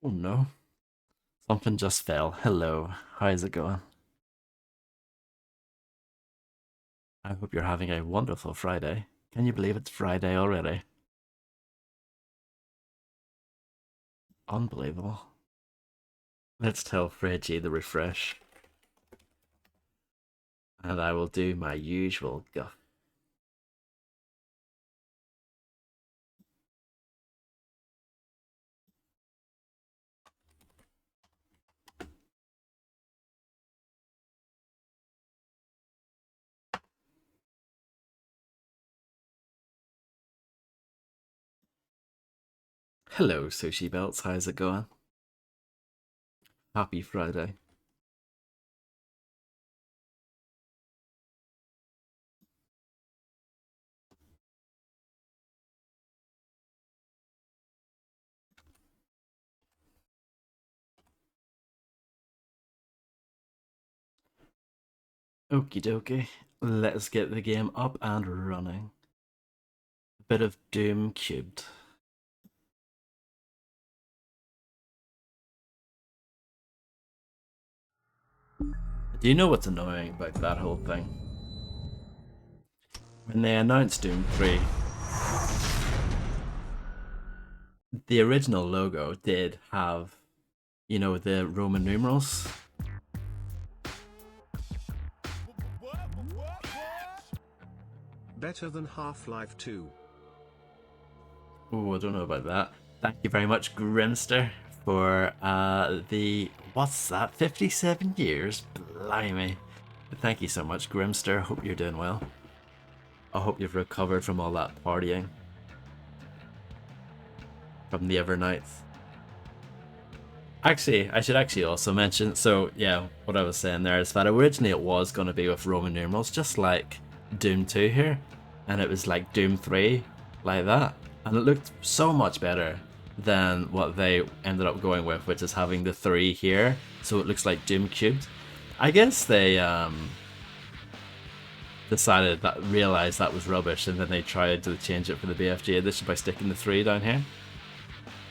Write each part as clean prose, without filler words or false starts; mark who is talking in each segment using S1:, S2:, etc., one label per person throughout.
S1: Oh no, something just fell. Hello, how's it going? I hope you're having a wonderful Friday. Can you believe it's Friday already? Unbelievable. Let's tell Reggie to refresh, and I will do my usual guff. Hello, Sushi Belts, how's it going? Happy Friday. Okie dokie, let's get the game up and running. A bit of Doom cubed. Do you know what's annoying about that whole thing? When they announced Doom 3, the original logo did have, the Roman numerals.
S2: Better than Half-Life 2.
S1: Oh, I don't know about that. Thank you very much, Grimster, for what's that, 57 years? Blimey. Thank you so much, Grimster. Hope you're doing well. I hope you've recovered from all that partying from the overnights. Actually, I should actually also mention, so yeah, what I was saying there is that originally it was going to be with Roman numerals, just like Doom 2 here, and it was like Doom 3, like that, and it looked so much better than what they ended up going with, which is having the 3 here, so it looks like Doom cubed. I guess they decided that, realized that was rubbish, and then they tried to change it for the BFG edition by sticking the 3 down here.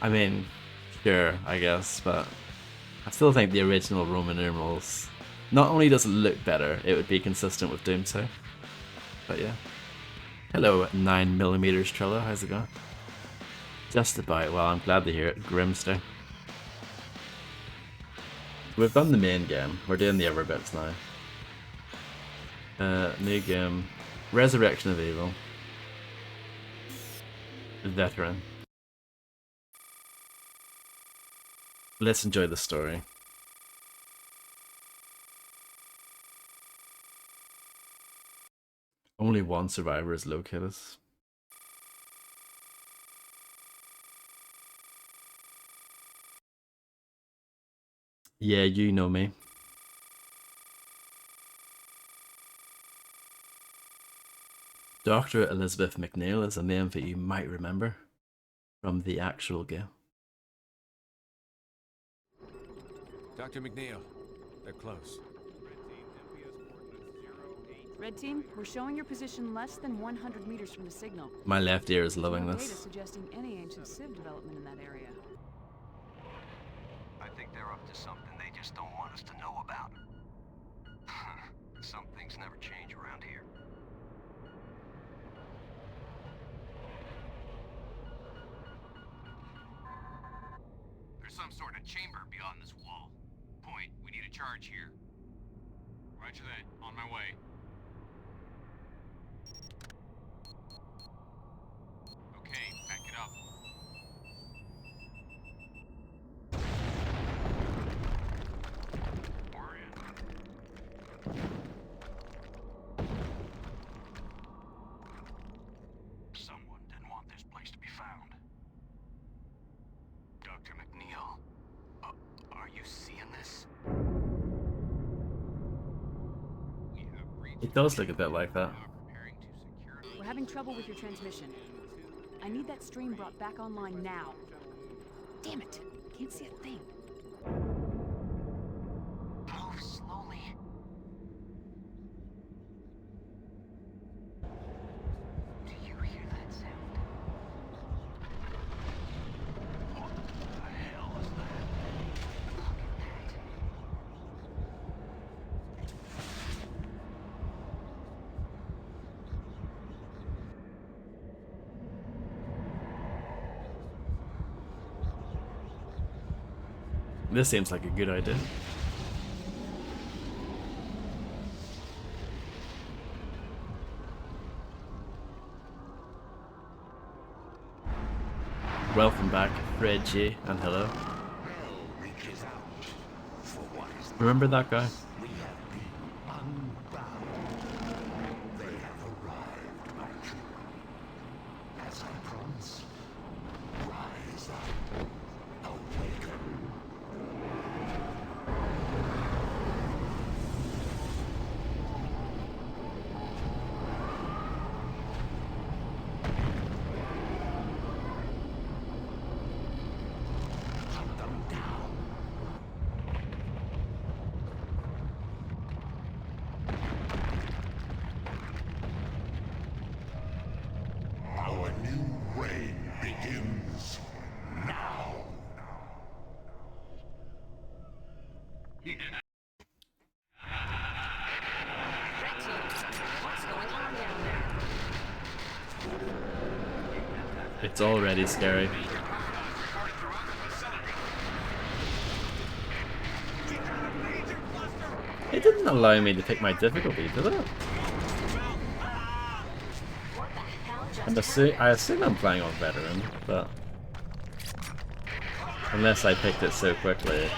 S1: I mean, sure, I guess, but I still think the original Roman numerals, not only does it look better, it would be consistent with Doom 2. But yeah. Hello, 9mm Trello, how's it going? Just about, well, I'm glad to hear it, Grimster. We've done the main game, we're doing the other bits now. New game, Resurrection of Evil. Veteran. Let's enjoy the story. Only one survivor is located. Yeah, you know me. Dr. Elizabeth McNeil is a name that you might remember from the actual game.
S3: Dr. McNeil, they're close.
S4: Red team, we're showing your position less than 100 meters from the signal.
S1: My left ear is loving
S4: No data
S1: this.
S4: suggesting any ancient civ development in that area.
S5: I think they're up to something they just don't want us to know about. Some things never change around here.
S6: There's some sort of chamber beyond this wall. Point, we need a charge here. Roger that, on my way. Okay, back it up. We're in.
S5: Someone didn't want this place to be found. Dr. McNeil, are you seeing this?
S6: We have breached
S1: It does look a bit like that.
S6: preparing to secure.
S4: We're having trouble with your transmission. I need that stream brought back online now. Damn it! Can't see a thing.
S5: Move slowly. Do you hear that sound? What the hell is that?
S1: This seems like a good idea. Welcome back, Fred G, and hello. Remember that guy?
S2: Our new reign begins now.
S1: It's already scary. It didn't allow me to pick my difficulty, did it? I assume I'm playing on veteran, but unless I picked it so quickly.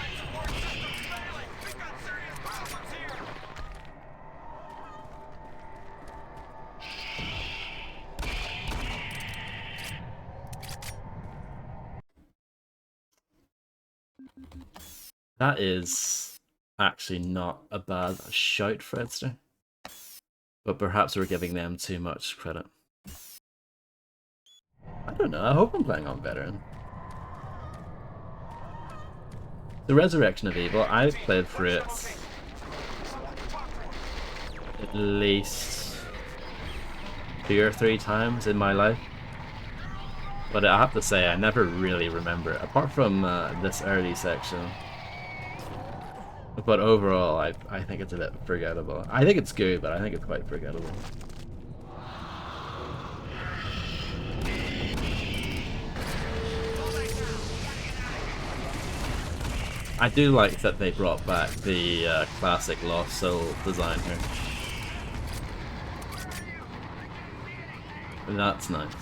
S1: That is actually not a bad shout, Fredster. But perhaps we're giving them too much credit. I don't know, I hope I'm playing on veteran. The Resurrection of Evil, I've played through it at least 2 or 3 times in my life. But I have to say, I never really remember it, apart from this early section. But overall, I think it's a bit forgettable. I think it's good, but I think it's quite forgettable. I do like that they brought back the classic Lost Soul design here. That's nice.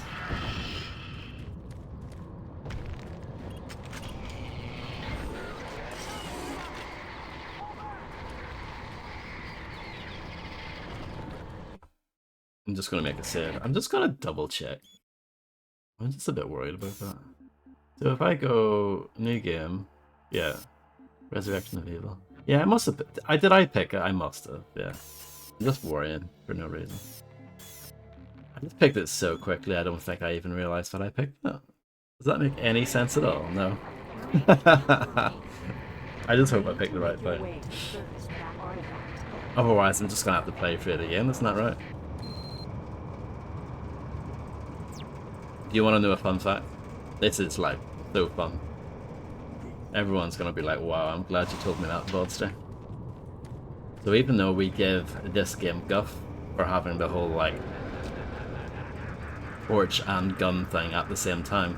S1: I'm just gonna make a save. I'm just gonna double check. I'm just a bit worried about that. So if I go new game, yeah, Resurrection of Evil. Yeah, I must have. Did I pick it? I must have. Yeah. I'm just worrying for no reason. I just picked it so quickly. I don't think I even realized that I picked it. Does that make any sense at all? No. I just hope I picked the right thing. Otherwise, I'm just gonna have to play through it again. Isn't that right? Do you want to know a fun fact? This is like so fun. Everyone's gonna be like, wow, I'm glad you told me that, Vodster. So even though we give this game guff for having the whole like torch and gun thing at the same time,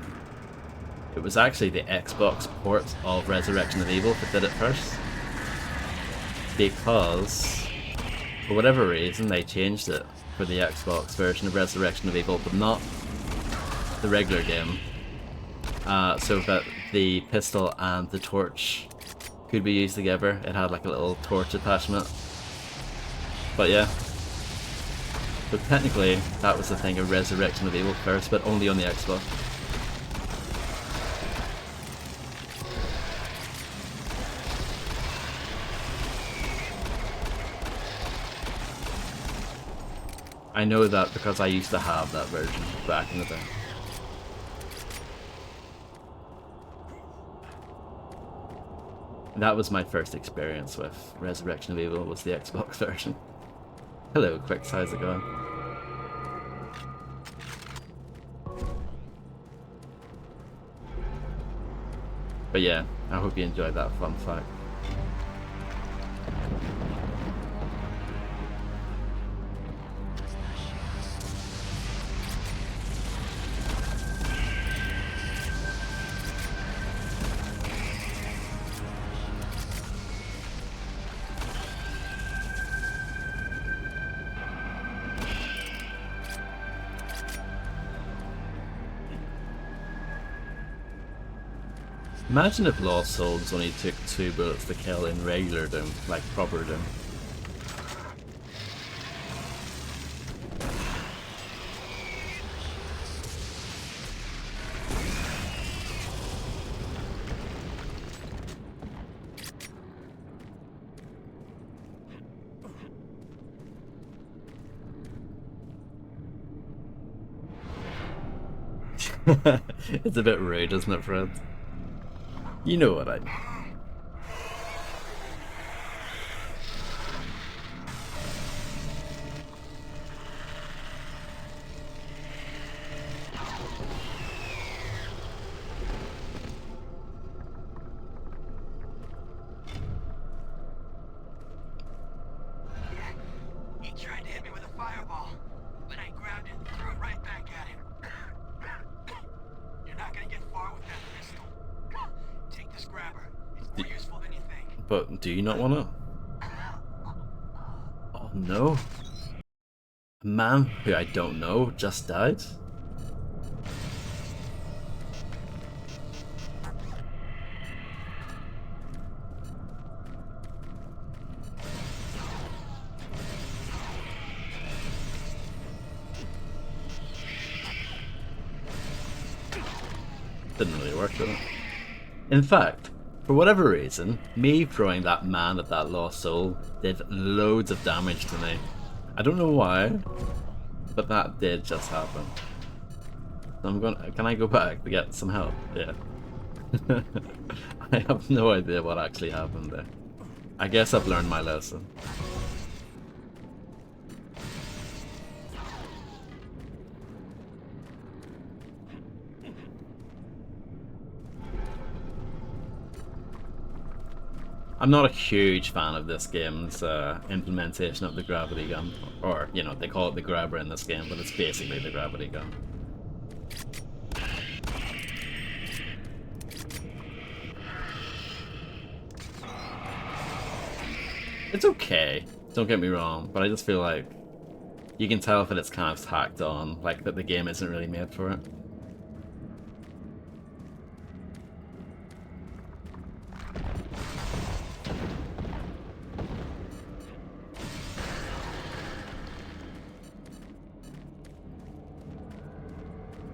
S1: it was actually the Xbox port of Resurrection of Evil that did it first. Because for whatever reason they changed it for the Xbox version of Resurrection of Evil, but not the regular game, so that the pistol and the torch could be used together. It had like a little torch attachment. But yeah, so technically that was the thing of Resurrection of Evil first, but only on the Xbox. I know that because I used to have that version back in the day. That was my first experience with Resurrection of Evil, was the Xbox version. Hello, Quicks, how's it going? But yeah, I hope you enjoyed that fun fact. Imagine if Lost Souls only took 2 bullets to kill in regular Doom, like proper Doom. It's a bit rude, isn't it, Fred? You know what I mean.
S5: He tried to hit me with a fireball, but I grabbed it and threw it right back at him. You're not gonna get far with that pistol. Take this grabber. It's more useful than you think.
S1: But do you not want it? Oh no. A man who I don't know just died? Didn't really work, did it? In fact, for whatever reason, me throwing that man at that lost soul did loads of damage to me. I don't know why, but that did just happen. So I'm gonna. Can I go back to get some help? Yeah. I have no idea what actually happened there. I guess I've learned my lesson. I'm not a huge fan of this game's implementation of the gravity gun. Or, you know, they call it the grabber in this game, but it's basically the gravity gun. It's okay, don't get me wrong, but I just feel like you can tell that it's kind of tacked on, like that the game isn't really made for it.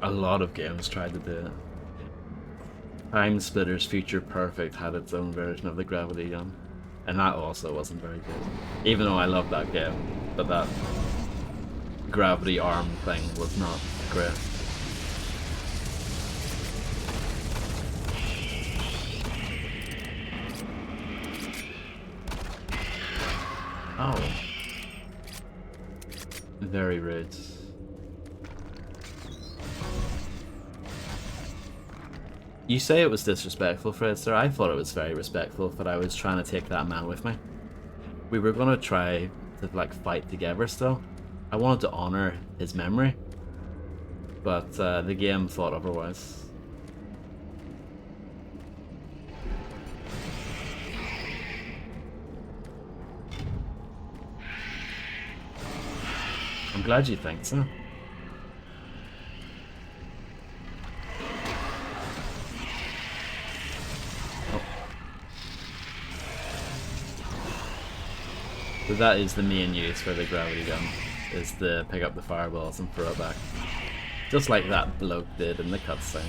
S1: A lot of games tried to do it. Time Splitter's Future Perfect had its own version of the gravity gun, and that also wasn't very good. Even though I love that game, but that gravity arm thing was not great. Oh. Very rude. You say it was disrespectful, Fred, sir. I thought it was very respectful that I was trying to take that man with me. We were gonna try to, like, fight together still. I wanted to honor his memory. But the game thought otherwise. I'm glad you think so. So that is the main use for the gravity gun, is to pick up the fireballs and throw it back. Just like that bloke did in the cutscene.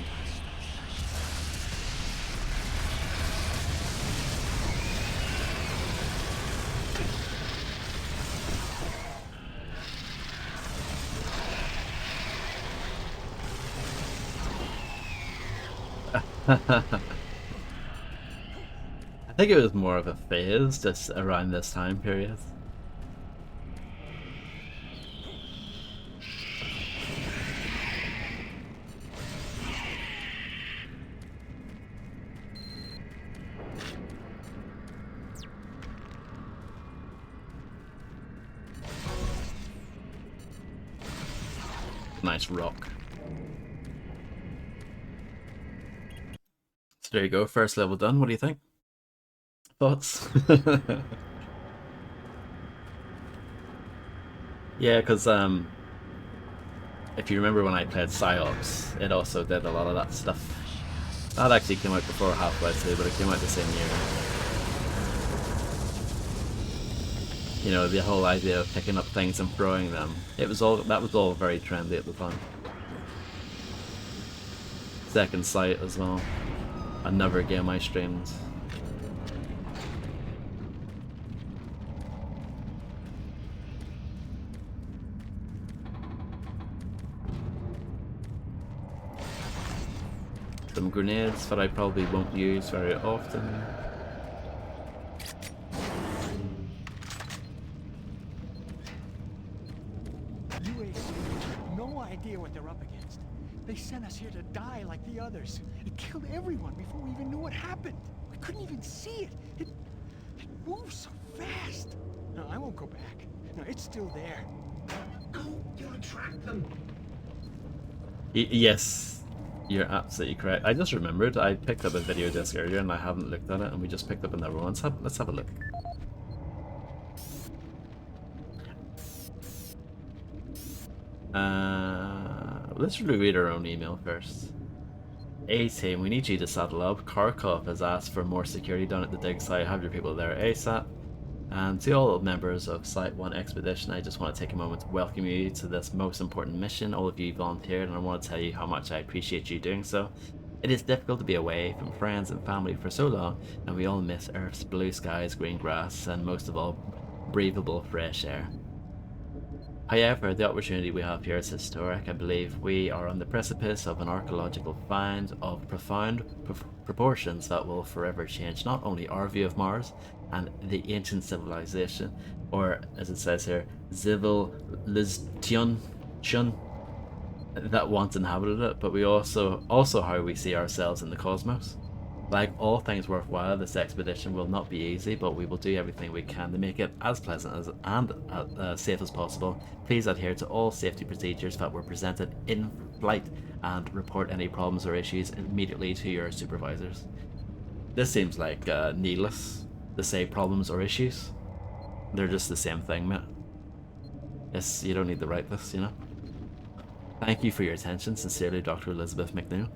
S1: I think it was more of a phase just around this time period. Nice rock. So there you go, first level done. What do you think? Thoughts? Yeah, because if you remember when I played Psyops, it also did a lot of that stuff. That actually came out before Half-Life 2, but it came out the same year. You know, the whole idea of picking up things and throwing them. That was all very trendy at the time. Second Sight as well. Another game I streamed. Some grenades that I probably won't use very often.
S7: UAC have no idea what they're up against. They sent us here to die like the others. It killed everyone before we even knew what happened. We couldn't even see it. It moved so fast. No, I won't go back. No, it's still there.
S2: Go, you'll attract them.
S1: Yes, you're absolutely correct. I just remembered I picked up a video disc earlier and I haven't looked at it, and we just picked up another one. Let's have a look. Let's read our own email first. A-Team, we need you to saddle up. Kharkov has asked for more security down at the dig site. Have your people there ASAP. And to all members of Site 1 Expedition, I just want to take a moment to welcome you to this most important mission. All of you volunteered, and I want to tell you how much I appreciate you doing so. It is difficult to be away from friends and family for so long, and we all miss Earth's blue skies, green grass, and most of all, breathable fresh air. However, the opportunity we have here is historic. I believe we are on the precipice of an archaeological find of profound proportions that will forever change not only our view of Mars and the ancient civilization, or as it says here, civilization that once inhabited it, but we also how we see ourselves in the cosmos. Like all things worthwhile, this expedition will not be easy, but we will do everything we can to make it as pleasant and safe as possible. Please adhere to all safety procedures that were presented in flight and report any problems or issues immediately to your supervisors. This seems like needless to say problems or issues. They're just the same thing, mate. Yes, you don't need to write this, you know. Thank you for your attention. Sincerely, Dr. Elizabeth McNeil.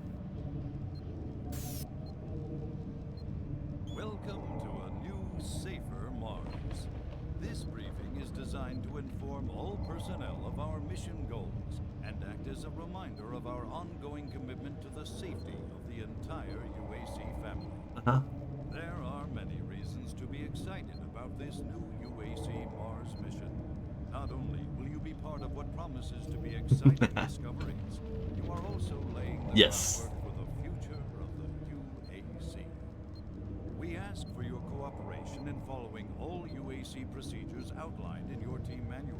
S8: Mission goals and act as a reminder of our ongoing commitment to the safety of the entire UAC family. There are many reasons to be excited about this new UAC Mars mission. Not only will you be part of what promises to be exciting discoveries, you are also laying the groundwork for the future of the UAC. We ask for your cooperation in following all UAC procedures outlined in your team manual.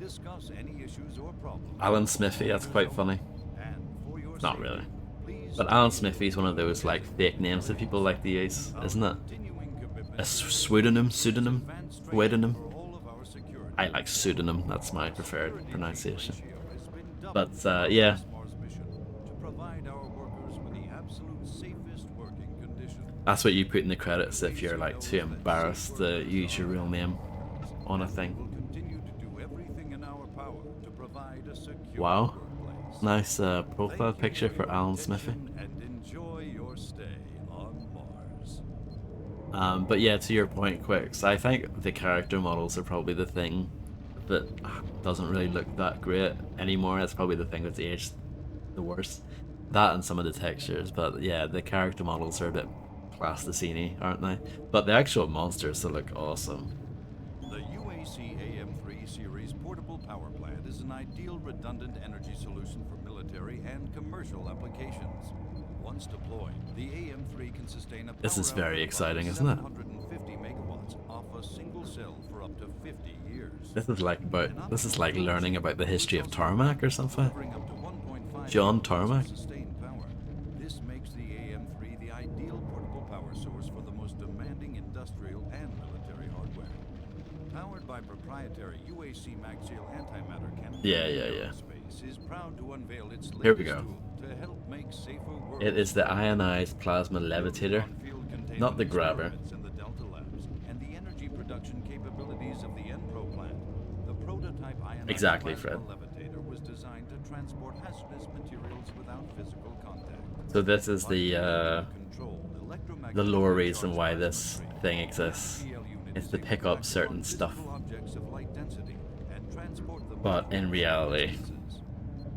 S8: Discuss any issues or problems.
S1: Alan Smithy, that's quite funny. Not really. But Alan Smithy is one of those like fake names that people like to use, isn't it? A pseudonym? I like pseudonym, that's my preferred pronunciation. But yeah. That's what you put in the credits if you're like too embarrassed to use your real name on a thing. Wow, nice profile picture for Alan Smithy. But yeah, to your point, Quicks, I think the character models are probably the thing that doesn't really look that great anymore. That's probably the thing that's aged the worst. That and some of the textures, but yeah, the character models are a bit plasticine-y, aren't they? But the actual monsters still look awesome.
S8: The UAC AM3 series portable power plant is an ideal redundant energy solution for military and commercial applications. Once deployed, the AM3 can sustain a
S1: This is very exciting, isn't it?
S8: 750 megawatts off a single cell for up to 50 years.
S1: This is like learning about the history of Tarmac or something. John Tarmac.
S8: This makes the AM3 the ideal portable power source for the most demanding industrial and military hardware. Powered by proprietary UAC MagSeal antimatter cannon.
S1: Yeah.
S8: Space is proud to unveil its
S1: Here we
S8: latest
S1: go.
S8: tool to help make safer worlds.
S1: It is the ionized plasma levitator, not the grabber.
S8: In the Delta Labs and the energy production capabilities of the Enpro plant. The prototype ionized
S1: Exactly,
S8: plasma
S1: Fred.
S8: levitator was designed to transport hazardous materials without physical contact.
S1: So this is the lore reason why
S8: charge
S1: this thing exists.
S8: The FGL unit
S1: It's
S8: is
S1: to
S8: able
S1: pick
S8: to
S1: up
S8: act
S1: certain
S8: upon
S1: stuff.
S8: physical objects of light density and transport them
S1: But in reality,
S8: distances.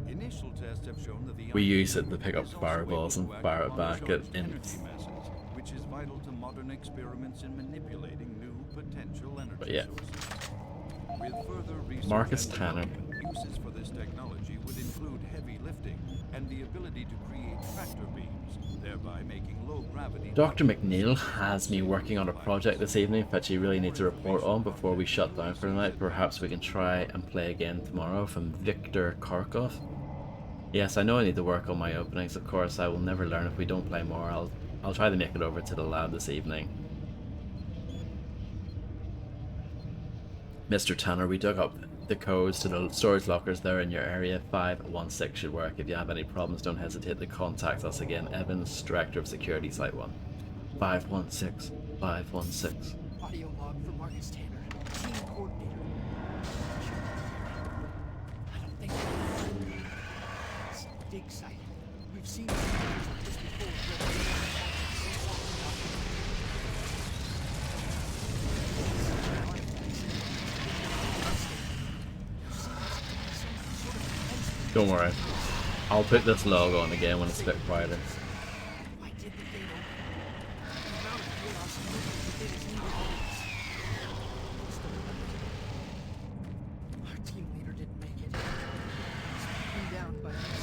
S8: Initial tests have shown that the
S1: we
S8: IU
S1: use it to
S8: unit
S1: pick up
S8: is also
S1: fireballs
S8: able
S1: and
S8: to act
S1: fire it
S8: upon
S1: back at
S8: charged
S1: imps.
S8: energy masses, which is vital to modern experiments in manipulating new potential energy
S1: But yeah.
S8: sources. With further research
S1: Marcus
S8: and
S1: Tanner.
S8: development, uses for this technology would include heavy lifting and the ability to create tractor beams, thereby making low gravity.
S1: Dr. McNeil has me working on a project this evening which he really needs to report on before we shut down for the night. Perhaps we can try and play again tomorrow. From Victor Kharkov. Yes, I know I need to work on my openings. Of course, I will never learn if we don't play more. I'll try to make it over to the lab this evening. Mr. Tanner, we dug up the codes to the storage lockers there in your area. 516 should work. If you have any problems, don't hesitate to contact us again. Evans, Director of Security, Site 1. 516. 516.
S7: Audio log for Marcus Tanner, team coordinator. I don't think it's a dig site. We've seen things like this before.
S1: Don't worry. I'll put this log on again when it's a bit quieter.
S7: Why did the thing open? The amount of chaos and movement within is enormous. Our team leader didn't make it. He's pinned down by this.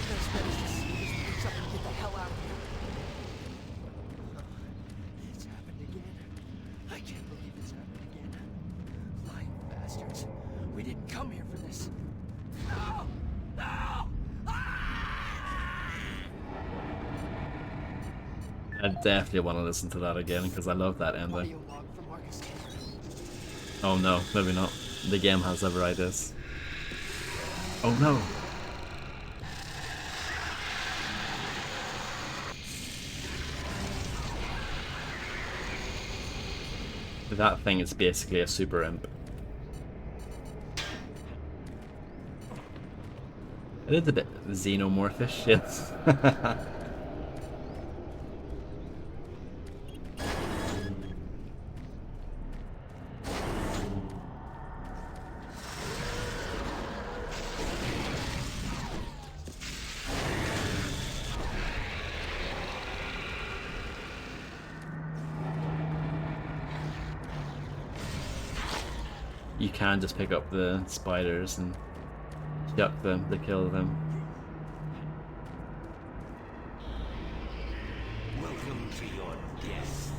S7: Best bet is to see this fix up and get the hell out of here. It's happened again. I can't believe it's happened again. Lying bastards. We didn't come here for this. No! No!
S1: I definitely want to listen to that again because I love that ending.
S7: Audio log for Marcus Tanner.
S1: Oh no, maybe not. The game has other ideas. Oh no! That thing is basically a super imp. It is a bit xenomorphish, yes. You can just pick up the spiders and chuck them to kill them.
S2: Welcome to your death.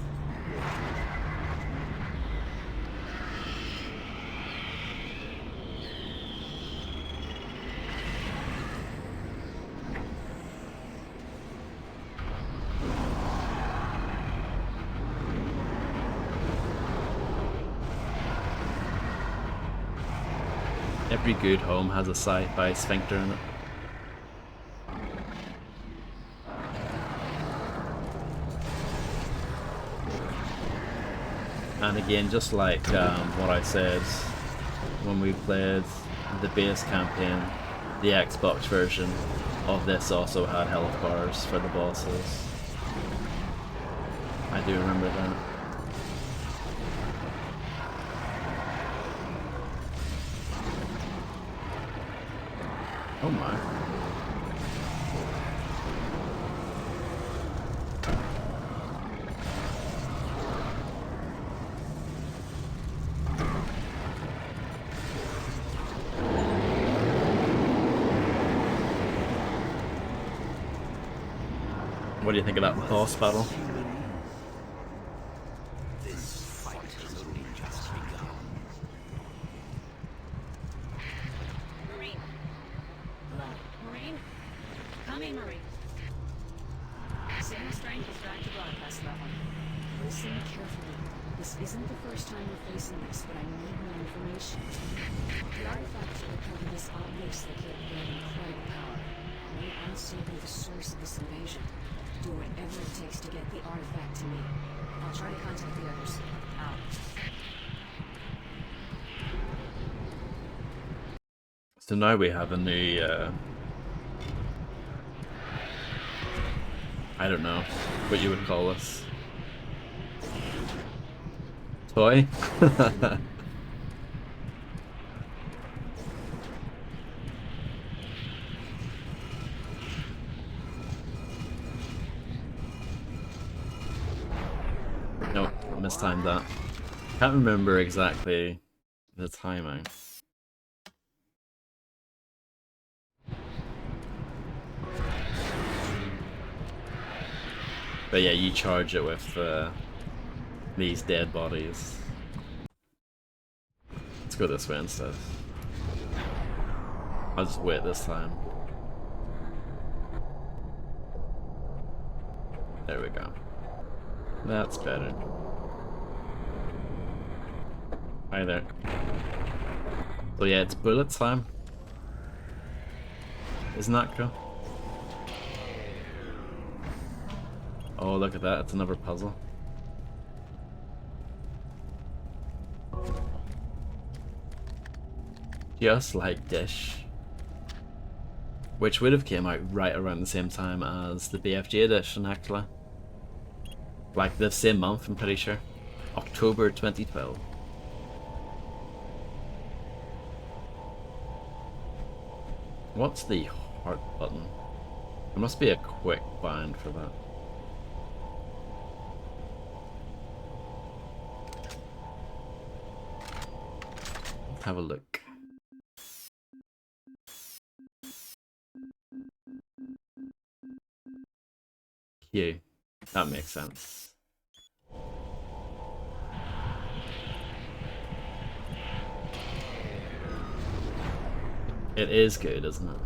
S1: Every good home has a sci-fi sphincter in it. And again, just like what I said when we played the base campaign, the Xbox version of this also had health bars for the bosses. I do remember that. Oh my. What do you think of that boss battle?
S2: This fight has only just begun.
S4: Marine. Marine? Come in, Marine. Signal strength is back to broadcast level. Listen carefully. This isn't the first time we're facing this, but I need more information. The artifacts recover this obviously capable of incredible power. May also be the source of this invasion. Do whatever it takes to get the artifact to me. I'll try to contact the others. Out.
S1: So now we have a new, I don't know what you would call this. Toy? No, I mistimed that. Can't remember exactly the timing. But yeah, you charge it with these dead bodies. Let's go this way instead. I'll just wait this time. There we go. That's better. Hi there. So yeah, it's bullet time. Isn't that cool? Oh, look at that, it's another puzzle. Just like Dish. Which would have came out right around the same time as the BFG edition, actually. Like the same month, I'm pretty sure. October 2012. What's the heart button? There must be a quick bind for that. Let's have a look. Q. That makes sense. It is good, isn't it?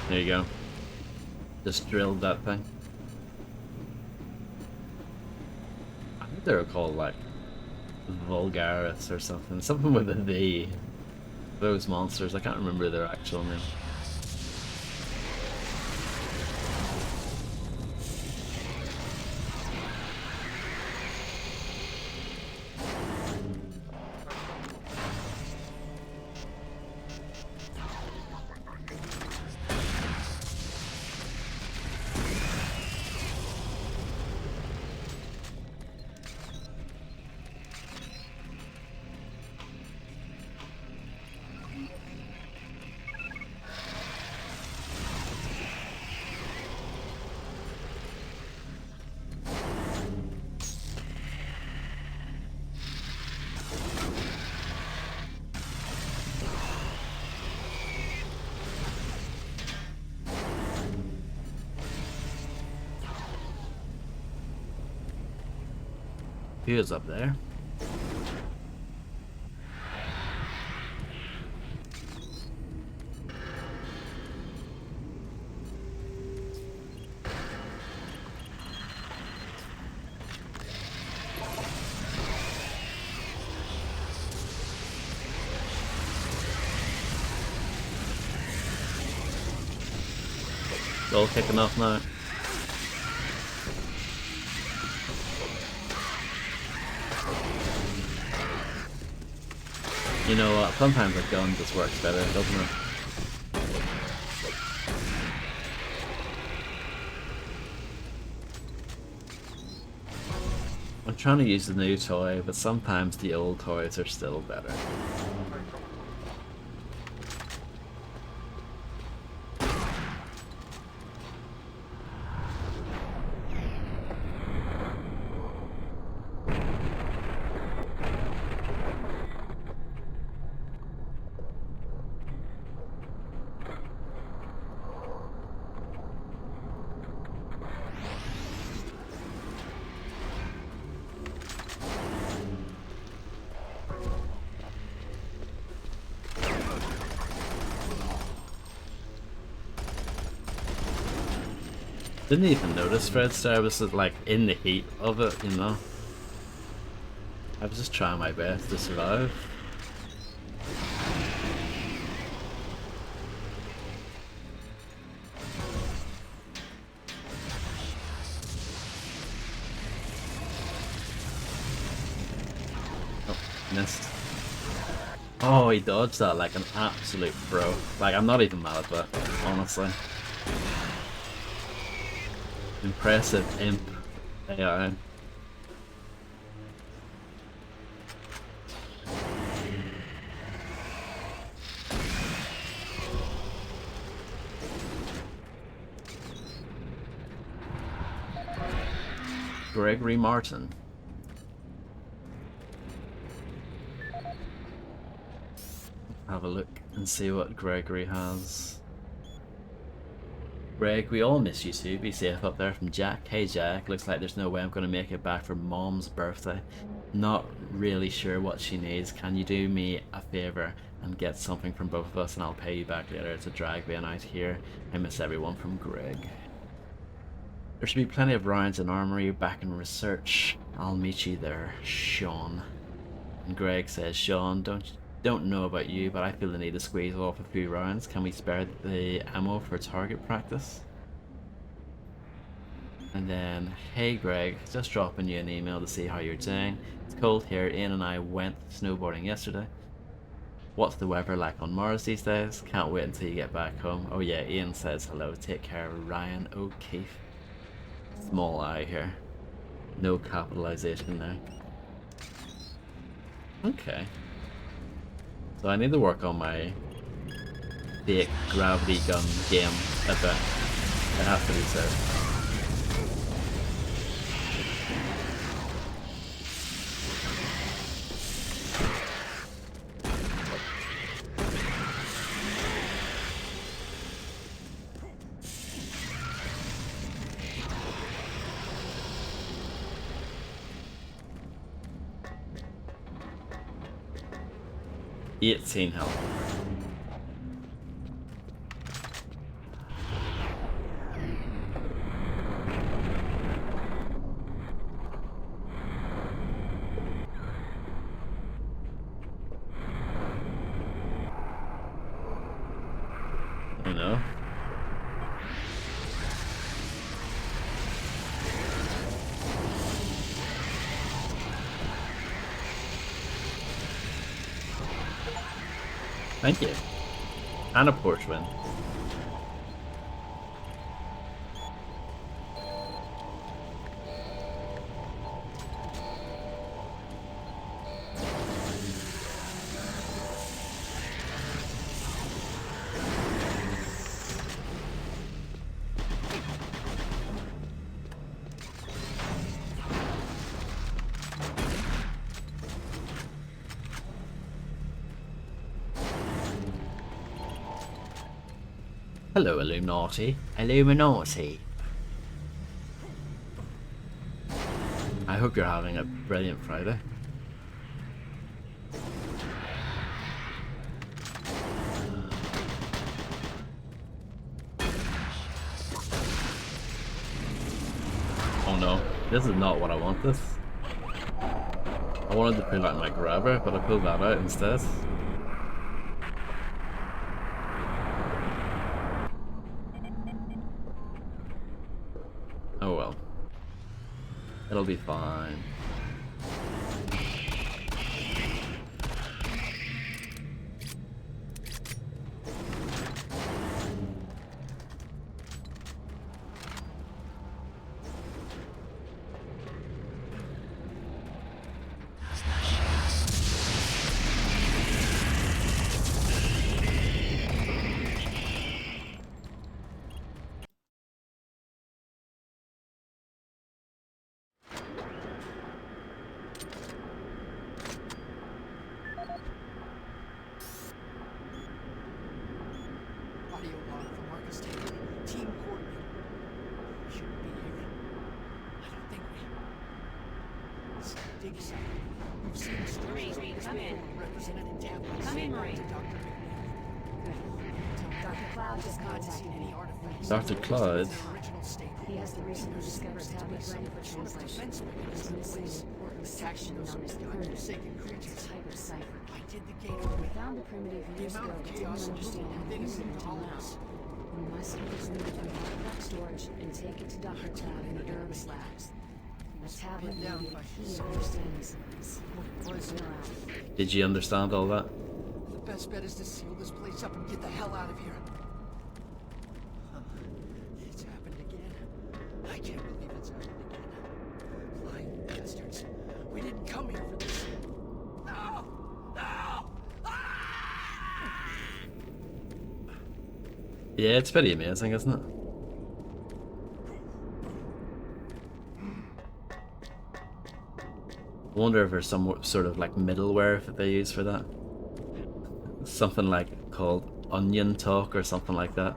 S1: There you go. Just drilled that thing. I think they were called like Vulgaris or something. Something with a V. Those monsters. I can't remember their actual name. He is up there. It's all kicking off now. You know what, sometimes a gun just works better, doesn't it? I'm trying to use the new toy, but sometimes the old toys are still better. Didn't even notice Fred Star was like in the heat of it, you know? I was just trying my best to survive. Oh, missed. Oh, he dodged that like an absolute pro. Like, I'm not even mad at that, honestly. Impressive imp AI. Gregory Martin. Have a look and see what Gregory has. Greg, we all miss you too. Be safe up there from Jack. Hey Jack, looks like there's no way I'm going to make it back for Mom's birthday. Not really sure what she needs. Can you do me a favor and get something from both of us and I'll pay you back later. It's a drag being out here. I miss everyone from Greg. There should be plenty of rounds in armory back in research. I'll meet you there, Sean. And Greg says, Sean, don't know about you, but I feel the need to squeeze off a few rounds. Can we spare the ammo for target practice? And then, hey Greg, just dropping you an email to see how you're doing. It's cold here. Ian and I went snowboarding yesterday. What's the weather like on Mars these days? Can't wait until you get back home. Oh yeah, Ian says hello. Take care, Ryan O'Keefe. Small I here. No capitalization there. Okay. So I need to work on my fake gravity gun game a bit. It has to be said. Health. Oh no. Thank you. And a porch win. Hello, Illuminati. Illuminati. I hope you're having a brilliant Friday. Oh no, this is not what I wanted. I wanted to pull out my grabber, but I pulled that out instead. Oh well. It'll be fine.
S7: Audio log from Marcus Taylor. Team coordinator. We shouldn't be here. I don't think we... It's dig site. We've seen stories
S4: Marie,
S7: of this
S4: come in.
S7: before represented in tablets.
S4: Come in, Marie.
S7: To Dr. McNeil. Tell
S4: Dr. Cloud just contacted me.
S1: Dr. Cloud?
S7: Original state.
S4: He has the recently discovered tablets ready for translation. There's missing an important section known as the kernel, which is type of cipher.
S7: I did the gate.
S4: We found a primitive years ago that didn't understand how to use it until now. We must move it from artifact storage and take it to Dr. Cloud in the Arabs labs. A tablet will be a key to understanding some of this. We're out.
S1: Did you understand all that?
S7: The best bet is to seal this place up and get the hell out of here. It's happened again. I can't believe it's happened again. Lying bastards. We didn't come here for this. No! No!
S1: Yeah, it's pretty amazing, isn't it? I wonder if there's some sort of like middleware that they use for that. Something like called Onion Talk or something like that.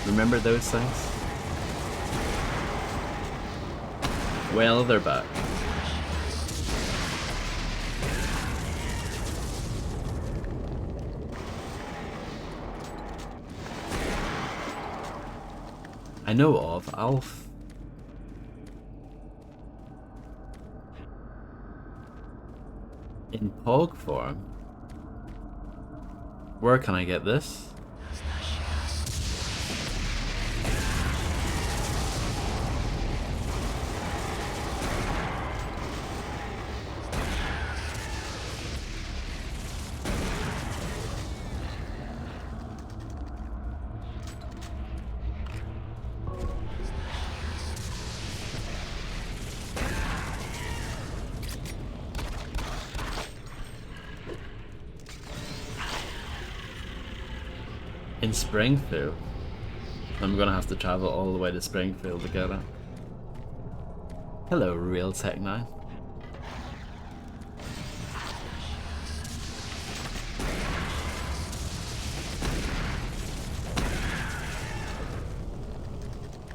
S1: Remember those things? Well, they're back. I know of Alf. In Pog form? Where can I get this? In Springfield? I'm gonna have to travel all the way to Springfield to get it. Hello, Real Tech 9.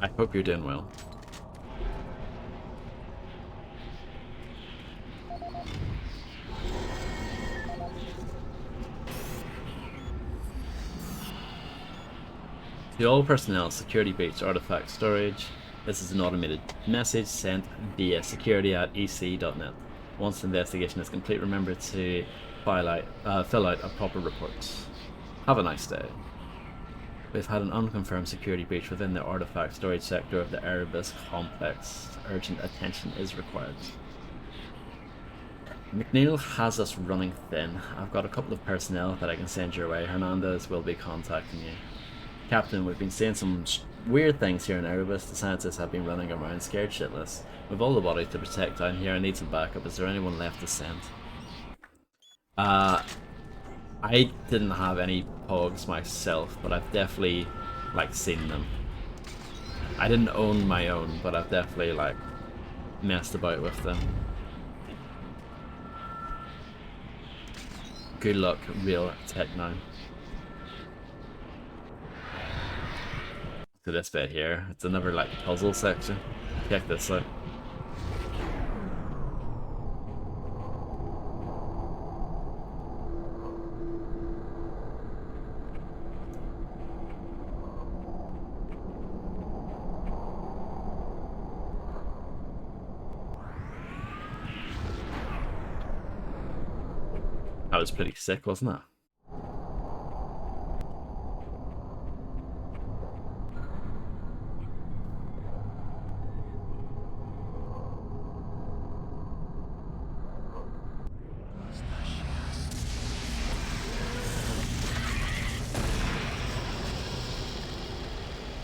S1: I hope you're doing well. To all personnel, security breach artifact storage. This is an automated message sent via security@ec.net. Once the investigation is complete, remember to fill out a proper report. Have a nice day. We've had an unconfirmed security breach within the artifact storage sector of the Erebus complex. Urgent attention is required. McNeil has us running thin. I've got a couple of personnel that I can send your way. Hernandez will be contacting you. Captain, we've been seeing some weird things here in Erebus. The scientists have been running around scared shitless. We've all the bodies to protect down here. I need some backup. Is there anyone left to send? I didn't have any pogs myself, but I've definitely like seen them. I didn't own my own, but I've definitely like messed about with them. Good luck, Real Tech 9. To this bit here, it's another like puzzle section. Check this out. That was pretty sick, wasn't it?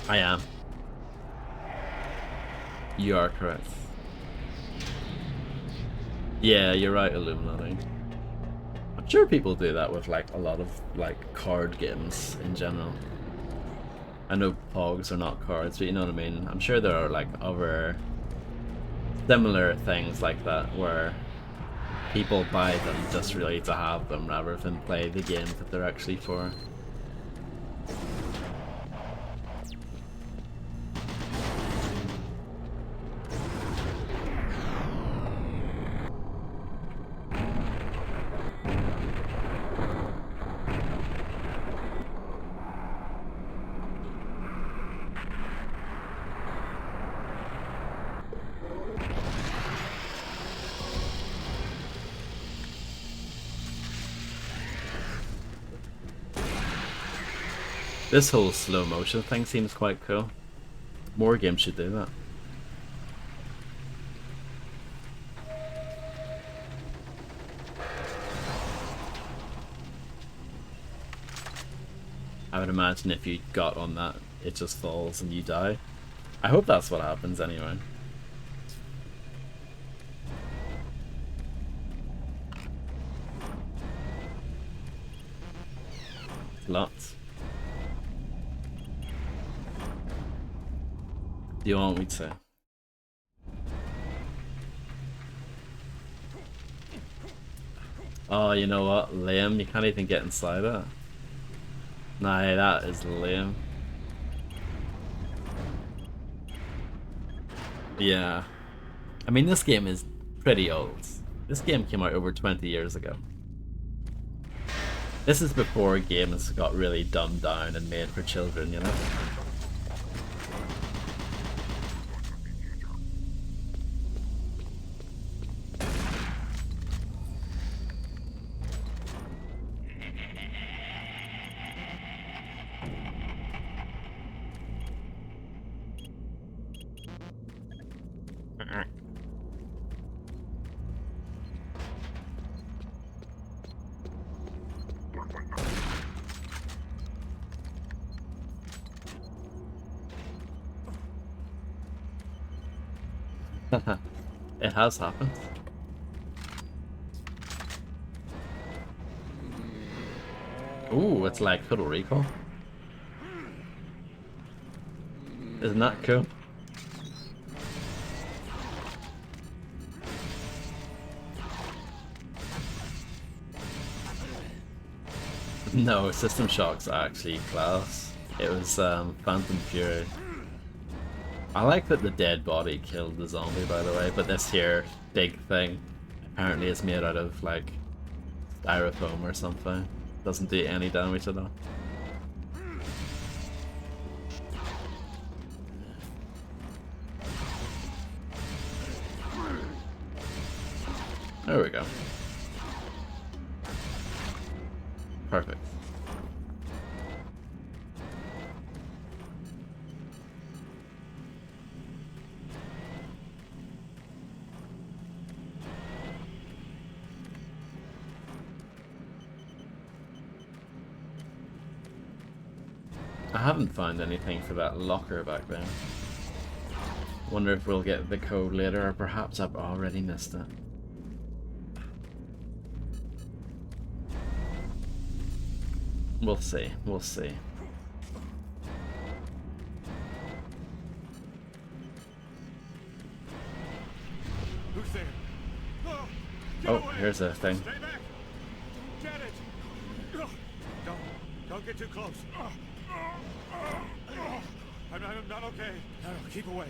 S1: I am. You are correct. Yeah, you're right, Illuminati. I'm sure people do that with like a lot of like card games in general. I know Pogs are not cards, but you know what I mean? I'm sure there are like other similar things like that where people buy them just really to have them rather than play the game that they're actually for. This whole slow motion thing seems quite cool. More games should do that. I would imagine if you got on that, it just falls and you die. I hope that's what happens anyway. Lots. Do you want me to? Oh, you know what? Lame. You can't even get inside it. Nah, that is lame. Yeah. I mean, this game is pretty old. This game came out over 20 years ago. This is before games got really dumbed down and made for children, you know? It has happened. Ooh, it's like Total Recall. Isn't that cool? No, System Shock's actually class. It was Phantom Fury. I like that the dead body killed the zombie, by the way, but this here big thing apparently is made out of like styrofoam or something. Doesn't do any damage at all. There we go. Perfect. I haven't found anything for that locker back there. Wonder if we'll get the code later, or perhaps I've already missed it. We'll see, we'll see.
S3: Who's there?
S1: Oh, here's a thing.
S3: Stay back! Get it! Don't get too close. I'm not okay. No, keep away.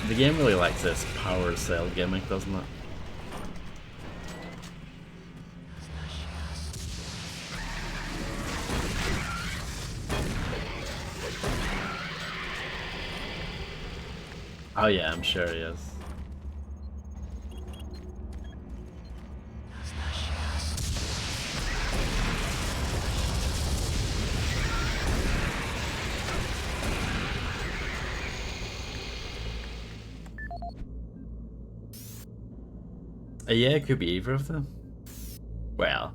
S1: The game really likes this power cell gimmick, doesn't it? Oh yeah, I'm sure he is. Yeah, it could be either of them. Well,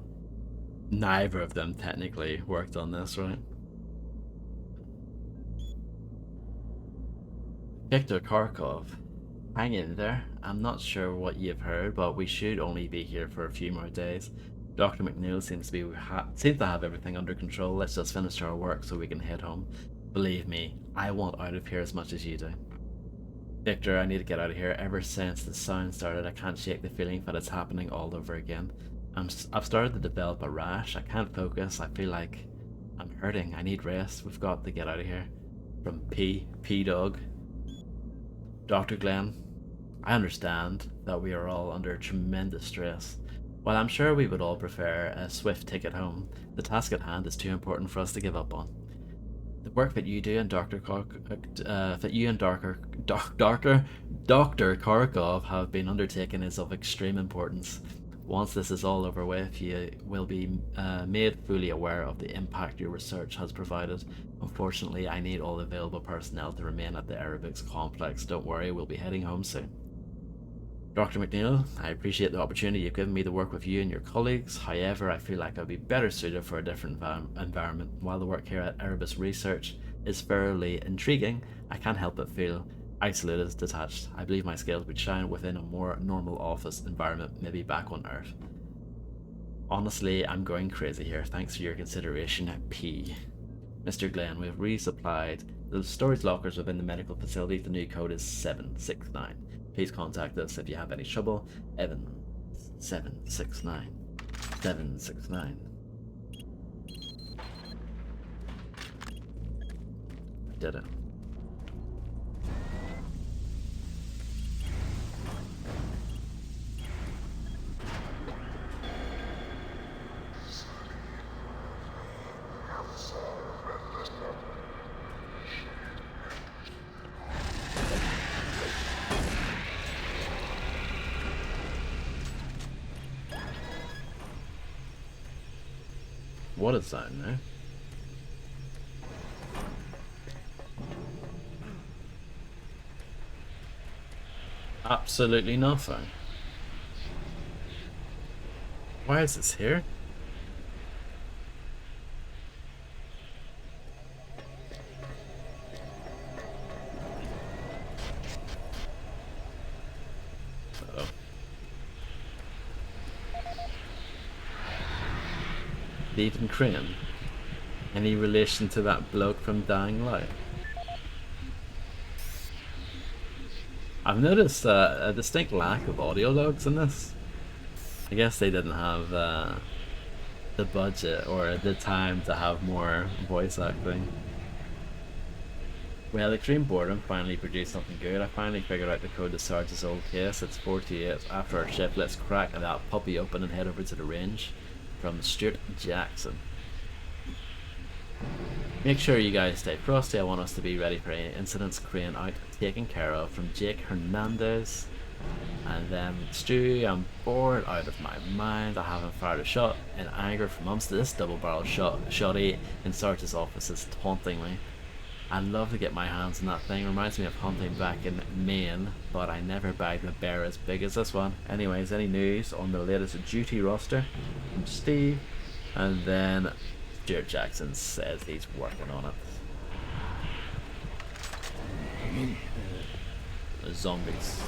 S1: neither of them technically worked on this, right? Victor Kharkov, hang in there. I'm not sure what you've heard, but we should only be here for a few more days. Dr. McNeil seems to have everything under control. Let's just finish our work so we can head home. Believe me, I want out of here as much as you do. Victor, I need to get out of here. Ever since the sound started, I can't shake the feeling that it's happening all over again. I've started to develop a rash. I can't focus. I feel like I'm hurting. I need rest. We've got to get out of here. From P-Dog. Dr. Glenn, I understand that we are all under tremendous stress, While I'm sure we would all prefer a swift ticket home, the task at hand is too important for us to give up on. The work that you do and Dr. Dr. Kharkov have been undertaken is of extreme importance. Once this is all over with, you will be made fully aware of the impact your research has provided. Unfortunately, I need all available personnel to remain at the Aerobics complex. Don't worry, we'll be heading home soon. Dr. McNeil, I appreciate the opportunity you've given me to work with you and your colleagues. However, I feel like I'd be better suited for a different environment. While the work here at Erebus Research is fairly intriguing, I can't help but feel isolated, detached. I believe my skills would shine within a more normal office environment, maybe back on Earth. Honestly, I'm going crazy here. Thanks for your consideration, P. Mr. Glenn, we've resupplied the storage lockers within the medical facility. The new code is 769. Please contact us if you have any trouble. Evan, 769. 769. I did it. What is that now? Absolutely nothing. Why is this here? Uh-oh. Ethan Crane. Any relation to that bloke from Dying Light? I've noticed a distinct lack of audio logs in this. I guess they didn't have the budget or the time to have more voice acting. Well, Extreme Boredom finally produced something good. I finally figured out the code to Sarge's old case. It's 48. After our shift, let's crack that puppy open and head over to the range. From Stuart Jackson. Make sure you guys stay frosty. I want us to be ready for any incidents. Crane out, taken care of. From Jake Hernandez. And then Stu, I'm bored out of my mind. I haven't fired a shot in anger from Umstead. This double barrel shotty in Sarge's office is taunting me. I'd love to get my hands on that thing. Reminds me of hunting back in Maine, but I never bagged a bear as big as this one. Anyways, any news on the latest duty roster from Steve? And then Stuart Jackson says he's working on it. Zombies.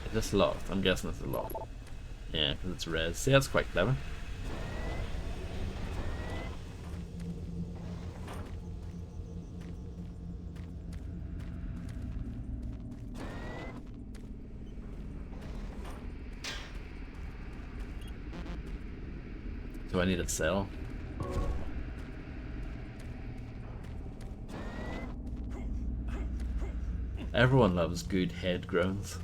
S1: Is this locked? I'm guessing it's locked. Yeah, because it's res. See, that's quite clever. Do I need to sell? Everyone loves good head groans.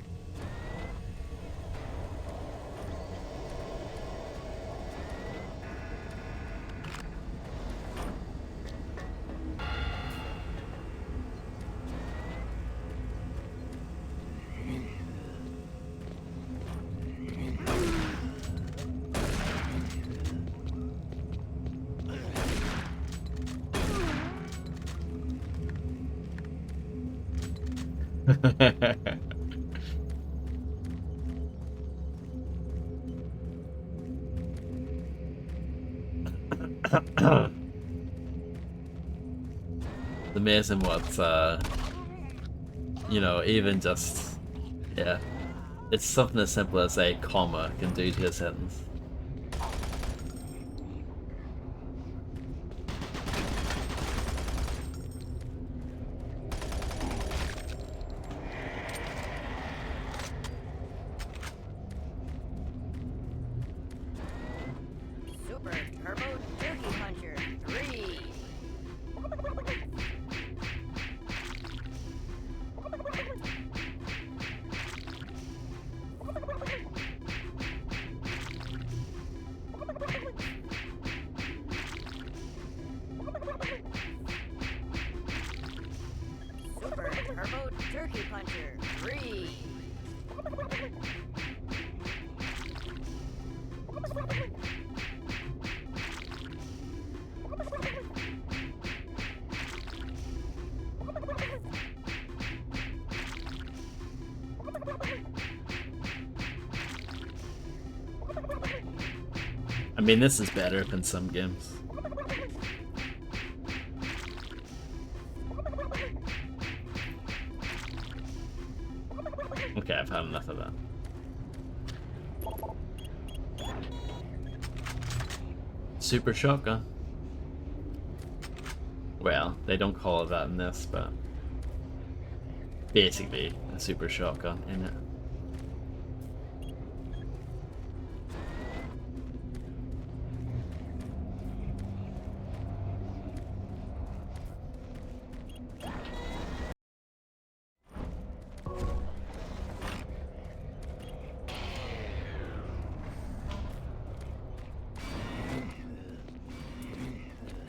S1: It's amazing what you know, even just, yeah, it's something as simple as a comma can do to a sentence.
S9: Turbo Turkey Puncher 3.
S1: I mean, this is better than some games. Okay, I've had enough of that. Super shotgun. Well, they don't call it that in this, but basically a super shotgun in it.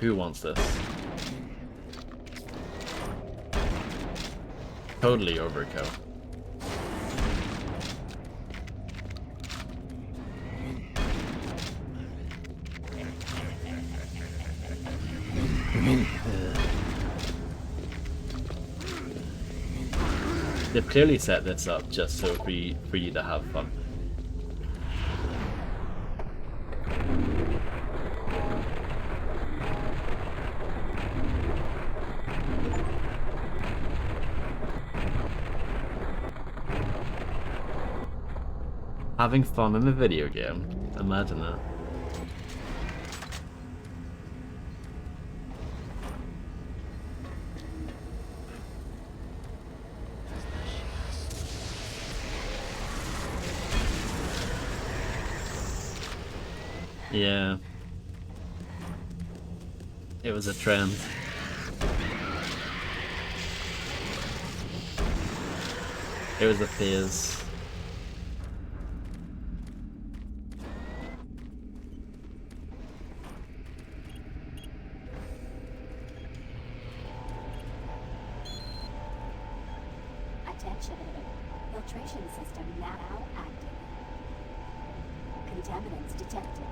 S1: Who wants this? Totally overkill. They've clearly set this up just so for you to have fun. Having fun in a video game. Imagine that. Yeah. It was a trend. It was a phase.
S4: Attention. Filtration system now active. Contaminants detected.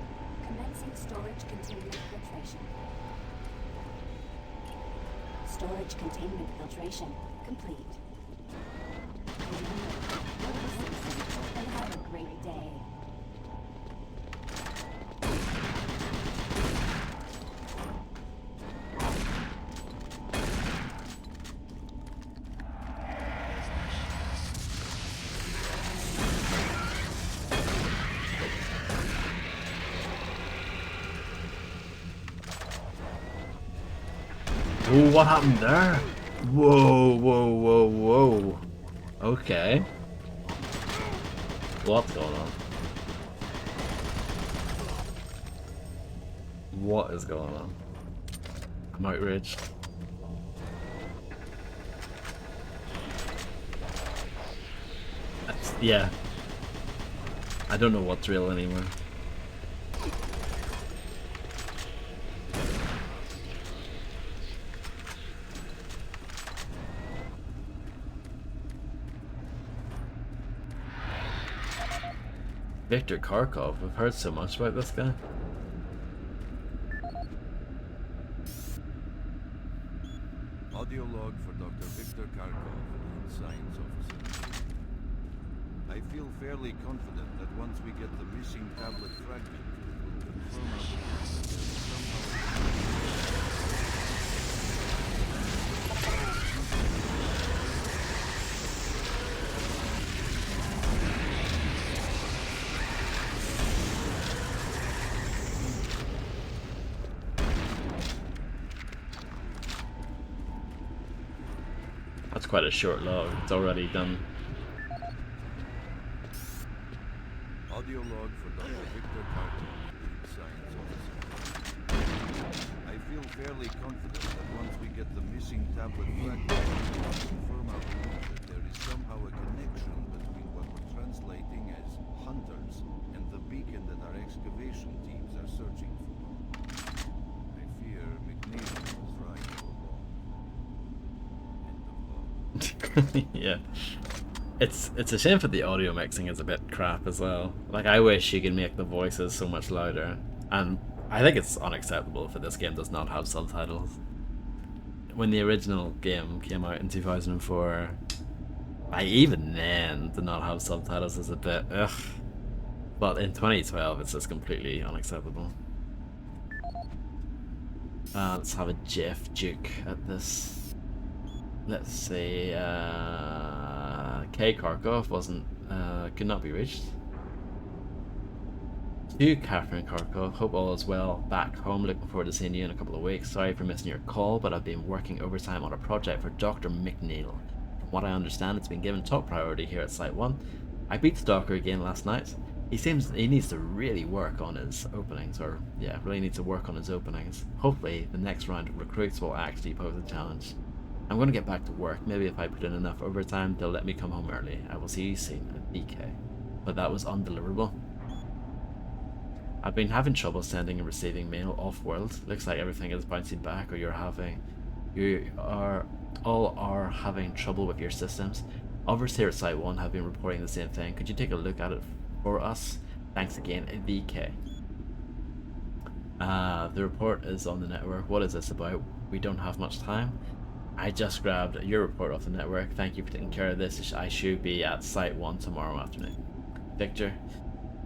S4: Commencing storage containment filtration. Storage containment filtration complete. And have a great day.
S1: Ooh, what happened there? Whoa, whoa, whoa, whoa. Okay. What's going on? What is going on? I'm outraged. Yeah. I don't know what's real anymore. Victor Kharkov, I've heard so much about this guy.
S8: Audio log for Dr. Victor Kharkov, Science Officer. I feel fairly confident that once we get the missing tablet fragment, we'll confirm our belief that there is somehow...
S1: That's quite a short log. It's already done.
S8: Audio log for Dr. Victor Kharkov, Science Officer. I feel fairly confident that once we get the missing tablet fragment, we'll confirm our belief that there is somehow a connection between what we're translating as hunters and the beacon that our excavation teams are searching for. I fear McNeil was right all along. End of log.
S1: Yeah. It's a shame that the audio mixing is a bit crap as well. Like, I wish you could make the voices so much louder. And I think it's unacceptable that this game does not have subtitles. When the original game came out in 2004, I even then did not have subtitles as a bit ugh. But in 2012, it's just completely unacceptable. Let's have a Jeff Duke at this. Let's see. K. Kharkov could not be reached. To Catherine Kharkov, hope all is well back home. Looking forward to seeing you in a couple of weeks. Sorry for missing your call, but I've been working overtime on a project for Dr. McNeil. From what I understand, it's been given top priority here at Site 1. I beat the Doctor again last night. He needs to really work on his openings, or yeah, really needs to work on his openings. Hopefully the next round of recruits will actually pose a challenge. I'm going to get back to work. Maybe if I put in enough overtime, they'll let me come home early. I will see you soon at BK. But that was undeliverable. I've been having trouble sending and receiving mail off-world. Looks like everything is bouncing back, or you are all having trouble with your systems. Others here at Site 1 have been reporting the same thing. Could you take a look at it for us? Thanks again, VK. The report is on the network. What is this about? We don't have much time. I just grabbed your report off the network. Thank you for taking care of this. I should be at Site 1 tomorrow afternoon. Victor,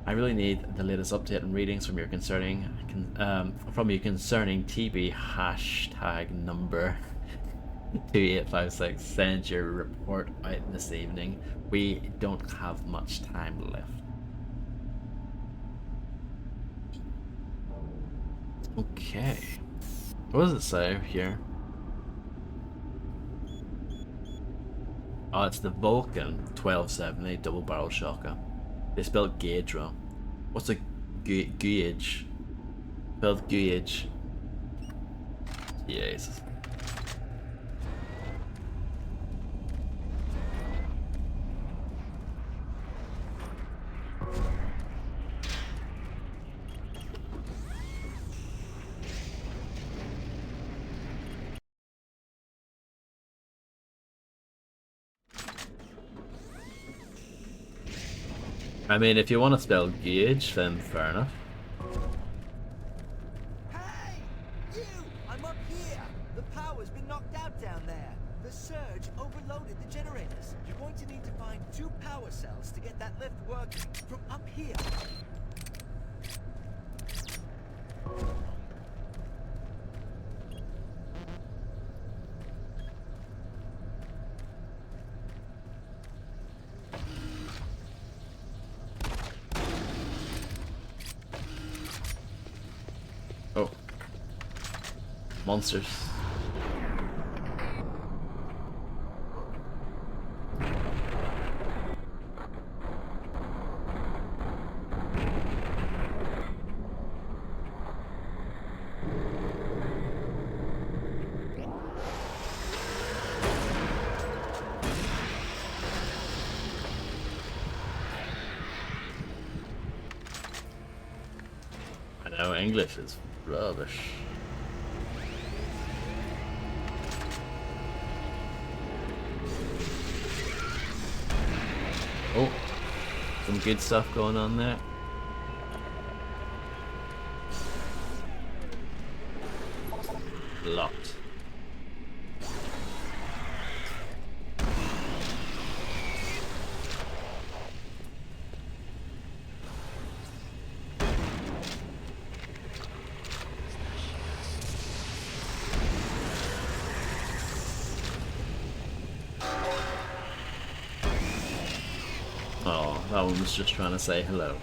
S1: I really need the latest update and readings from your concerning TB hashtag number 2856. Send your report out this evening. We don't have much time left. Okay. What does it say here? Oh, it's the Vulcan 1270 double barrel shotgun. They spelled gauge wrong. What's a gauge? Spelled gauge. Jesus. I mean, if you want to spell gauge, then fair enough.
S10: Hey! You! I'm up here! The power's been knocked out down there. The surge overloaded the generators. You're going to need to find 2 power cells to get that lift working from up here.
S1: Oh. Monsters. I know English is rubbish. Oh, some good stuff going on there. Locked. Oh, that one was just trying to say hello.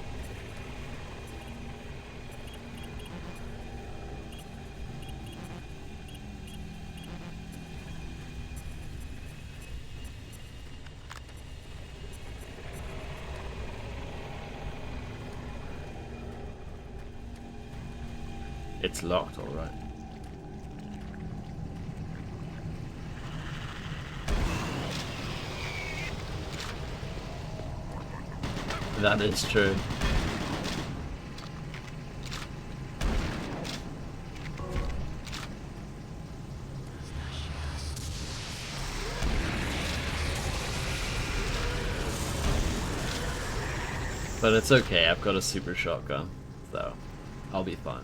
S1: It's locked, all right. That is true. But it's okay, I've got a super shotgun, so I'll be fine.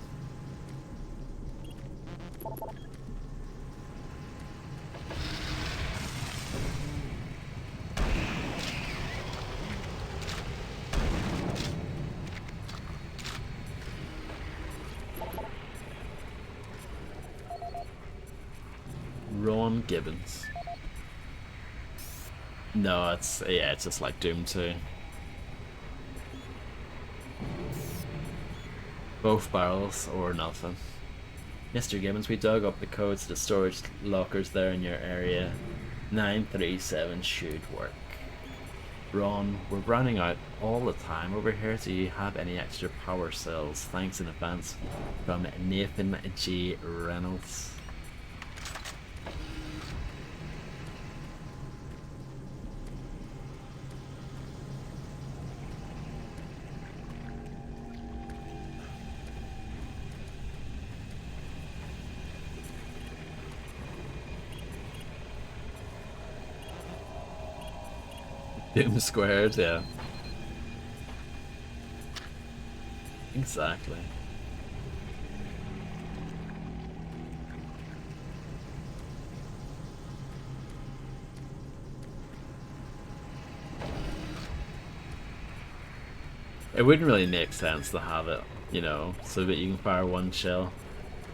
S1: Ron Gibbons. No, it's just like Doom 2. Both barrels or nothing. Mr. Gibbons, we dug up the codes to the storage lockers there in your area. 937 should work. Ron, we're running out all the time over here. Do you have any extra power cells? Thanks in advance. From Nathan G. Reynolds. Doom squared, yeah. Exactly. It wouldn't really make sense to have it, you know, so that you can fire one shell.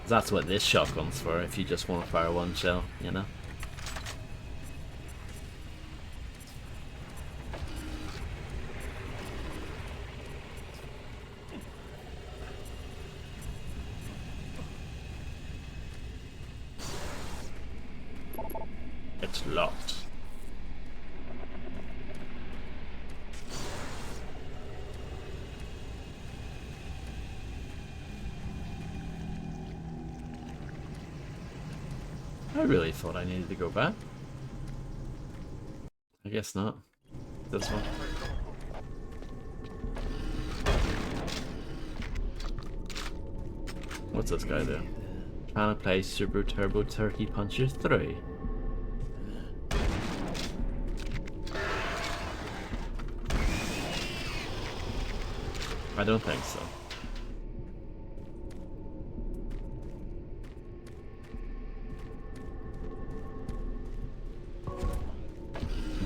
S1: That's what this shotgun's for, if you just want to fire one shell, you know? It's locked. I really thought I needed to go back. I guess not. This one. What's this guy do? Trying to play Super Turbo Turkey Puncher 3. I don't think so.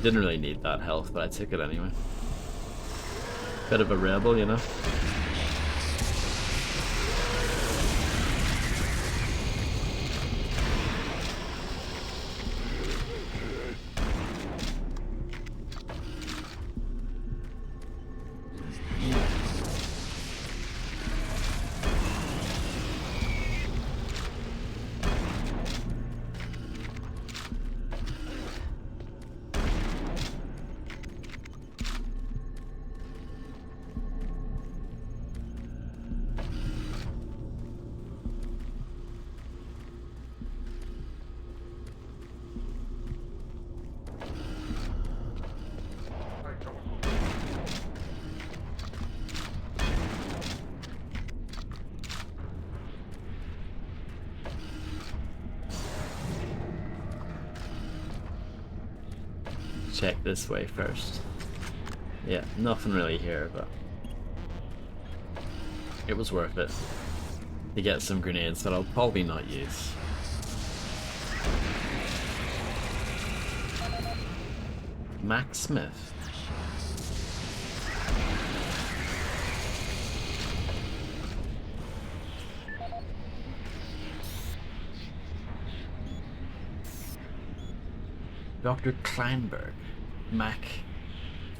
S1: Didn't really need that health, but I took it anyway. Bit of a rebel, you know? Check this way first. Yeah, nothing really here, but it was worth it to get some grenades that I'll probably not use. Max Smith. Dr. Kleinberg. Mac.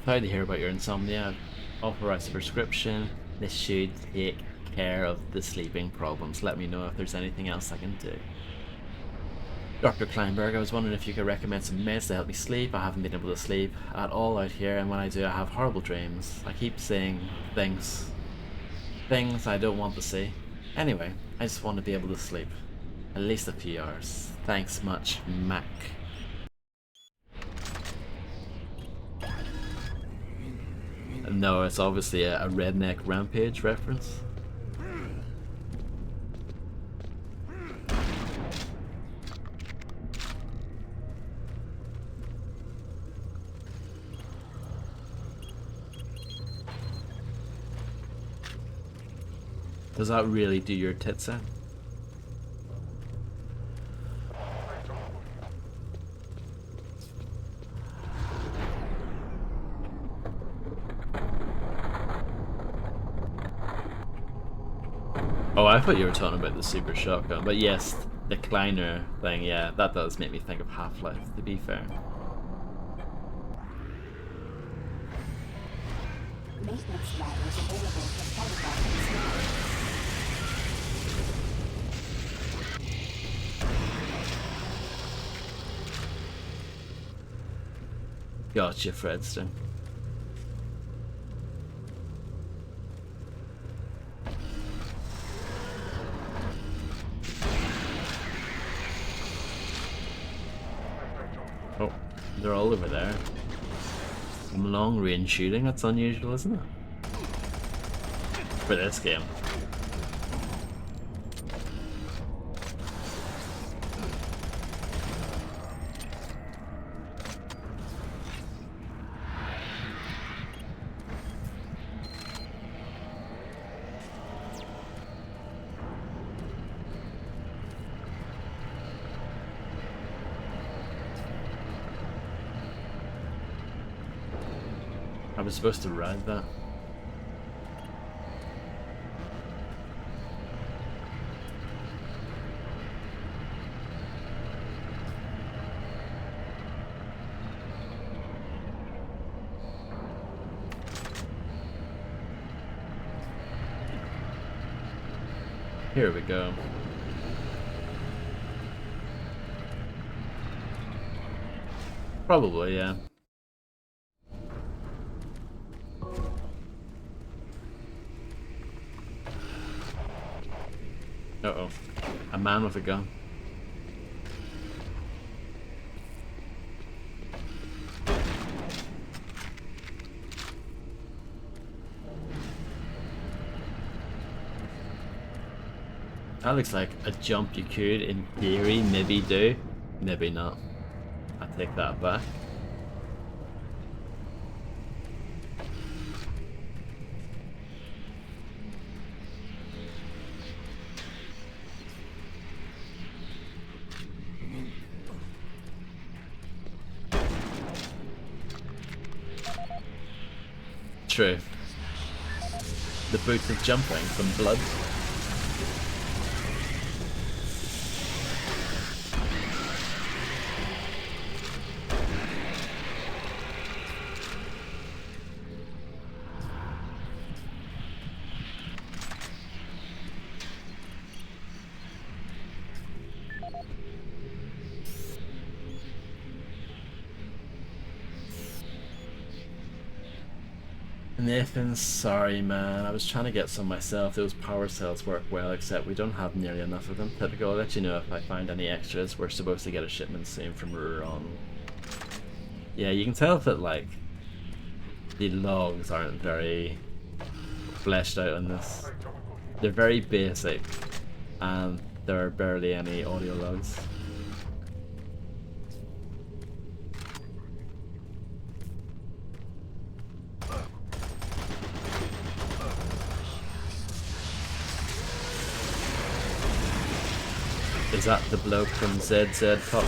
S1: Sorry to hear about your insomnia. Authorized a prescription. This should take care of the sleeping problems. Let me know if there's anything else I can do. Dr. Kleinberg, I was wondering if you could recommend some meds to help me sleep. I haven't been able to sleep at all out here, and when I do I have horrible dreams. I keep saying things I don't want to see. Anyway, I just want to be able to sleep. At least a few hours. Thanks much, Mac. No, it's obviously a redneck rampage reference. Does that really do your tits in? Oh, I thought you were talking about the super shotgun, but yes, the Kleiner thing, yeah, that does make me think of Half-Life, to be fair.
S4: Maintenance ladders available for photographing
S1: Gotcha, Fredstone. Oh, they're all over there. Long range shooting, that's unusual, isn't it? For this game. I was supposed to ride that. Here we go. Probably, yeah. Uh-oh. A man with a gun. That looks like a jump you could, in theory, maybe do. Maybe not. I take that back. True. The boots of jumping from blood. Nathan, sorry man, I was trying to get some myself. Those power cells work well, except we don't have nearly enough of them. Typical, I'll let you know if I find any extras. We're supposed to get a shipment soon from Ruron. Yeah, you can tell that, like, the logs aren't very fleshed out on this. They're very basic, and there are barely any audio logs. Is that the bloke from ZZ Pop?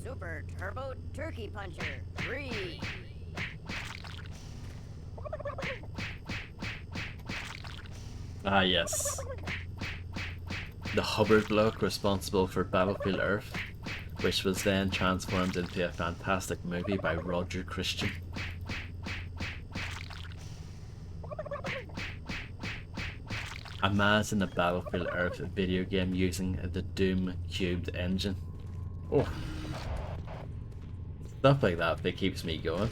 S9: Super Turbo Turkey Puncher 3.
S1: Ah yes. The Hubbard bloke responsible for Battlefield Earth, which was then transformed into a fantastic movie by Roger Christian. Imagine a Battlefield Earth video game using the Doom cubed engine. Oh. Stuff like that keeps me going.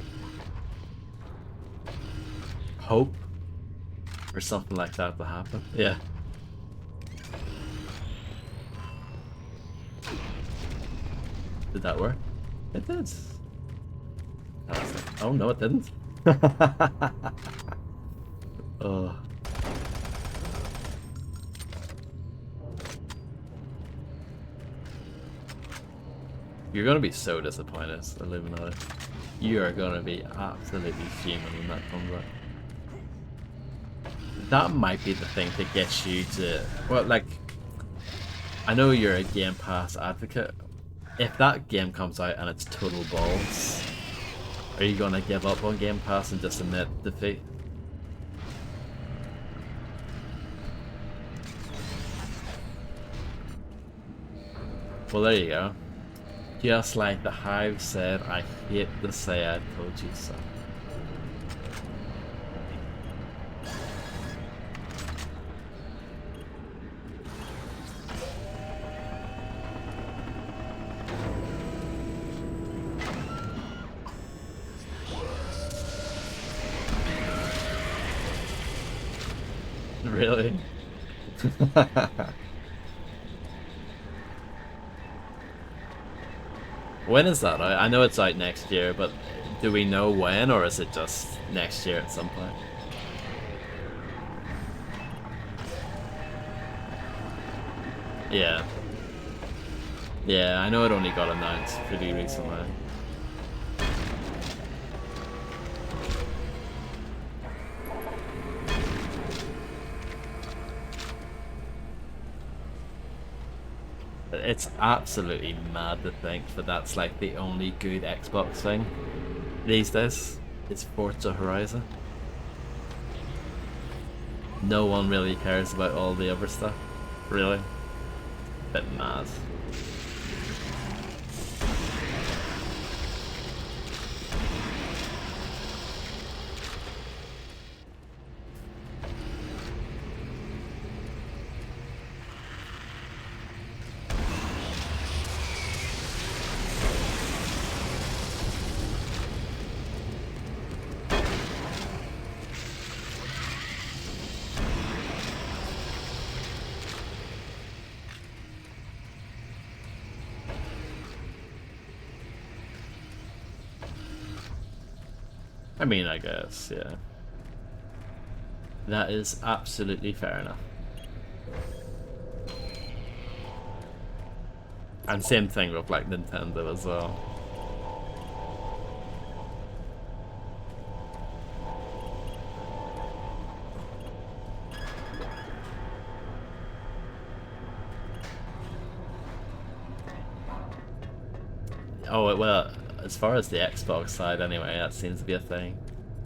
S1: Hope for something like that to happen. Yeah. Did that work? It did. Oh no, it didn't. Oh. You're gonna be so disappointed, Illuminati. You are gonna be absolutely fuming when that comes out. That might be the thing to get you to... Well, like... I know you're a Game Pass advocate. If that game comes out and it's total balls, are you gonna give up on Game Pass and just admit defeat? Well, there you go. Just like the Hive said, I hate to say I told you so. Really? When is that out? I know it's out next year, but do we know when, or is it just next year at some point? Yeah. Yeah, I know it only got announced pretty recently. It's absolutely mad to think that that's like the only good Xbox thing these days. It's Forza Horizon. No one really cares about all the other stuff, really. Bit mad. I mean, I guess, yeah. That is absolutely fair enough. And same thing with like Nintendo as well. Oh, well, as far as the Xbox side anyway, that seems to be a thing.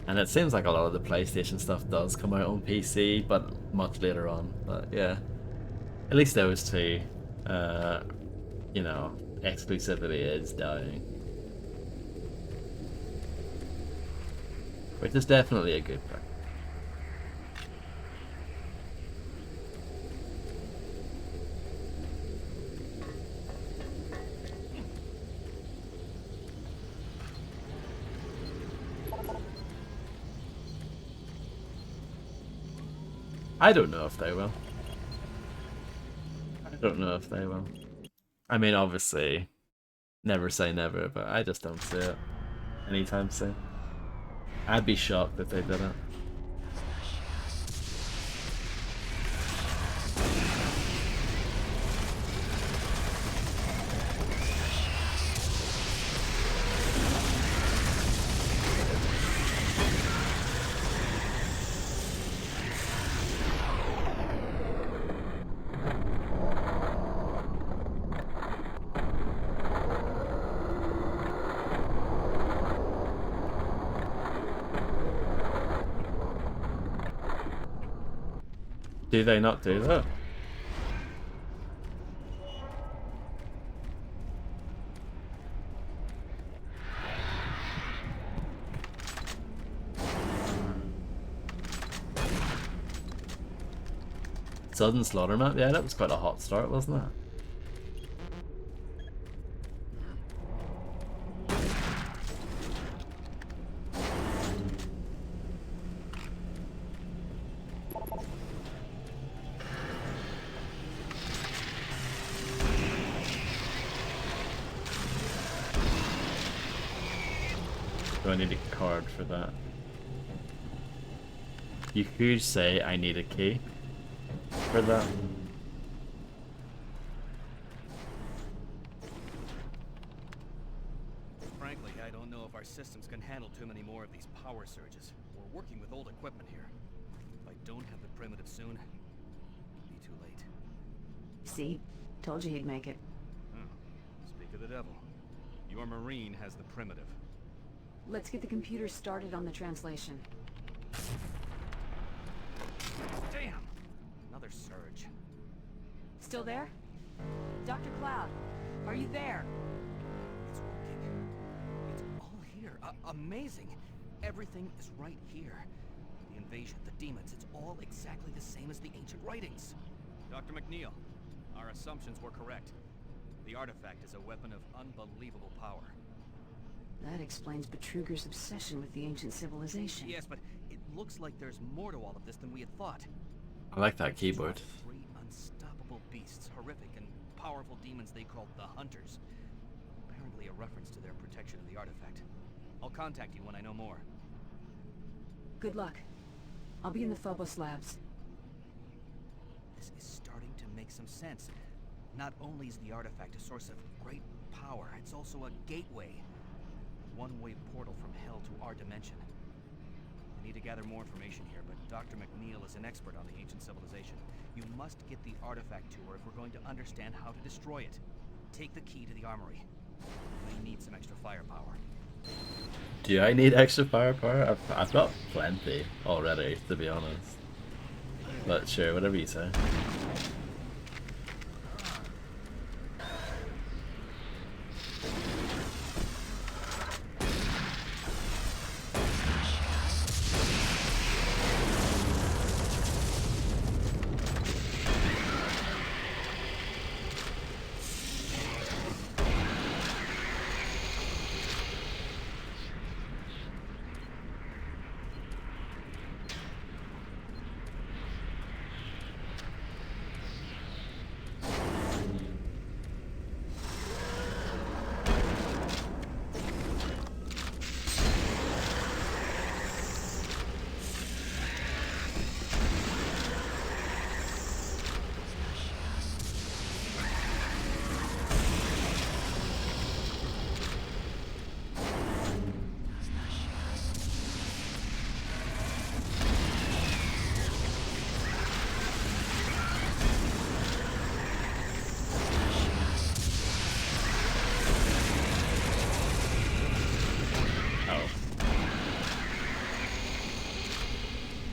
S1: And it seems like a lot of the PlayStation stuff does come out on PC, but much later on. But yeah, at least those two, you know, exclusivity is dying. Which is definitely a good thing. I don't know if they will. I don't know if they will. I mean, obviously, never say never, but I just don't see it anytime soon. I'd be shocked if they didn't. Do they not do that? Sudden Slaughter map? Yeah, that was quite a hot start, wasn't it? Do I need a card for that? You could say I need a key for that.
S11: Frankly, I don't know if our systems can handle too many more of these power surges. We're working with old equipment here. If I don't have the primitive soon, it'll be too late.
S4: See? Told you he'd make it.
S11: Oh, speak of the devil. Your Marine has the primitive.
S4: Let's get the computer started on the translation.
S11: Damn! Another surge.
S4: Still there? Dr. Cloud, are you there?
S11: It's working. It's all here. Amazing. Everything is right here. The invasion, the demons, it's all exactly the same as the ancient writings. Dr. McNeil, our assumptions were correct. The artifact is a weapon of unbelievable power.
S4: That explains Betruger's obsession with the ancient civilization.
S11: Yes, but it looks like there's more to all of this than we had thought.
S1: I like that keyboard.
S11: Three unstoppable beasts, horrific and powerful demons they called the Hunters. Apparently a reference to their protection of the artifact. I'll contact you when I know more.
S4: Good luck. I'll be in the Phobos labs.
S11: This is starting to make some sense. Not only is the artifact a source of great power, it's also a gateway. One-way portal from hell to our dimension. I need to gather more information here, but Dr. McNeil is an expert on the ancient civilization. You must get the artifact to her if we're going to understand how to destroy it. Take the key to the armory. We need some extra firepower.
S1: Do I need extra firepower? I've got plenty already, to be honest. But sure, whatever you say.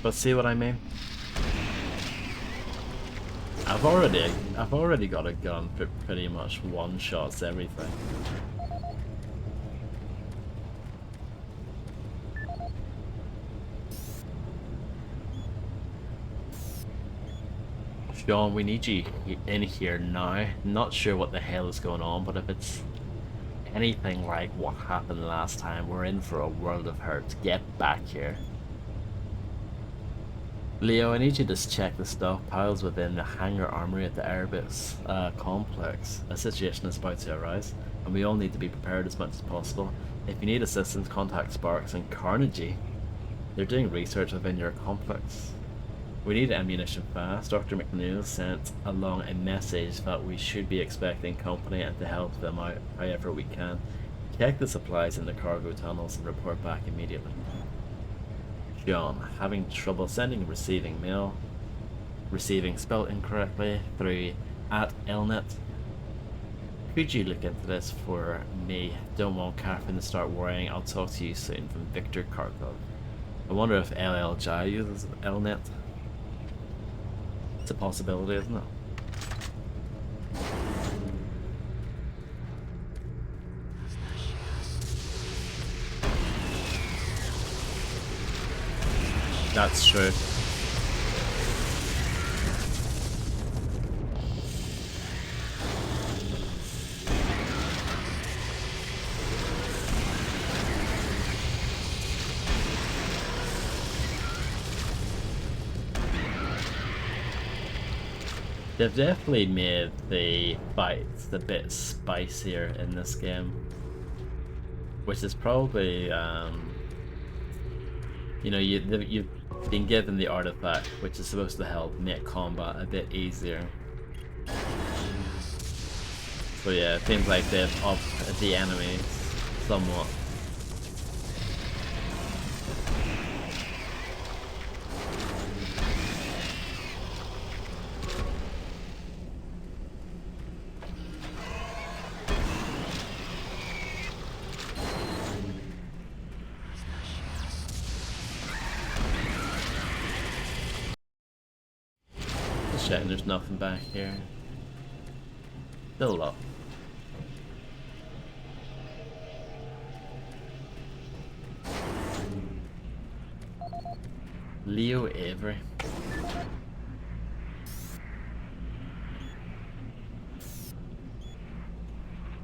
S1: But see what I mean? I've already got a gun that pretty much one-shots everything. Sean, we need you in here now. Not sure what the hell is going on, but if it's anything like what happened last time, we're in for a world of hurt. Get back here. Leo, I need you to check the stockpiles within the hangar armory at the Airbus complex. A situation is about to arise, and we all need to be prepared as much as possible. If you need assistance, contact Sparks and Carnegie. They're doing research within your complex. We need ammunition fast. Dr. McNeil sent along a message that we should be expecting company and to help them out however we can. Check the supplies in the cargo tunnels and report back immediately. John, having trouble sending and receiving mail. Receiving spelled incorrectly through @Elnet. Could you look into this for me? Don't want Catherine to start worrying. I'll talk to you soon. From Victor Kharkov. I wonder if LLJ uses Elnet. It's a possibility, isn't it? That's true. They've definitely made the fights a bit spicier in this game, which is probably you know, you've being given the artifact, which is supposed to help make combat a bit easier. So yeah, it seems like they've upped the enemies somewhat. Just checking there's nothing back here. Still up. Leo Avery.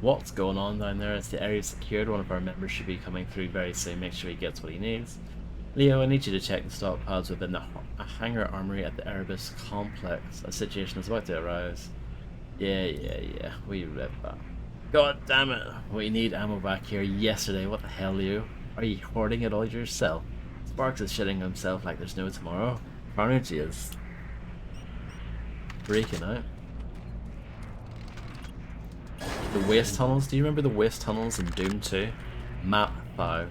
S1: What's going on down there? Is the area secured? One of our members should be coming through very soon. Make sure he gets what he needs. Leo, I need you to check the stockpiles within the hangar armory at the Erebus complex. A situation is about to arise. Yeah. We read that. God damn it! We need ammo back here yesterday. What the hell, Leo? Are you hoarding it all yourself? Sparks is shitting himself like there's no tomorrow. Carnage is freaking out. The waste tunnels. Do you remember the waste tunnels in Doom 2? Map 5.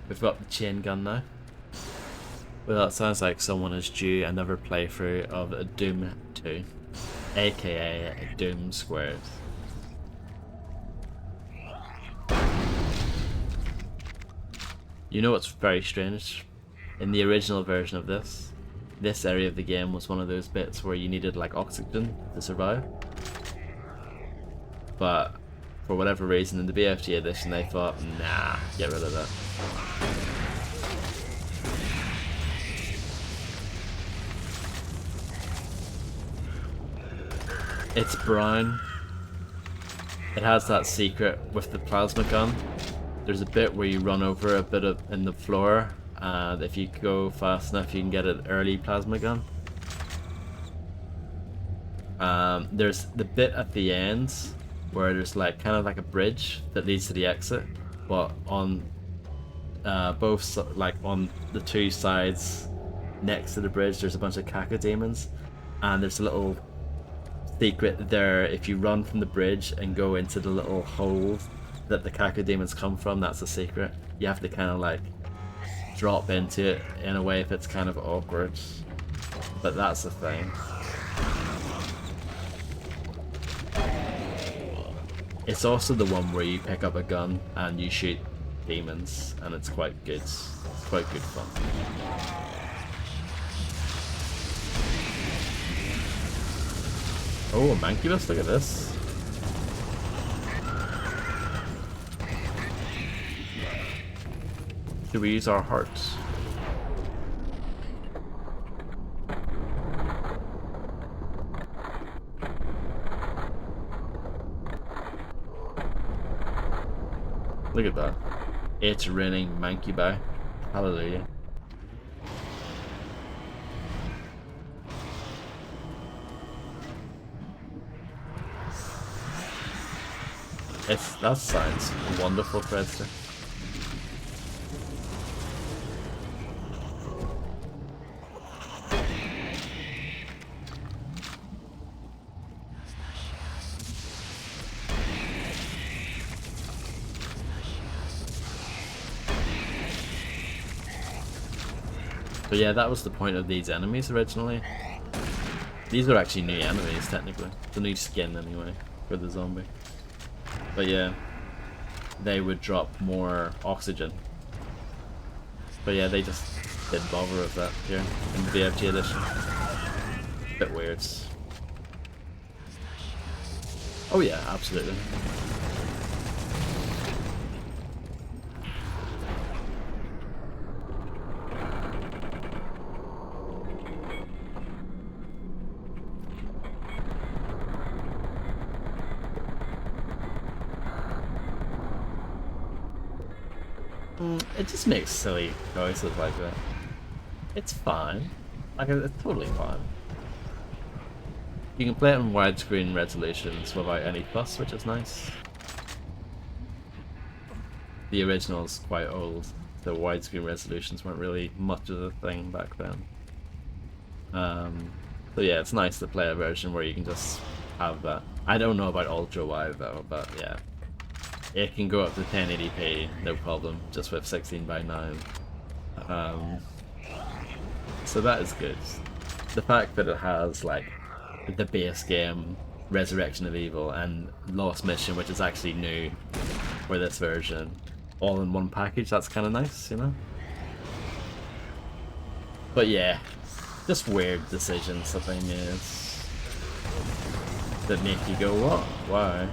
S1: We've got the chain gun now. Well, that sounds like someone is due another playthrough of Doom 2, aka Doom Squared. You know what's very strange? In the original version of this area of the game was one of those bits where you needed like oxygen to survive. But for whatever reason in the BFG edition they thought, nah, get rid of that. It's brown. It has that secret with the plasma gun. There's a bit where you run over a bit of in the floor, and if you go fast enough you can get an early plasma gun. There's the bit at the end where there's like kind of like a bridge that leads to the exit, but on like on the two sides next to the bridge there's a bunch of cacodemons, and there's a little secret there. If you run from the bridge and go into the little hole that the cacodemons come from, that's a secret. You have to kind of like drop into it in a way if it's kind of awkward, but that's the thing. It's also the one where you pick up a gun and you shoot demons, and it's quite good. It's quite good fun. Oh, a mancubus, look at this. Should we use our hearts? Look at that. It's raining mancubi. Hallelujah. That sounds wonderful, Fredster. But yeah, that was the point of these enemies originally. These are actually new enemies, technically. It's a new skin, anyway, for the zombie. But yeah, they would drop more oxygen. But yeah, they just didn't bother with that here in the BFG edition. Bit weird. Oh yeah, absolutely. It just makes silly choices like that. It's fine. Like, it's totally fine. You can play it in widescreen resolutions without any fuss, which is nice. The original's quite old, so widescreen resolutions weren't really much of a thing back then. So yeah, it's nice to play a version where you can just have that. I don't know about ultra wide though, but yeah, it can go up to 1080p, no problem, just with 16:9. So that is good. The fact that it has like the base game, Resurrection of Evil, and Lost Mission, which is actually new for this version, all in one package, that's kind of nice, you know? But yeah, just weird decisions the thing is that make you go, what? Why?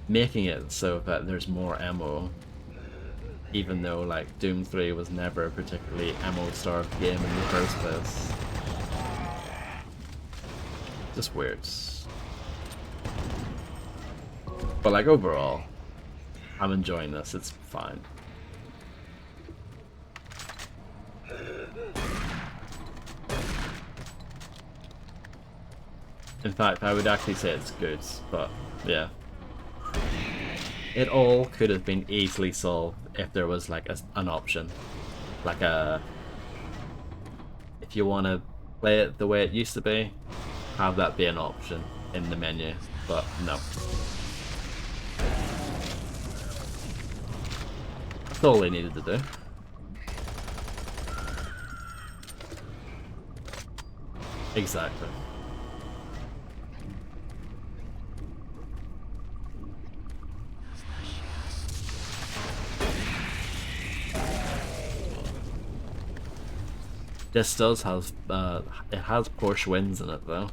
S1: Making it so that there's more ammo, even though like Doom 3 was never a particularly ammo-starved game in the first place. Just weird. But like overall, I'm enjoying this, it's fine. In fact, I would actually say it's good, but yeah. It all could have been easily solved if there was like an option. Like if you want to play it the way it used to be, have that be an option in the menu, but no. That's all they needed to do. Exactly. This does have, it has Porsche wins in it though.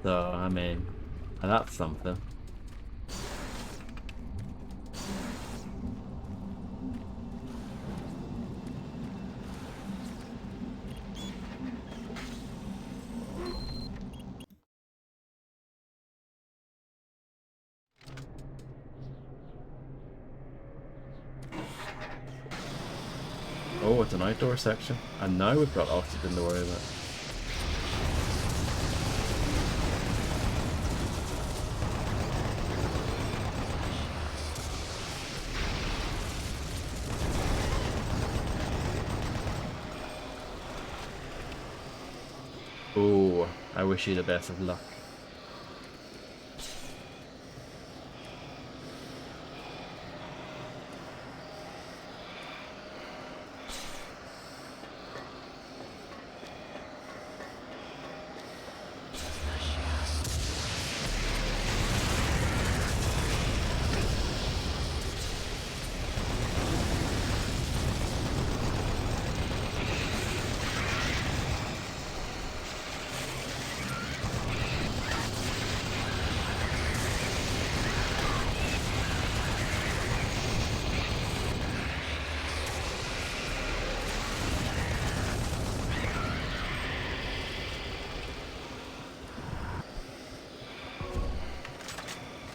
S1: So, I mean, that's something. Oh, it's an outdoor section. And now we've got oxygen to worry about. Oh, I wish you the best of luck.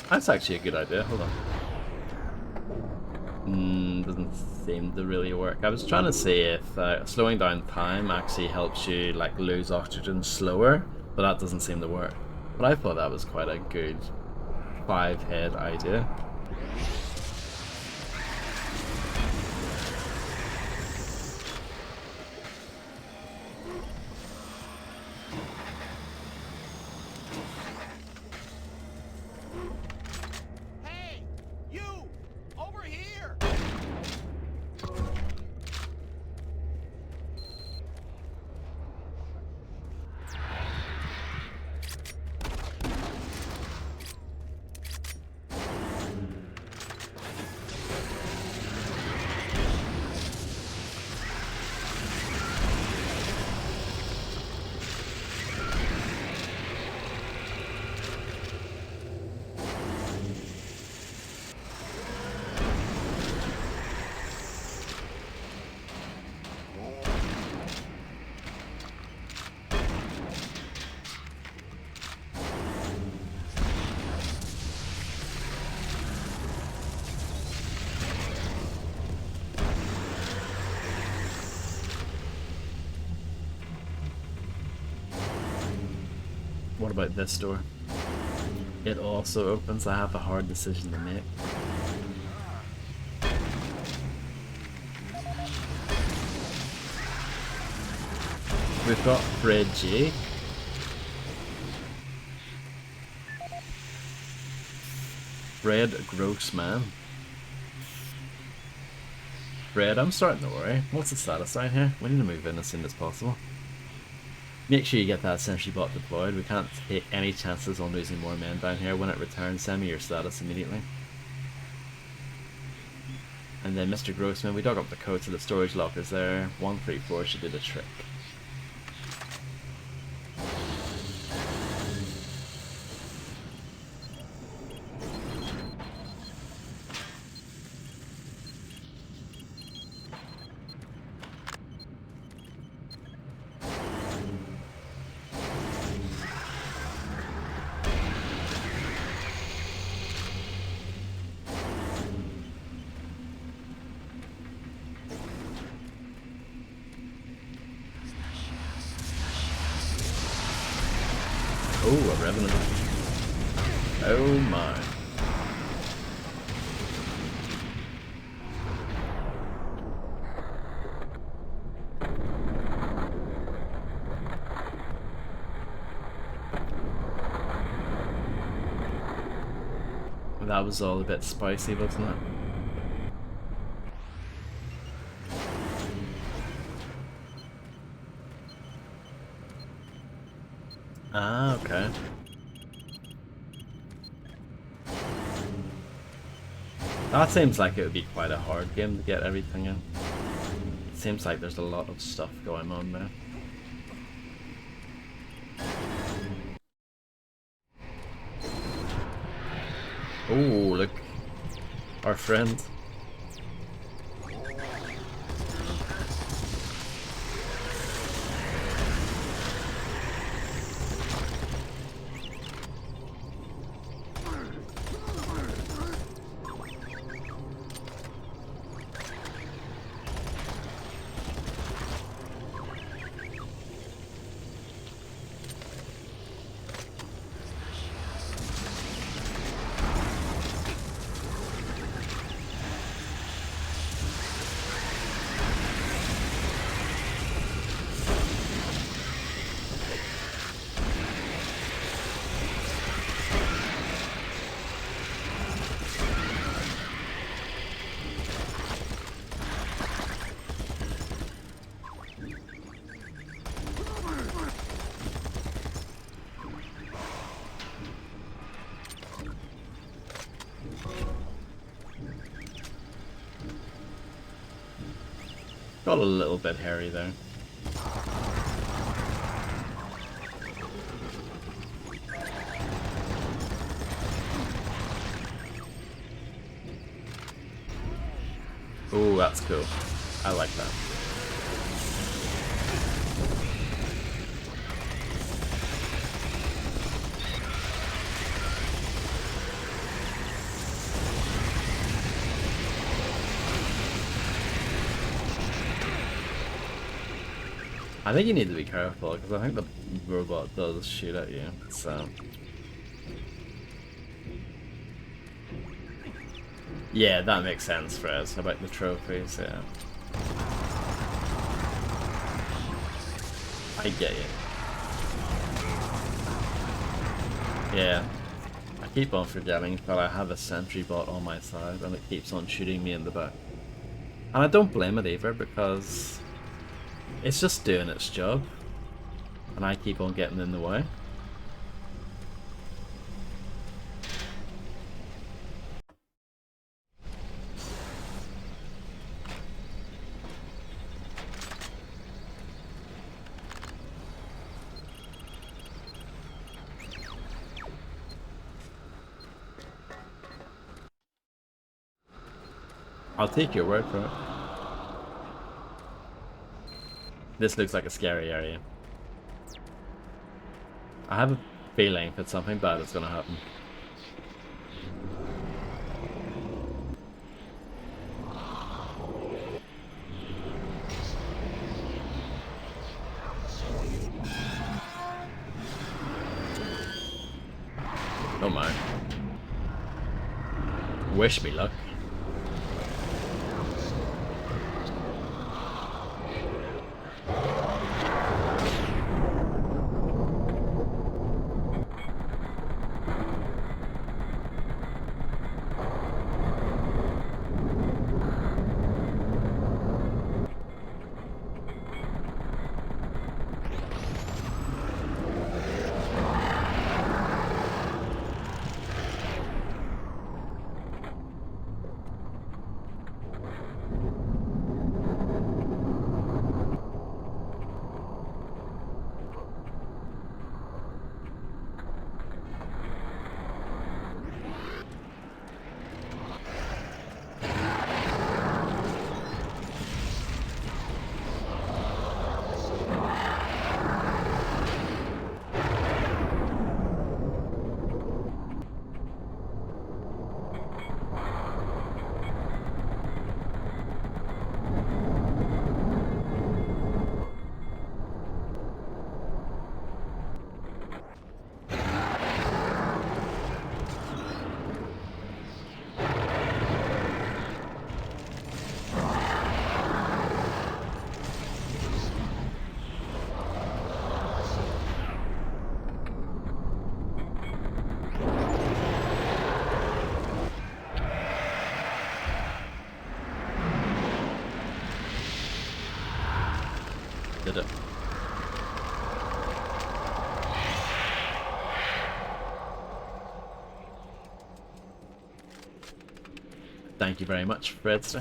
S1: That's actually a good idea, hold on. Doesn't seem to really work. I was trying to see if slowing down time actually helps you like lose oxygen slower, but that doesn't seem to work. But I thought that was quite a good 5-head idea. about this door. It also opens. I have a hard decision to make. We've got Fred J. Fred Grossman. Fred, I'm starting to worry. What's the status sign here? We need to move in as soon as possible. Make sure you get that sentry bot deployed. We can't take any chances on losing more men down here. When it returns, send me your status immediately. And then Mr. Grossman, we dug up the code to the storage lockers there. 134 should do the trick. Oh, a revenant. Oh my. That was all a bit spicy, wasn't it? Ah, okay. That seems like it would be quite a hard game to get everything in. It seems like there's a lot of stuff going on there. Oh, look. Our friend. Got a little bit hairy there. Oh, that's cool. I like that. I think you need to be careful because I think the robot does shoot at you, so. Yeah, that makes sense, Fred, about the trophies, yeah. I get you. Yeah. I keep on forgetting that I have a sentry bot on my side and it keeps on shooting me in the back. And I don't blame it either because it's just doing its job, and I keep on getting in the way. I'll take your word for it. This looks like a scary area. I have a feeling that something bad is gonna happen. Oh my. Wish me luck. Did it. Thank you very much, Fredster.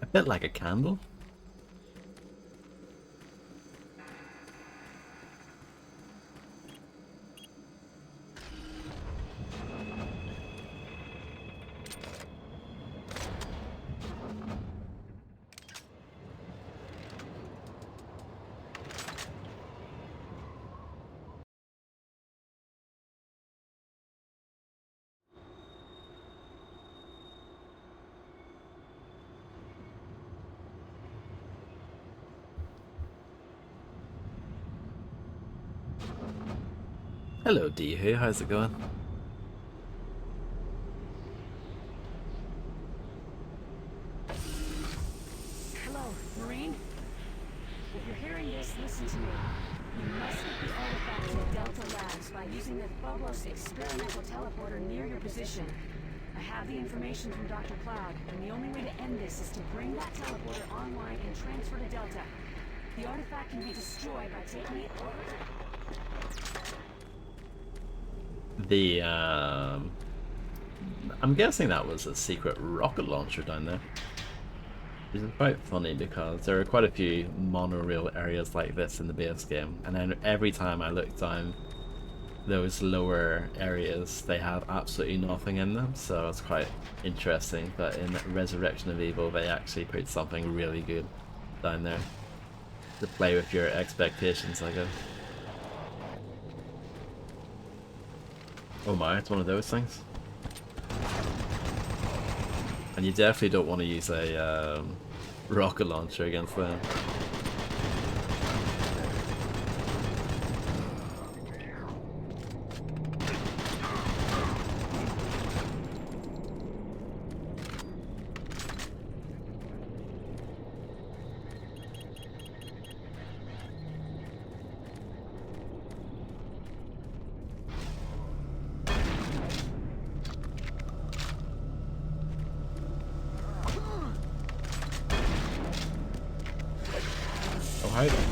S1: A bit like a candle. Hello, Dehu. How's it going?
S4: Hello, Marine. If you're hearing this, listen to me. You must get the artifact to Delta Labs by using the Phobos experimental teleporter near your position. I have the information from Dr. Cloud, and the only way to end this is to bring that teleporter online and transfer to Delta. The artifact can be destroyed by taking it over to...
S1: I'm guessing that was a secret rocket launcher down there. Which is quite funny because there are quite a few monorail areas like this in the base game, and then every time I look down those lower areas, they have absolutely nothing in them, so it's quite interesting that in Resurrection of Evil they actually put something really good down there to play with your expectations, I guess. Oh my, it's one of those things. And you definitely don't want to use a rocket launcher against them. Hi there.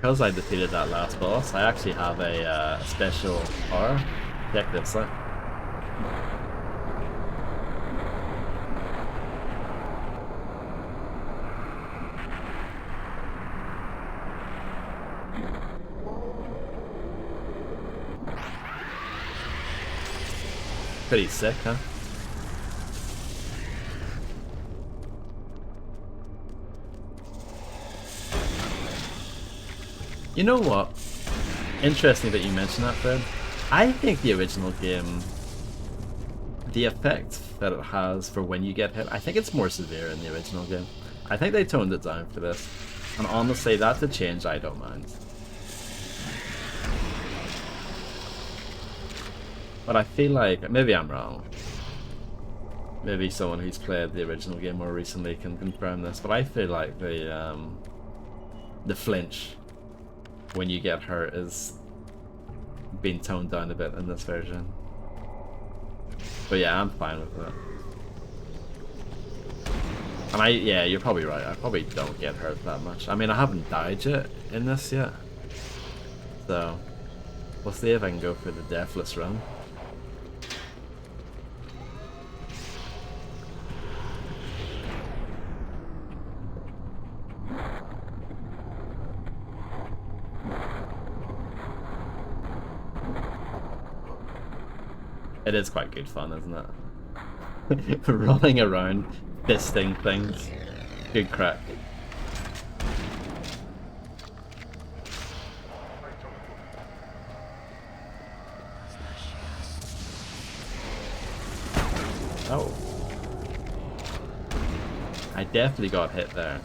S1: because I defeated that last boss, I actually have a special power. Check this out. Pretty sick, huh? You know what? Interesting that you mentioned that, Fred. I think the original game, the effect that it has for when you get hit, I think it's more severe in the original game. I think they toned it down for this. And honestly, that's a change I don't mind. But I feel like, maybe I'm wrong. Maybe someone who's played the original game more recently can confirm this, but I feel like the flinch when you get hurt is being toned down a bit in this version. But yeah, I'm fine with it. And yeah, you're probably right, I probably don't get hurt that much. I mean, I haven't died yet in this yet. So, we'll see if I can go for the deathless run. It is quite good fun, isn't it? Running around, fisting things. Good crack. Oh. I definitely got hit there.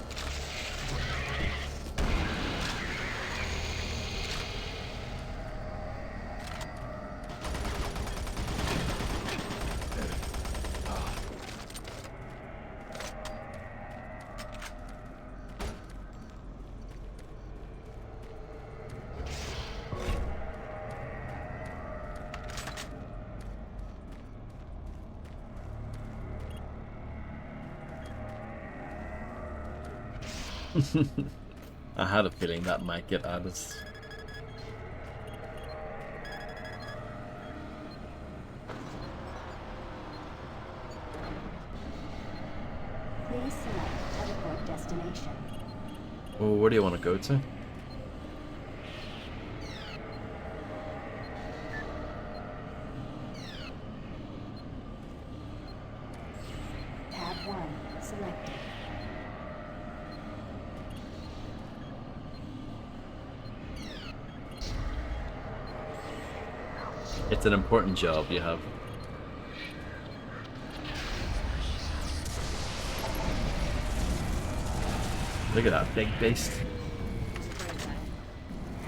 S1: I had a feeling that might get added.
S4: Please select teleport destination.
S1: Oh, where do you want to go to?
S4: Tab 1 selected.
S1: It's an important job you have. Look at that big beast.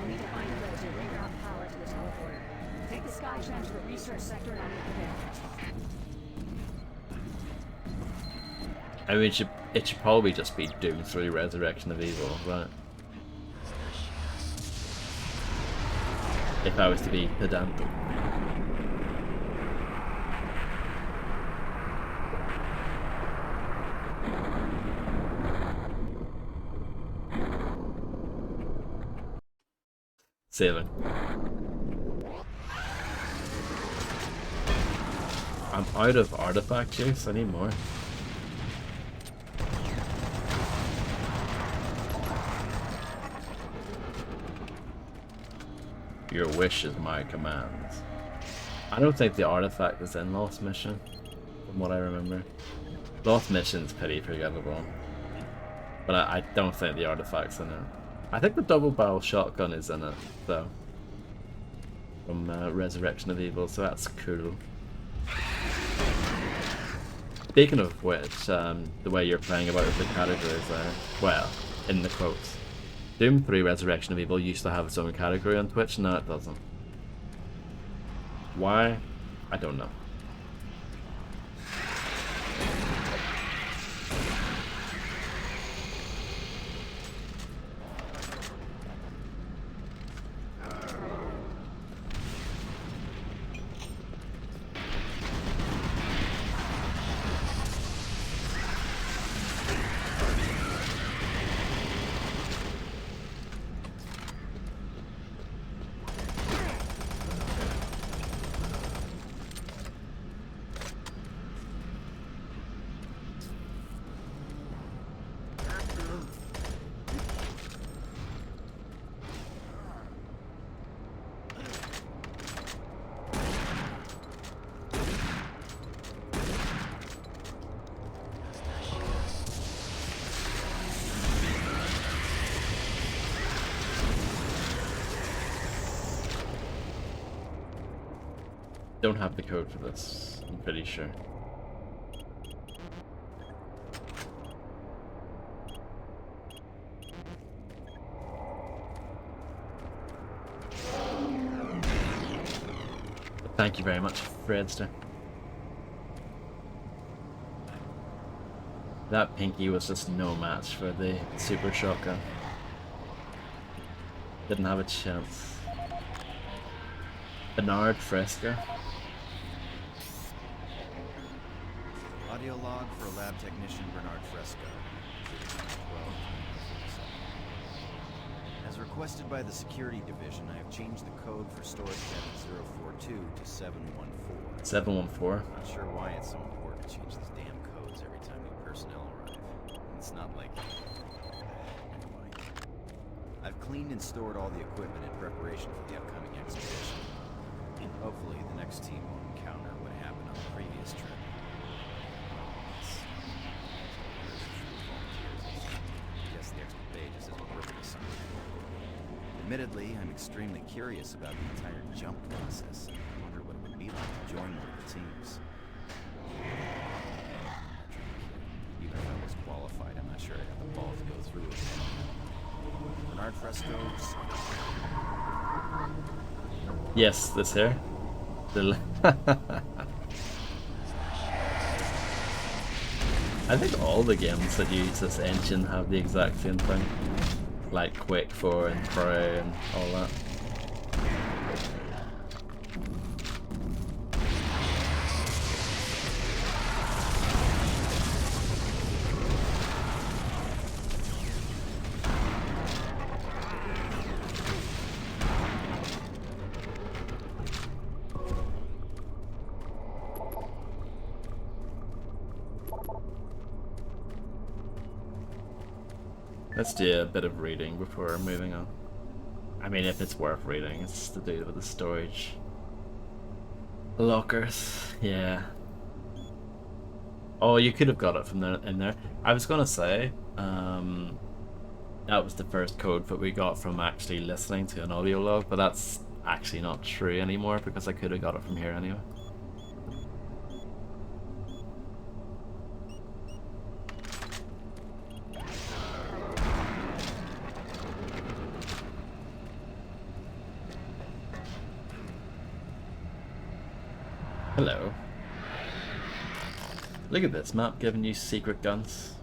S4: I need to find a way to reroute power to the teleporter. Take the sky tram to the research sector and I'll meet you there.
S1: I mean, it should probably just be Doom 3 Resurrection of Evil, right? If I was to be pedantic. Saving. I'm out of artifact juice, I need more. Your wish is my command. I don't think the artifact is in Lost Mission, from what I remember. Lost Mission's pretty forgettable. But I don't think the artifact's in it. I think the double barrel shotgun is in it, though. From Resurrection of Evil, so that's cool. Speaking of which, the way you're playing about with the categories there, well, in the quotes. Doom 3 Resurrection of Evil used to have its own category on Twitch, now it doesn't. Why? I don't know. Don't have the code for this, I'm pretty sure. But thank you very much, Fredster. That Pinky was just no match for the Super Shotgun. Didn't have a chance. Bernard Fresco.
S12: Audio log for lab technician Bernard Fresco. 12. As requested by the security division, I have changed the code for storage cabinet 042 to 714.
S1: 714.
S12: Not sure why it's so important to change these damn codes every time new personnel arrive. It's not like... Anyway. I've cleaned and stored all the equipment in preparation for the upcoming expedition. Hopefully, the next team won't encounter what happened on the previous trip. Guess the extra pages isn't worth it something. Admittedly, I'm extremely curious about the entire jump process. I wonder what it would be like to join one of the teams. Even if I was qualified, I'm not sure I'd have the balls to go through it. Bernard Fresco.
S1: Yes, this here. I think all the games that use this engine have the exact same thing. Like Quake 4 and Prey and all that. Let's do a bit of reading before moving on. I mean, if it's worth reading, it's to do with the storage lockers. Yeah. Oh, you could have got it from there in there. I was gonna say, that was the first code that we got from actually listening to an audio log, but that's actually not true anymore because I could have got it from here anyway. Hello. Look at this map giving you secret guns.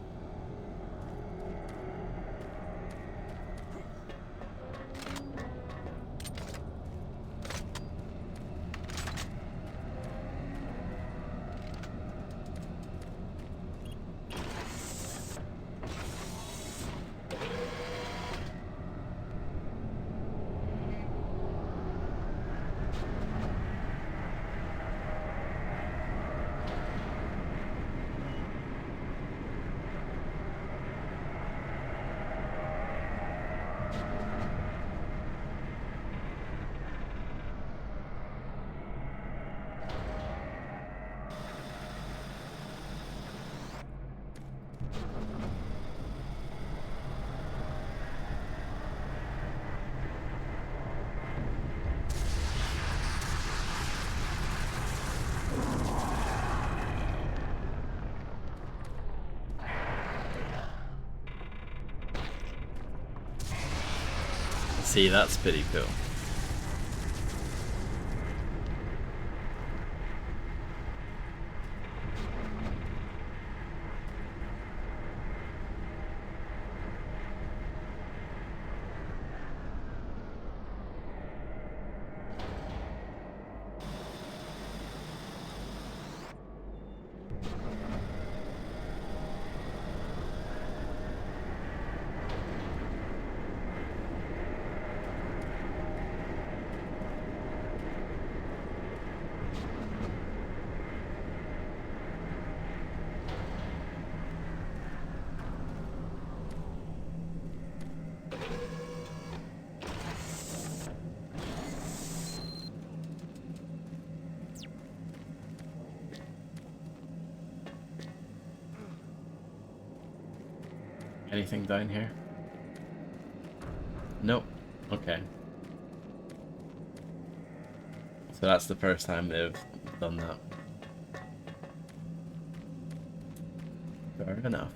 S1: See, that's pretty cool. Anything down here? Nope. Okay. So that's the first time they've done that. Fair enough.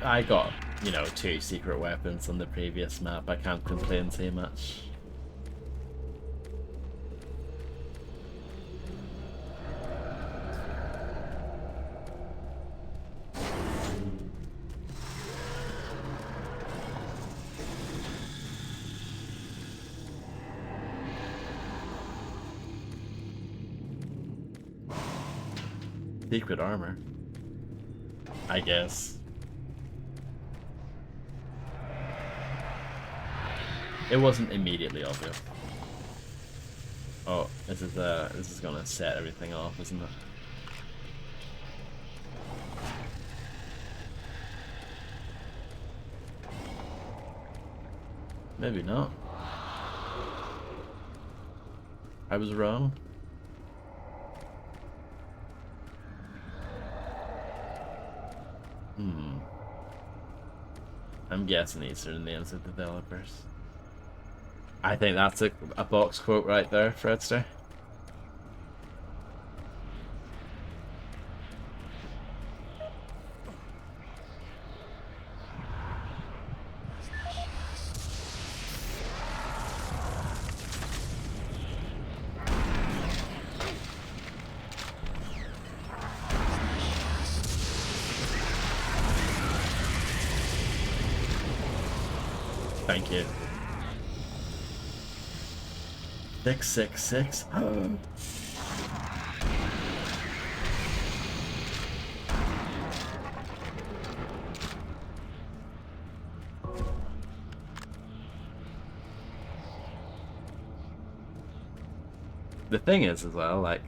S1: I got, you know, 2 secret weapons on the previous map. I can't complain too much. Secret armor, I guess. It wasn't immediately obvious. Oh, this is gonna set everything off, isn't it? Maybe not. I was wrong. I'm guessing these are the names of developers. I think that's a box quote right there, Fredster. Thank you. 666. The thing is, as well, like,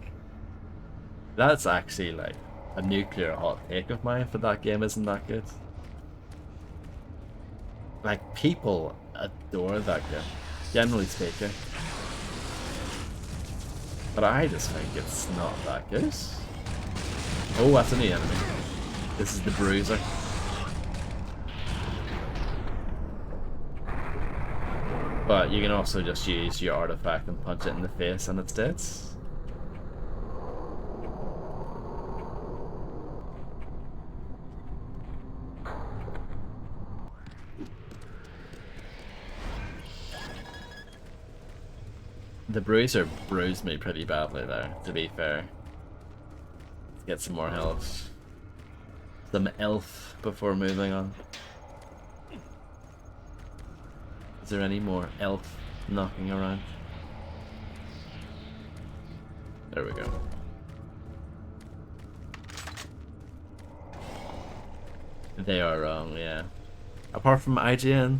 S1: that's actually like a nuclear hot take of mine for that game isn't that good. Like, people adore that game, generally speaking. But I just think it's not that good. Oh, that's a new enemy. This is the Bruiser. But you can also just use your artifact and punch it in the face and it's dead. The Bruiser bruised me pretty badly there, to be fair. Let's get some more health. Some elf before moving on. Is there any more elf knocking around? There we go. They are wrong, yeah. Apart from IGN,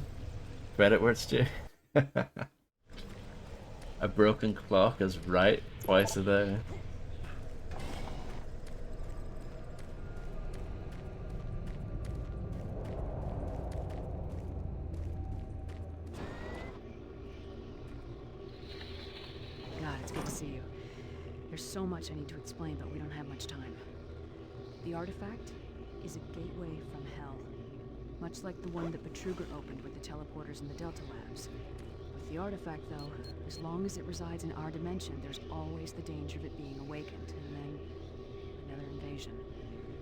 S1: credit where it's due. A broken clock is right twice a day.
S4: God, it's good to see you. There's so much I need to explain, but we don't have much time. The artifact is a gateway from hell. Much like the one that Betruger opened with the teleporters in the Delta Labs. With the artifact, though, as long as it resides in our dimension, there's always the danger of it being awakened, and then another invasion.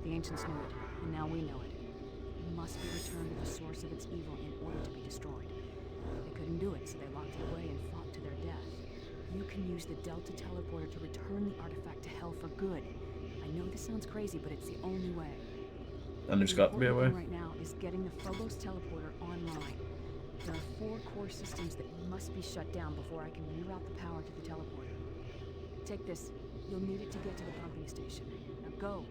S4: The ancients knew it, and now we know it. It must be returned to the source of its evil in order to be destroyed. They couldn't do it, so they locked it away and fought to their death. You can use the Delta teleporter to return the artifact to hell for good. I know this sounds crazy, but it's the only way.
S1: And there's got to be a way.
S4: Right now is getting the Phobos teleporter online. There are 4 core systems that must be shut down before I can reroute the power to the teleporter. Take this. You'll need it to get to the pumping station. Now go.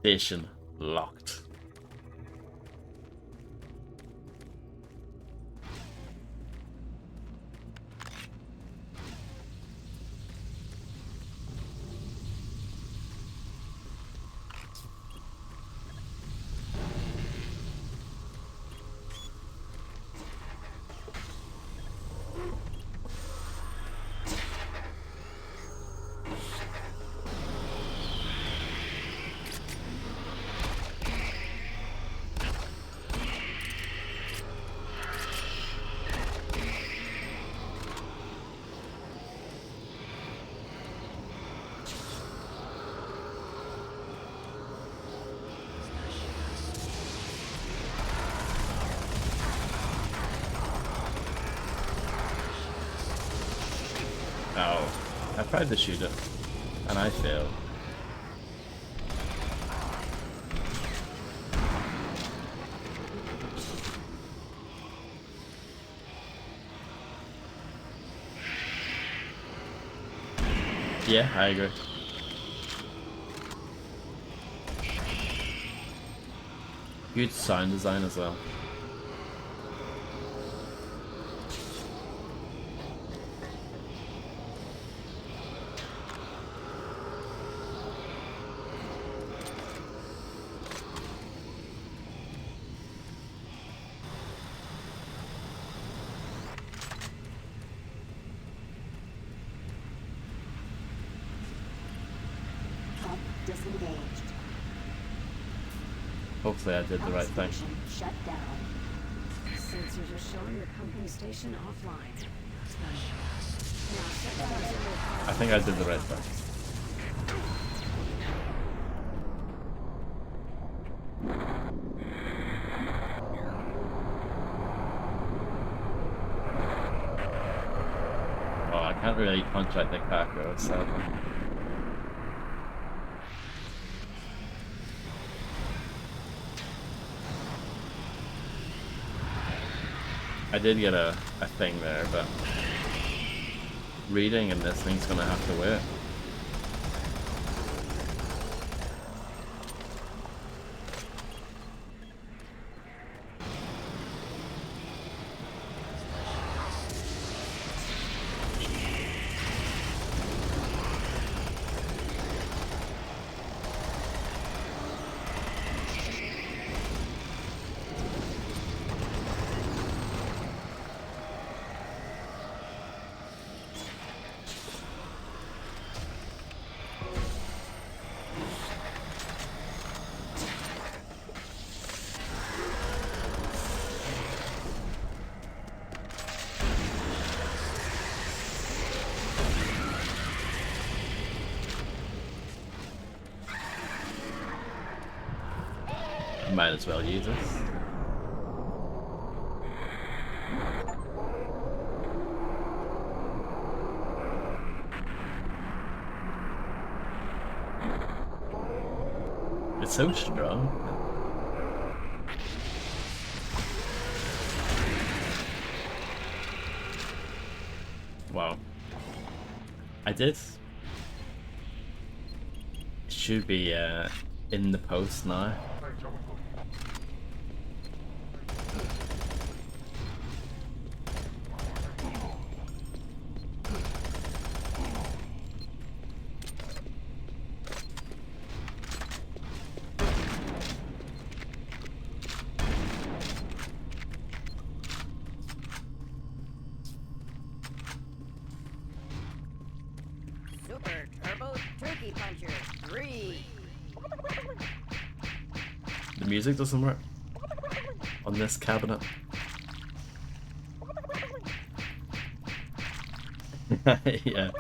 S1: Station locked. Oh, I tried to shoot it, and I failed. Yeah, I agree. Good sound design as well.
S4: Disengaged.
S1: Hopefully I did the right thing.
S4: Shut down. Sensors are showing the pumping station offline. Now shut down the
S1: I think I did the right thing. Oh, I can't really punch out the cracker, sadly. I did get a thing there, but reading and listening's gonna have to wait. Might as well use this. It's so strong. Wow. I did. It should be in the post now.
S9: Super Turbo Turkey Puncher 3.
S1: The music doesn't work on this cabinet. Yeah.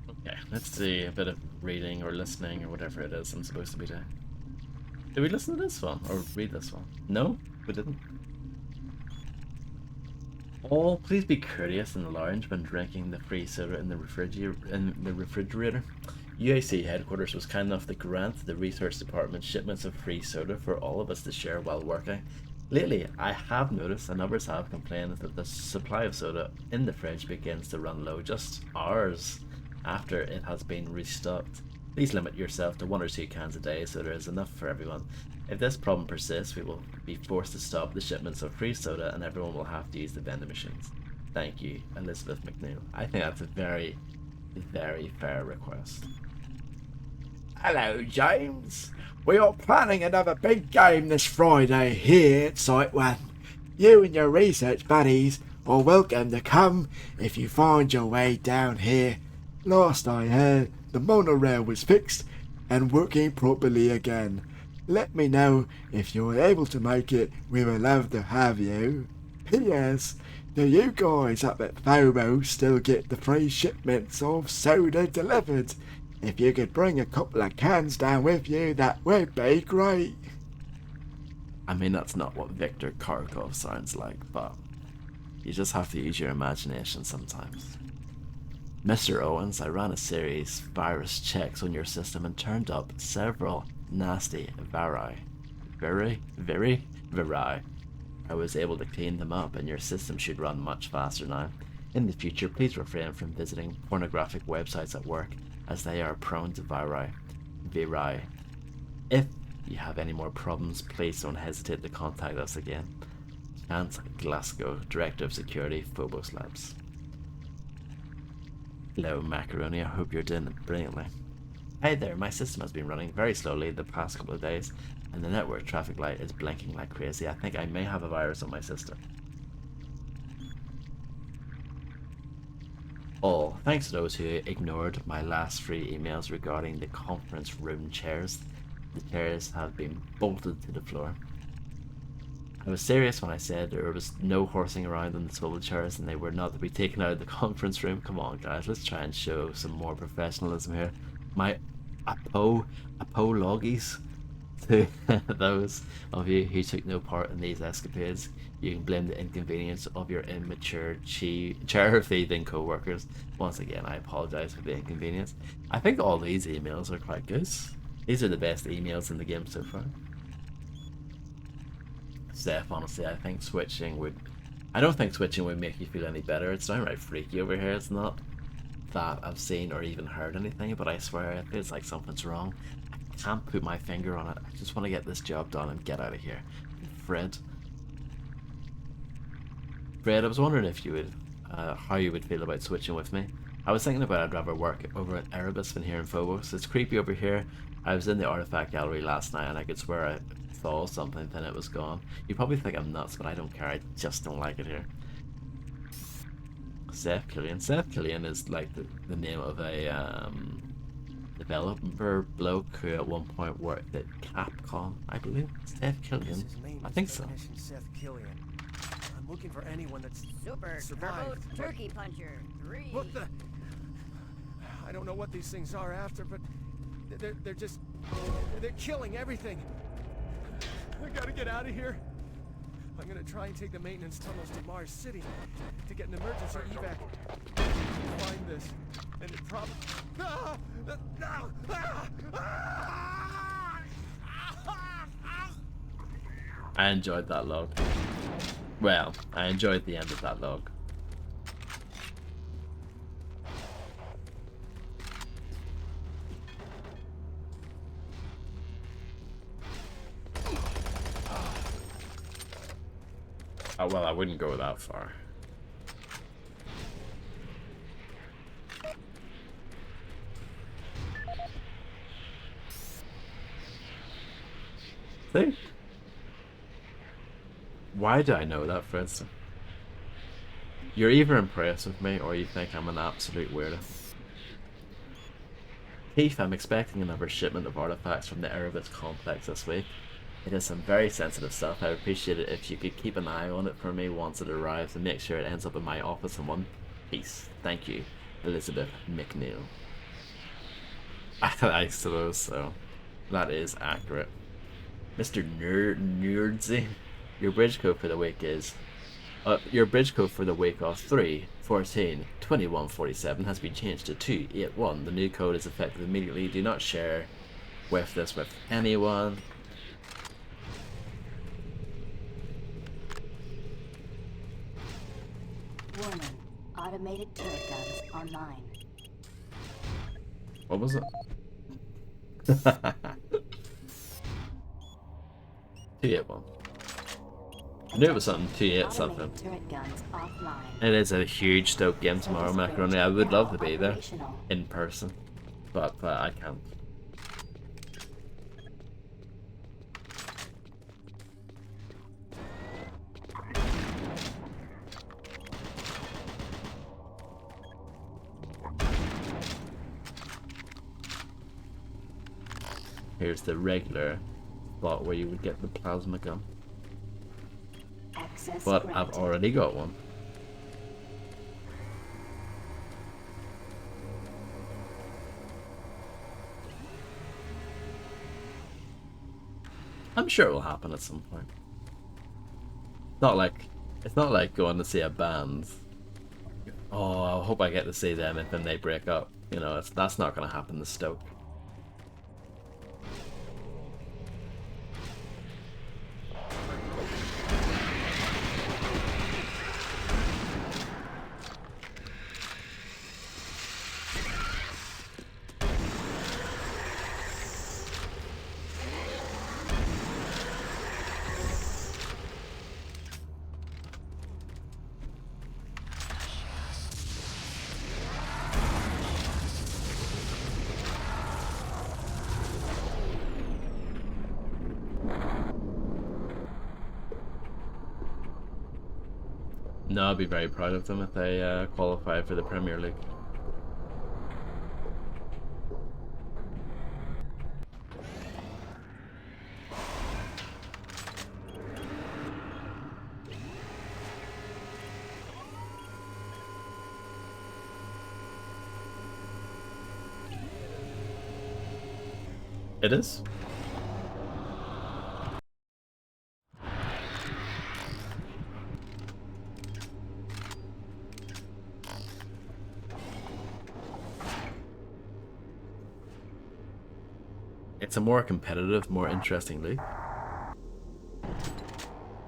S1: Okay, let's see a bit of reading or listening or whatever it is I'm supposed to be doing. Did we listen to this one or read this one? No, we didn't. Oh, please be courteous in the lounge when drinking the free soda in the refrigerator. UAC headquarters was kind enough to grant the research department shipments of free soda for all of us to share while working. Lately, I have noticed and others have complained that the supply of soda in the fridge begins to run low just hours after it has been restocked. Please limit yourself to 1 or 2 cans a day so there is enough for everyone. If this problem persists, we will be forced to stop the shipments of free soda and everyone will have to use the vending machines. Thank you, Elizabeth McNeil. I think that's a very, very fair request.
S3: Hello, James. We are planning another big game this Friday here at Site 1. You and your research buddies are welcome to come if you find your way down here. Last I heard, the monorail was fixed and working properly again. Let me know if you're able to make it. We would love to have you. P.S. Do you guys up at FOMO still get the free shipments of soda delivered? If you could bring a couple of cans down with you, that would be great.
S1: I mean, that's not what Viktor Kharkov sounds like, but you just have to use your imagination sometimes. Mr. Owens, I ran a series virus checks on your system and turned up several nasty viri. I was able to clean them up, and your system should run much faster now. In the future, please refrain from visiting pornographic websites at work, as they are prone to viri. If you have any more problems, please don't hesitate to contact us again. Chance Glasgow, Director of Security, Phobos Labs. Hello, Macaroni. I hope you're doing brilliantly. Hey there, my system has been running very slowly the past couple of days, and the network traffic light is blinking like crazy. I think I may have a virus on my system. All thanks to those who ignored my last 3 emails regarding the conference room chairs. The chairs have been bolted to the floor. I was serious when I said there was no horsing around on the swivel chairs and they were not to be taken out of the conference room. Come on, guys, let's try and show some more professionalism here. My apologies to those of you who took no part in these escapades. You can blame the inconvenience of your immature chair-thieving co-workers. Once again, I apologize for the inconvenience. I think all these emails are quite good. These are the best emails in the game so far. Steph, honestly, I think switching would... I don't think switching would make you feel any better. It's downright freaky over here. It's not that I've seen or even heard anything, but I swear it feels like something's wrong. I can't put my finger on it. I just want to get this job done and get out of here. Fred, I was wondering if you would, how you would feel about switching with me. I was thinking about I'd rather work over at Erebus than here in Phobos. It's creepy over here. I was in the artifact gallery last night and I could swear I saw something, then it was gone. You probably think I'm nuts, but I don't care. I just don't like it here. Seth Killian. Seth Killian is like the name of a developer bloke who at one point worked at Capcom, I believe. Seth Killian. I think so.
S10: Seth Killian. I'm looking for anyone that's
S9: Super Turbo Turkey Puncher 3.
S10: What the? I don't know what these things are after, but they're just killing everything. I gotta get out of here. I'm gonna try and take the maintenance tunnels to Mars City to get an emergency evac. Find this, and it probably.
S1: I enjoyed that log. Well, I enjoyed the end of that log. Oh, well, I wouldn't go that far. See? Why do I know that, for instance? You're either impressed with me or you think I'm an absolute weirdo. Keith, I'm expecting another shipment of artifacts from the Erebus complex this week. It is some very sensitive stuff. I would appreciate it if you could keep an eye on it for me once it arrives and make sure it ends up in my office in one piece. Thank you, Elizabeth McNeil. I suppose so. That is accurate. Mr. Nerdsy, your bridge code for the week is... your bridge code for the week of 3/14/2147 has been changed to 281. The new code is effective immediately. Do not share with this with anyone.
S4: Warning. Automated turret guns online.
S1: What was it? 281. I knew it was something 28 something.
S4: Turret guns offline.
S1: It is a huge Stoke game tomorrow, Macaroni. I would love to be there in person, but I can't. Here's the regular spot where you would get the plasma gun. But I've already got one. I'm sure it will happen at some point. Not like it's not like going to see a band. Oh, I hope I get to see them and then they break up. You know, that's not going to happen to Stoke. No, I'd be very proud of them if they qualify for the Premier League. It is? It's a more competitive, more interesting league.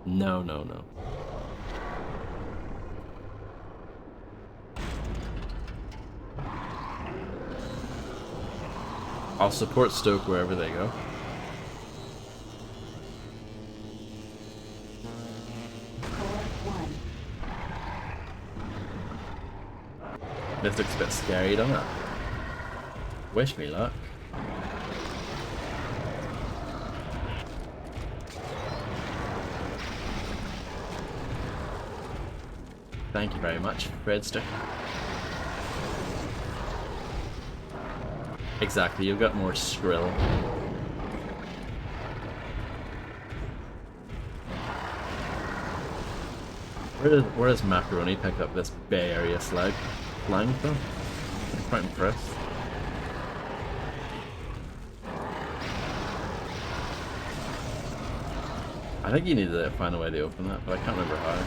S1: No, no, no. I'll support Stoke wherever they go. This looks a bit scary, doesn't it? Wish me luck. Thank you very much, Fredster. Exactly, you've got more skrill. Where does Macaroni pick up this Bay Area flying from? I'm quite impressed. I think you need to find a way to open that, but I can't remember how.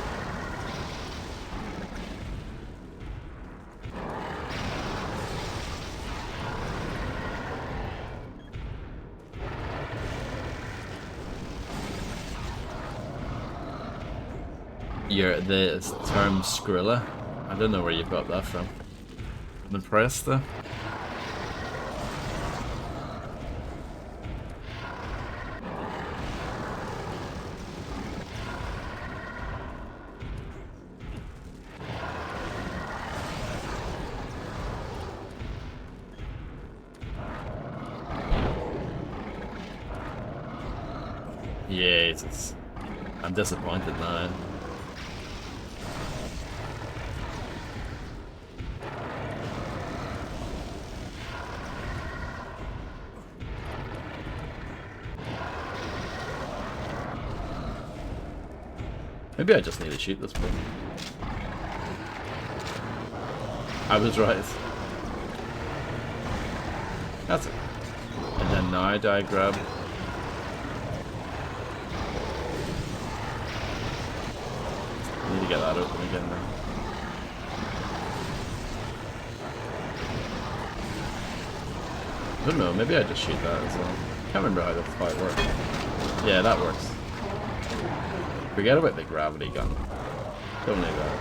S1: The term Skrilla, I don't know where you got that from. I'm impressed though. Yeah, I'm disappointed now. Maybe I just need to shoot this one. I was right. That's it. And then now do I grab? I need to get that open again now. I don't know, maybe I just shoot that as well. Can't remember how this fight works. Yeah, that works. Forget about the gravity gun. Don't need that.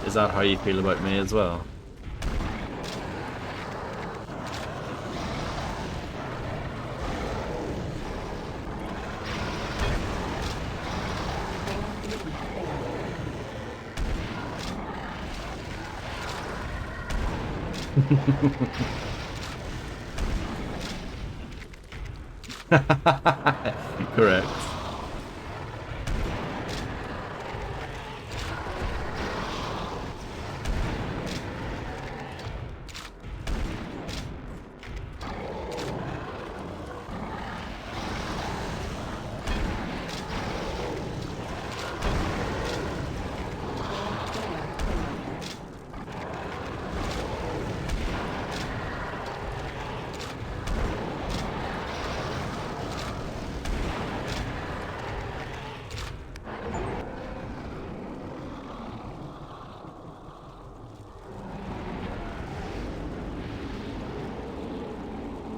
S1: Is that how you feel about me as well? Correct.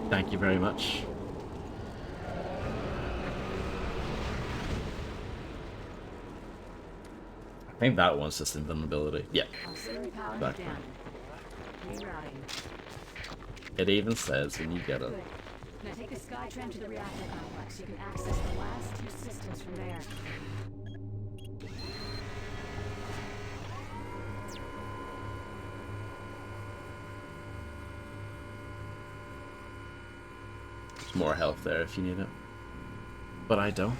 S1: Thank you very much. I think that one's just invulnerability. Yeah.
S4: Auxiliary power
S1: Exactly.
S4: down. Rerouting.
S1: It even says when you get it.
S4: Good. Now take the Skytram to the reactor complex. You can access the last two systems from there.
S1: There's more health there if you need it. But I don't.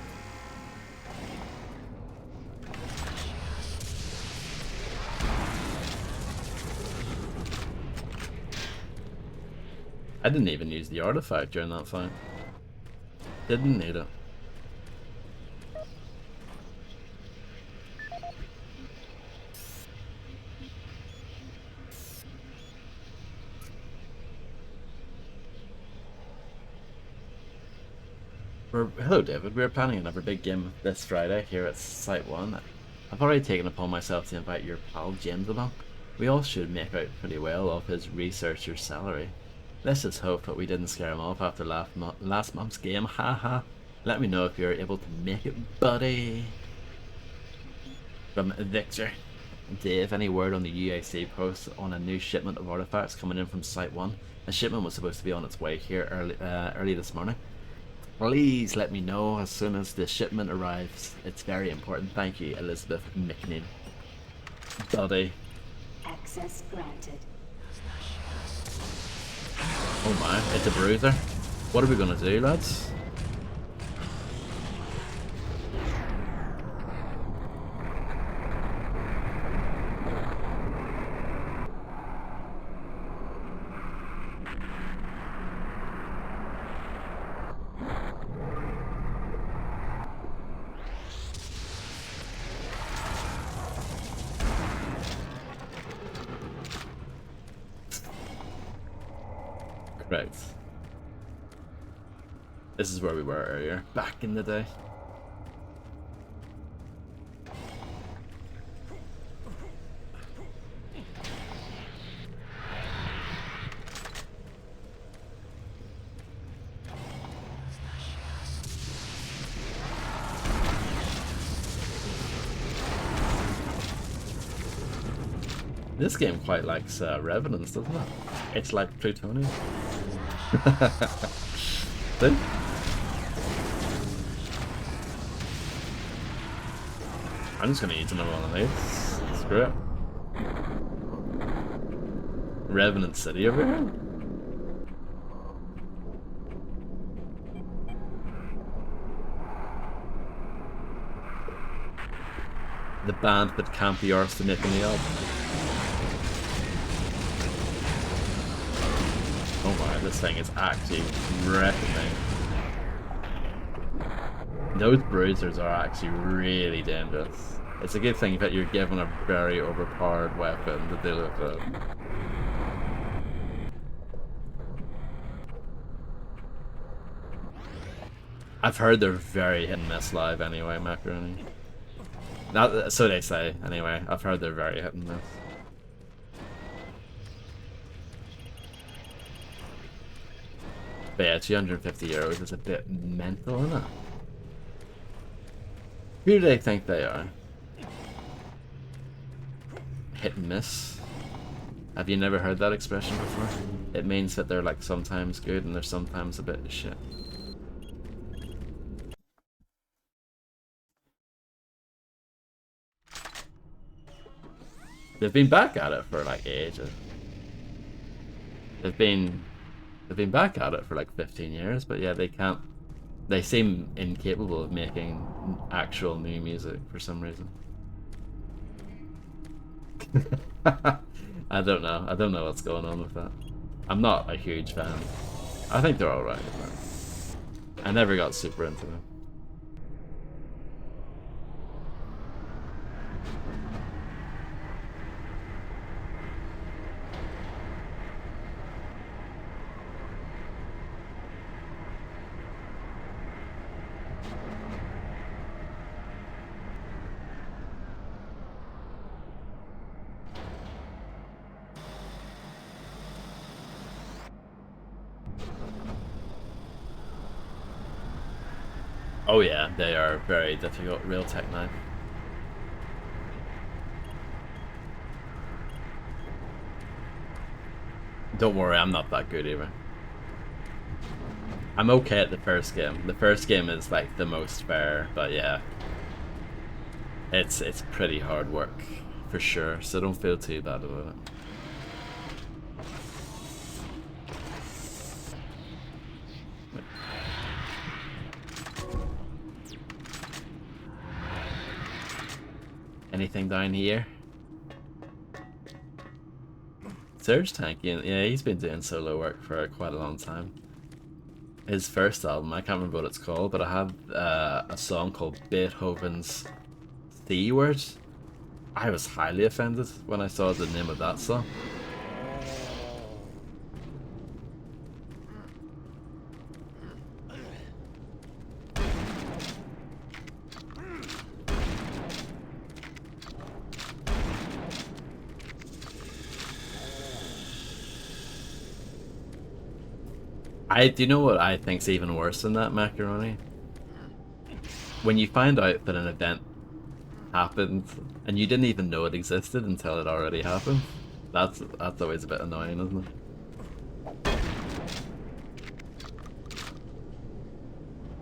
S1: I didn't even use the artifact during that fight. Didn't need it. Hello David, we're planning another big game this Friday here at Site 1. I've already taken upon myself to invite your pal James along. We all should make out pretty well off his researcher's salary. Let's just hope that we didn't scare him off after last month's game, haha. Let me know if you're able to make it, buddy. From Victor. Dave, any word on the UAC post on a new shipment of artifacts coming in from Site 1? A shipment was supposed to be on its way here early this morning. Please let me know as soon as the shipment arrives. It's very important. Thank you, Elizabeth McNeil. Buddy.
S4: Access granted.
S1: Oh my, it's a bruiser. What are we gonna do, lads? Correct. This is where we were earlier, back in the day. This game quite likes Revenants, doesn't it? It's like plutonium. See? I'm just gonna use another one of these. Screw it. Revenant City over here? The band that can't be arsed to making the album. Oh my, this thing is actually wrecking me. Those bruisers are actually really dangerous. It's a good thing that you're given a very overpowered weapon to deal with it. I've heard they're very hit and miss live anyway, Macaroni. Not, so they say, anyway. I've heard they're very hit and miss. But yeah, €250 is a bit mental, isn't it? Who do they think they are? Hit and miss? Have you never heard that expression before? It means that they're like sometimes good and they're sometimes a bit shit. They've been back at it for like ages. They've been back at it for like 15 years, but yeah, they can't. They seem incapable of making actual new music for some reason. I don't know. I don't know what's going on with that. I'm not a huge fan. I think they're alright, but I never got super into them. Oh yeah, they are very difficult, Real Tech 9. Don't worry, I'm not that good either. I'm okay at the first game. The first game is like the most fair, but yeah. It's pretty hard work, for sure, so don't feel too bad about it. Anything down here? Surge Tank, yeah, he's been doing solo work for quite a long time. His first album, I can't remember what it's called, but I had a song called Beethoven's C Word. I was highly offended when I saw the name of that song. Do you know what I think's even worse than that, Macaroni? When you find out that an event happened and you didn't even know it existed until it already happened. That's always a bit annoying, isn't it?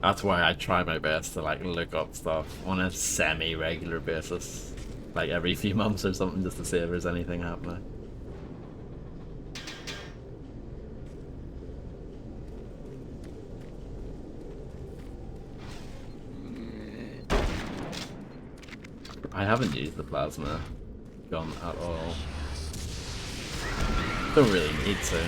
S1: That's why I try my best to like look up stuff on a semi-regular basis, like every few months or something, just to see if there's anything happening. I haven't used the plasma gun at all. Don't really need to.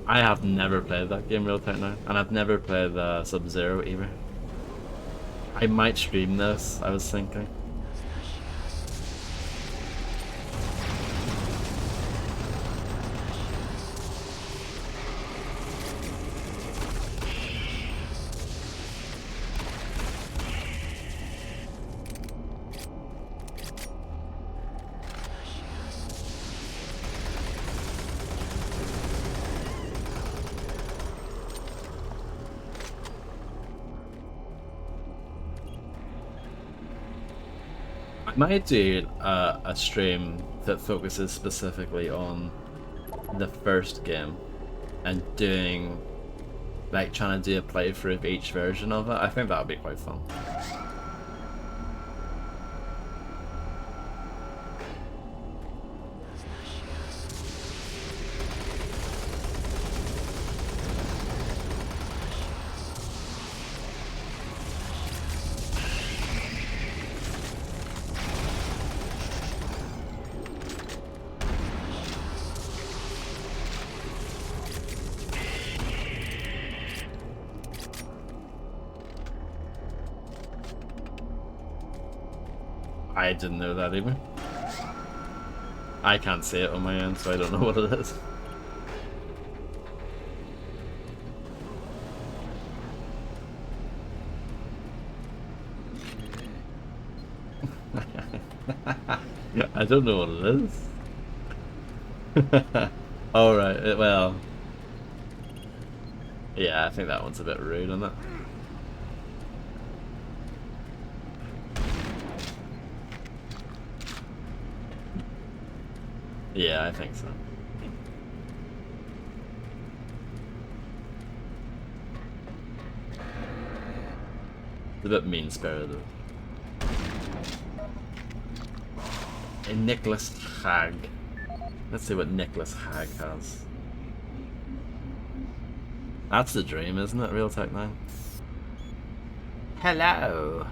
S1: I have never played that game, Real Tech 9, and I've never played Sub-Zero either. I might stream this, I was thinking. I might do a stream that focuses specifically on the first game and doing, like, trying to do a playthrough of each version of it. I think that would be quite fun. I didn't know that either. I can't see it on my end, so I don't know what it is. I don't know what it is. Alright, well. Yeah, I think that one's a bit rude, isn't it? Yeah, I think so. It's a bit mean-spirited. A Nicholas Hag. Let's see what Nicholas Hag has. That's the dream, isn't it, Real Tech 9? Hello!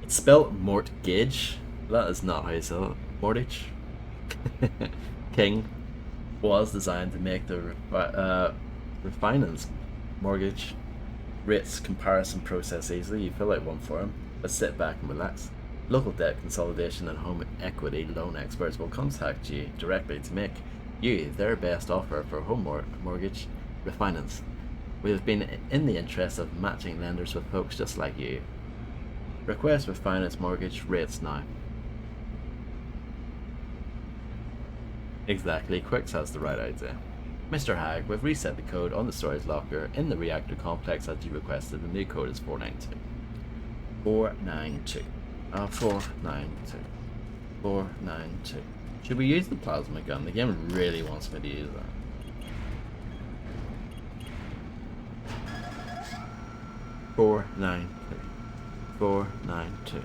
S1: It's spelled mortgage. That is not how you spell it. Mortgage. King was designed to make the refinance mortgage rates comparison process easily. You fill out one form, But sit back and relax. Local debt consolidation and home equity loan experts will contact you directly to make you their best offer for home mortgage refinance. We have been in the interest of matching lenders with folks just like you. Request refinance mortgage rates now. Exactly, Quicks has the right idea. Mr. Hag, we've reset the code on the storage locker in the reactor complex as you requested. The new code is 492. 492. 492. 492. Should we use the plasma gun? The game really wants me to use that. 492. 492.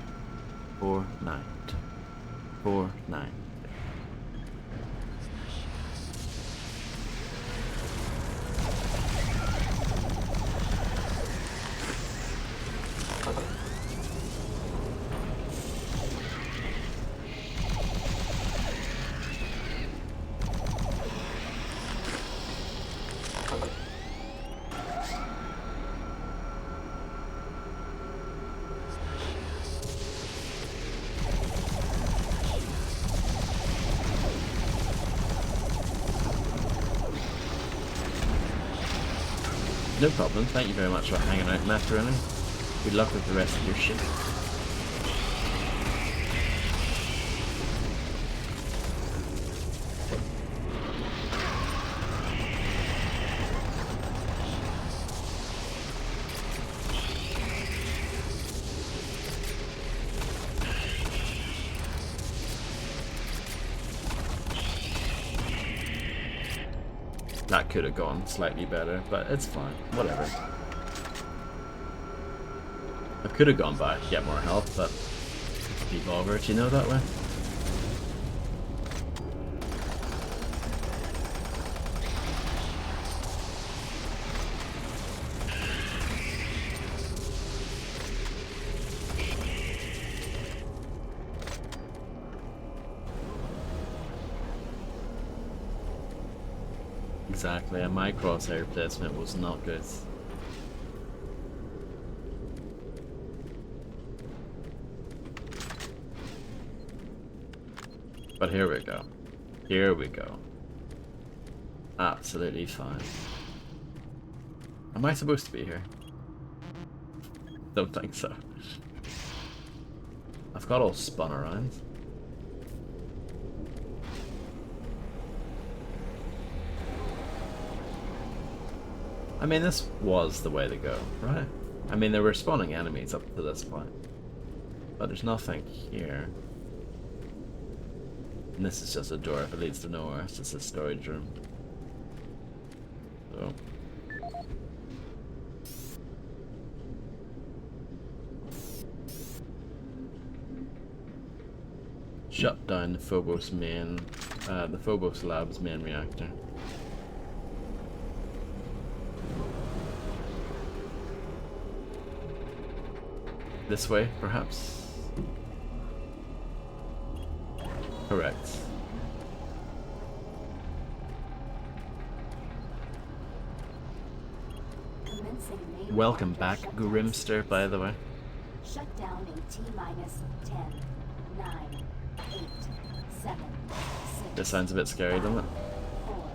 S1: 492. 492. No problem, thank you very much for hanging out, Macaroni. Good luck with the rest of your ship. That could have gone slightly better, but it's fine. Whatever. I could have gone back to get more health, but be bothered, you know, that way. Exactly, and my crosshair placement was not good. But here we go. Here we go. Absolutely fine. Am I supposed to be here? Don't think so. I've got all spun around. I mean, this was the way to go, right? I mean, there were spawning enemies up to this point. But there's nothing here. And this is just a door if it leads to nowhere. It's just a storage room. So. Shut down the Phobos Lab's main reactor. This way, perhaps? Correct. Welcome back, Grimster, by the way.
S13: Shut down in T-minus 10, 9, 8, 7, 6.
S1: This sounds a bit scary, doesn't it?
S13: 4,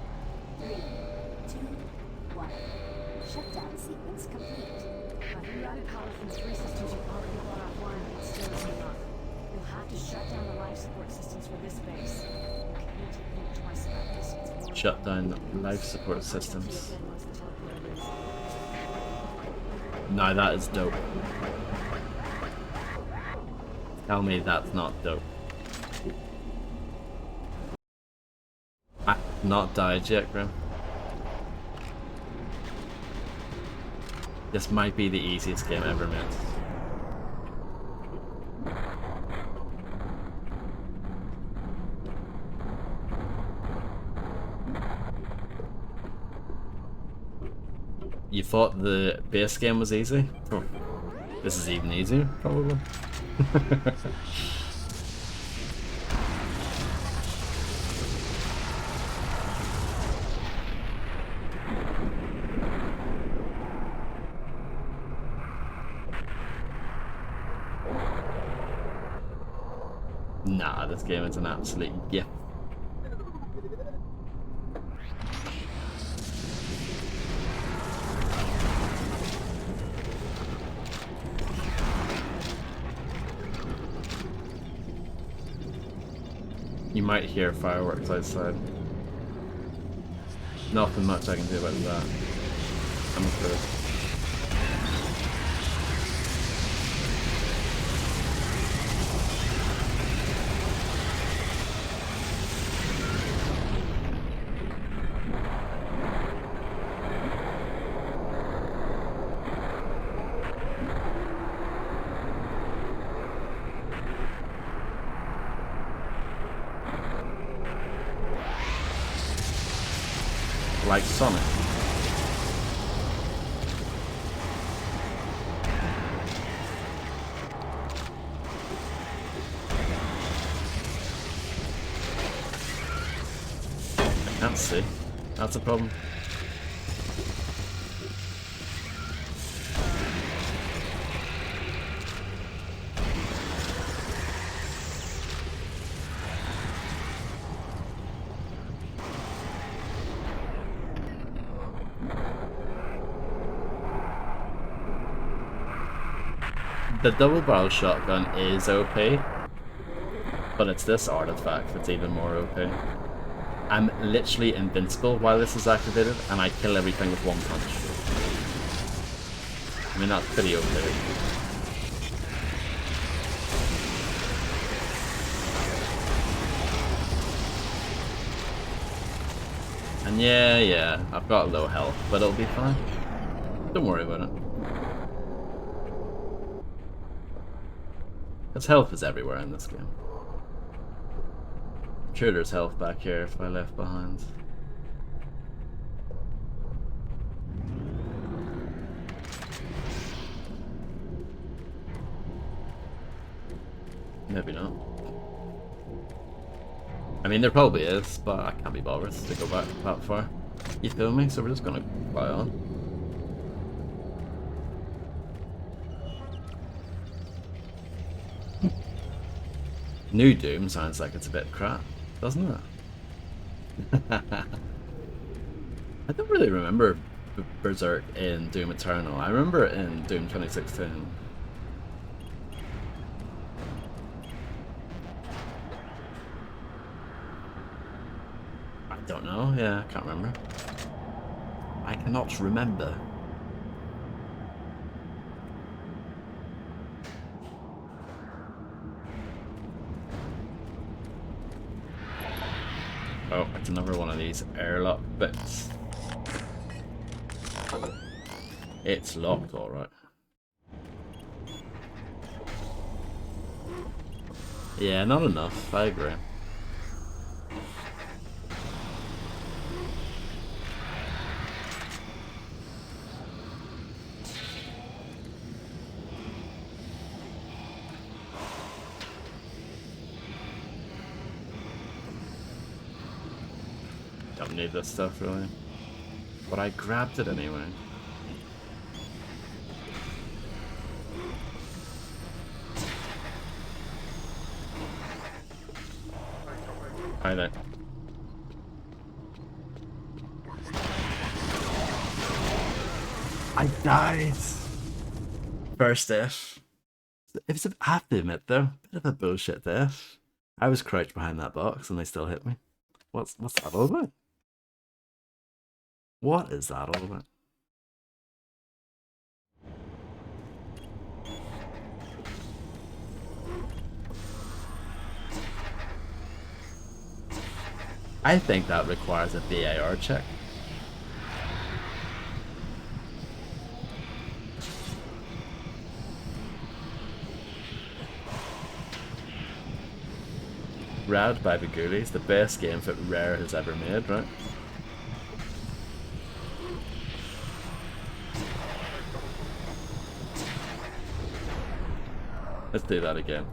S13: 3, 2, 1. Shutdown sequence complete.
S4: I've rerouted power from 3 systems you've already brought offline, but it still isn't enough. You'll have to shut down the life support systems for this base. You can't think twice about this. It's more
S1: Shut down life support systems. Now that is dope. Tell me that's not dope. I've not died yet, Grim. This might be the easiest game ever made. You thought the base game was easy? Oh, this is even easier, probably. this game is an absolute gift. You might hear fireworks outside. Nothing much I can do about that, I'm afraid. Like Sonic. I can't see. That's a problem. The double barrel shotgun is OP, but it's this artifact that's even more OP. I'm literally invincible while this is activated, and I kill everything with one punch. I mean, that's pretty OP. And yeah, I've got low health, but it'll be fine. Don't worry about it. Because health is everywhere in this game. I'm sure there's health back here if I left behind. Maybe not. I mean, there probably is, but I can't be bothered to go back that far. You feel me? So we're just gonna fly on. New Doom sounds like it's a bit crap, doesn't it? I don't really remember Berserk in Doom Eternal. I remember it in Doom 2016. I don't know, yeah, I can't remember. I cannot remember. Oh, it's another one of these airlock bits. It's locked, alright. Yeah, not enough, I agree. Don't need this stuff really, but I grabbed it anyway. Hi there. I died. First death. I have to admit though, bit of a bullshit death. I was crouched behind that box and they still hit me. What's that all about? What is that all about? I think that requires a VAR check. Rad by the Ghoulies, the best game that Rare has ever made, right? Let's do that again.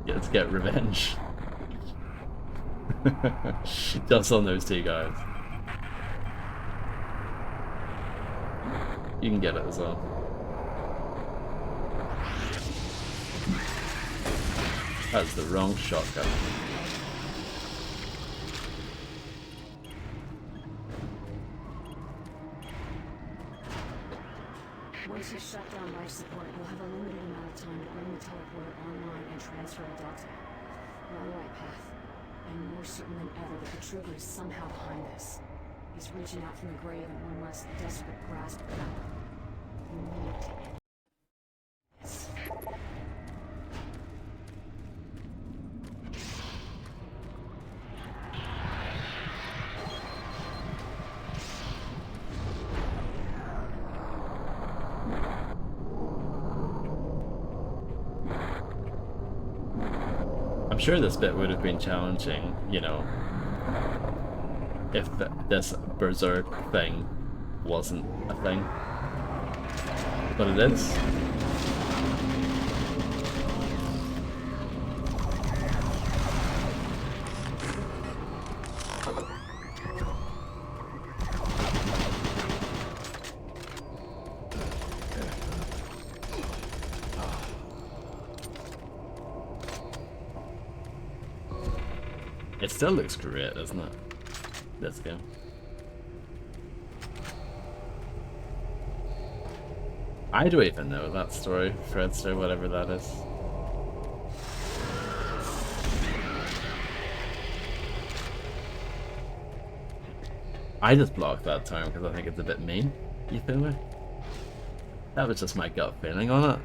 S1: Yeah, let's get revenge. Just on those two guys. You can get it as well. That's the wrong shotgun.
S4: Once you shut down life support, you'll have a limited amount of time to bring the teleporter online and transfer the Delta. We're on the right path. I'm more certain than ever that the trigger is somehow behind this. He's reaching out from the grave in one last desperate grasp for power. We need to end this.
S1: I'm sure this bit would have been challenging, you know, if this berserk thing wasn't a thing. But it is. It still looks great, doesn't it? This game. I don't even know that story, Fredster, whatever that is. I just blocked that term because I think it's a bit mean. You feel me? That was just my gut feeling on it.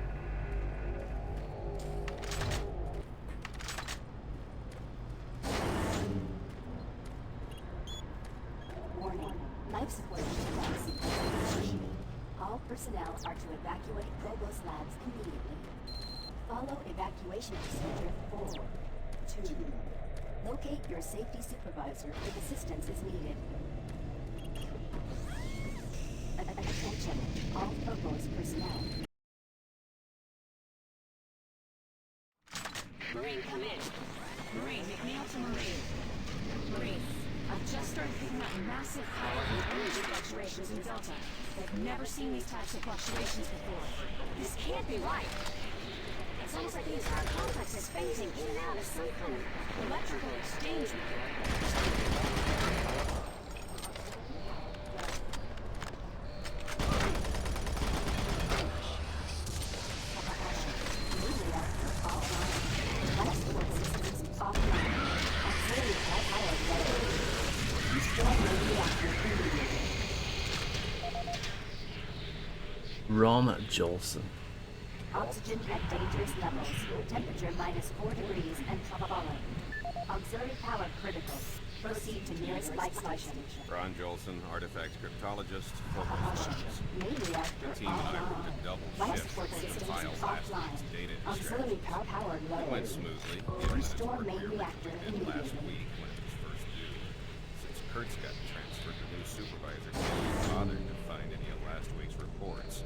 S13: Personnel are to evacuate Phobos Labs immediately. Follow evacuation procedure 4, 2. Locate your safety supervisor if assistance is needed. Attention, all Phobos personnel.
S4: Marine, come in. Marine, McNeil to Marine. Marine, I've just started picking up massive power and energy fluctuations in Delta. I've never seen these types of fluctuations before. This can't be right. It's almost like the entire complex is phasing in and out of some kind of electrical exchange.
S1: Ron Jolson.
S13: Oxygen at dangerous levels. Temperature -4 degrees and falling. Auxiliary power critical. Proceed to nearest life station.
S14: Ron Jolson, artifact cryptologist, Phobos Labs.
S13: Main reactor
S14: The team and I worked a double
S13: life
S14: shift
S13: support
S14: to
S13: systems
S14: file last
S13: offline.
S14: week's data
S13: Auxiliary
S14: extraction.
S13: power low.
S14: It went smoothly, given that its
S13: Restore
S14: work
S13: main
S14: here
S13: reactor
S14: ended last
S13: immediately.
S14: week when it was first due. Since Kurtz got transferred to new supervisor, he didn't bother to find any of last week's reports.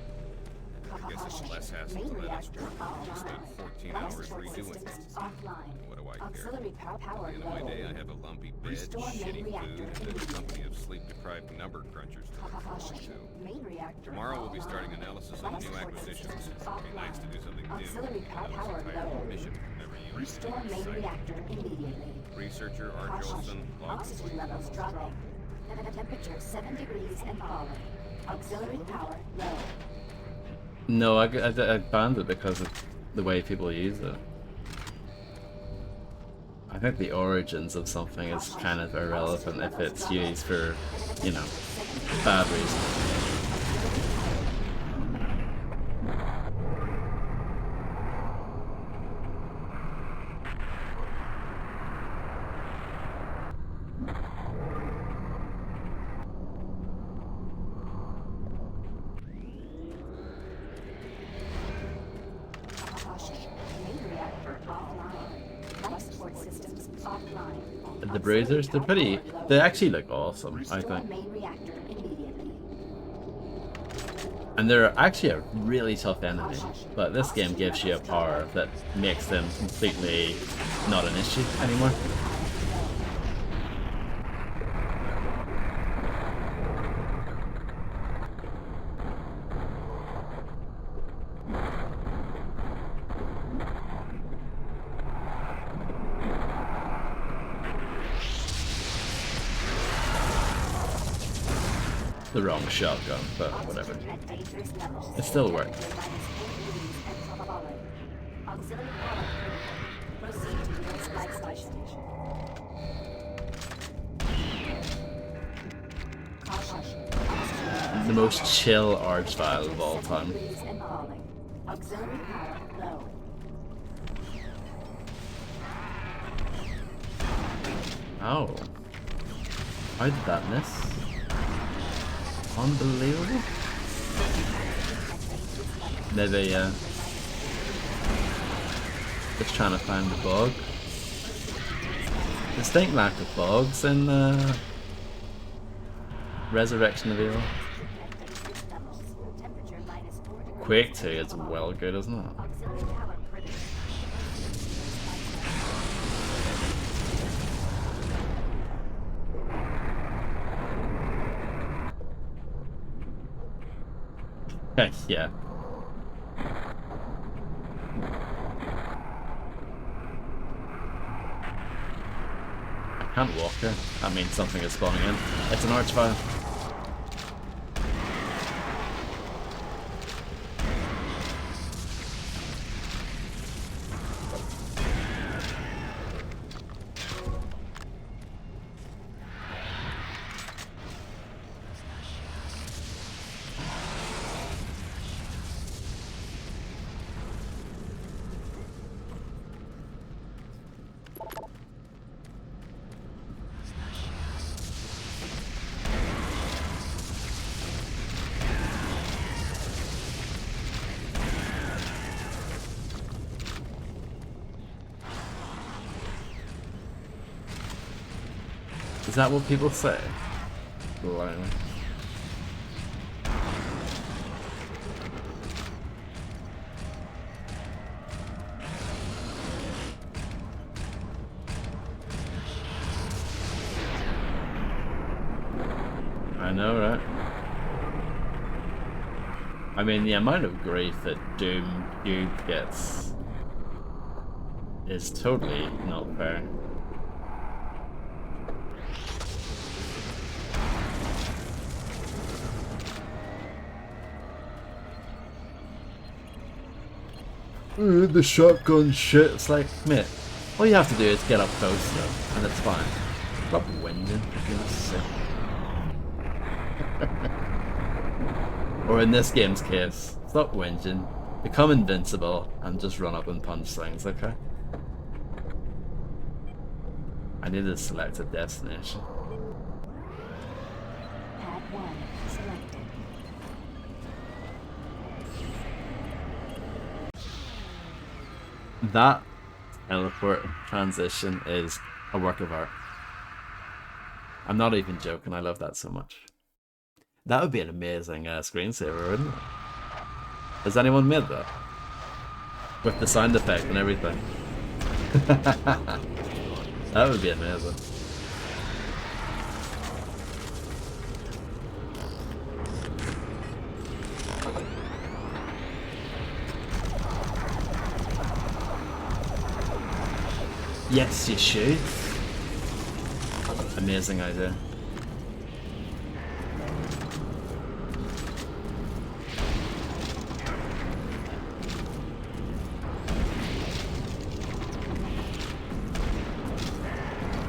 S14: I guess it's less hassle
S13: Main
S14: to let us
S13: reactor
S14: work than to spend
S13: offline.
S14: 14
S13: Life
S14: hours
S13: support
S14: redoing
S13: systems
S14: things.
S13: offline.
S14: What do I care?
S13: Auxiliary power
S14: At the end of my
S13: low.
S14: day, I have a lumpy bed,
S13: Restore main
S14: shitty
S13: reactor
S14: food, and a company of sleep-deprived number crunchers to look forward to.
S13: Main reactor
S14: Tomorrow we'll be
S13: offline.
S14: starting analysis on the
S13: Life
S14: new
S13: support
S14: acquisitions.
S13: systems
S14: It'd be nice to do something new.
S13: Auxiliary
S14: even though
S13: power
S14: this entire
S13: low.
S14: mission never used
S13: Restore
S14: any
S13: main
S14: sight.
S13: reactor immediately.
S14: Researcher R. Jolson, log
S13: Oxygen levels dropping. Temperature 7 degrees and falling. Auxiliary power low.
S1: No, I banned it because of the way people use it. I think the origins of something is kind of irrelevant if it's used for, you know, bad reasons. The bruisers, they actually look awesome, I think. And they're actually a really tough enemy, but this game gives you a power that makes them completely not an issue anymore. the wrong shotgun, but whatever. It still worked.
S13: Auxiliary power critical. Proceed to nearest light station. Caution.
S1: The most chill arch file of all time.
S13: Auxiliary power low.
S1: Oh. How did that miss? Unbelievable. Maybe, just trying to find the bug. Distinct lack of bugs in Resurrection of Evil. Quake 2 is well good, isn't it? Heck yeah. I can't walk here. That means something is spawning in. It's an archfire. Is that what people say? Blimey. I know, right? I mean, the amount of grief that Doom Cube gets is totally not fair. The shotgun shit. It's like, mate, all you have to do is get up close though, and it's fine. Stop whinging, for goodness sake. Or in this game's case, stop whinging, become invincible, and just run up and punch things, okay? I need to select a destination.
S13: Pad 1 selected.
S1: That teleport transition is a work of art. I'm not even joking, I love that so much. That would be an amazing screensaver, wouldn't it? Has anyone made that? With the sound effect and everything. That would be amazing. Yes, you should. Amazing idea.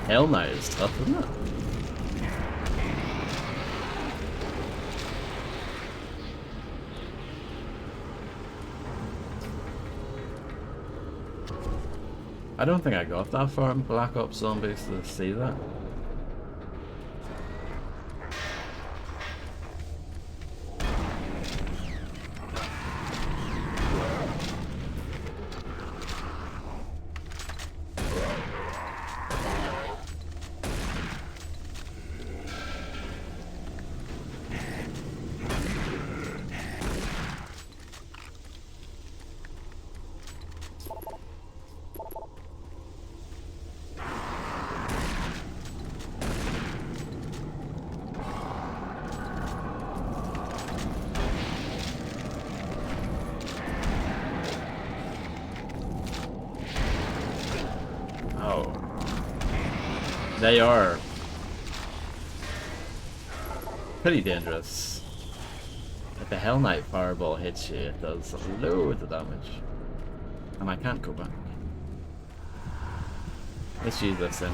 S1: Hell no, it's tough, isn't it? I don't think I got that far in Black Ops Zombies to see that. They are pretty dangerous. If the Hell Knight Fireball hits you, it does loads of damage. And I can't go back. Let's use this then.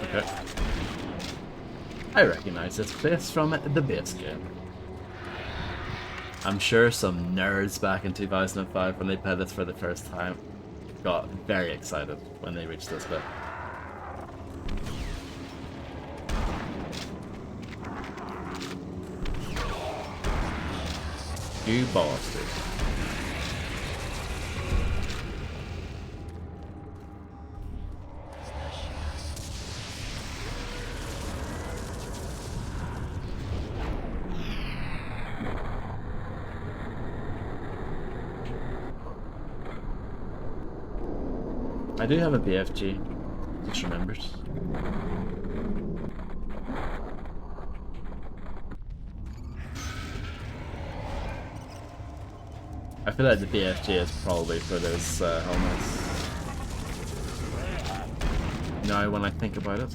S1: Okay. I recognize this place from the base game. I'm sure some nerds back in 2005 when they played this for the first time got very excited when they reached this bit. You bastard. I do have a BFG, just remembered. I feel like the BFG is probably for those helmets. Now when I think about it.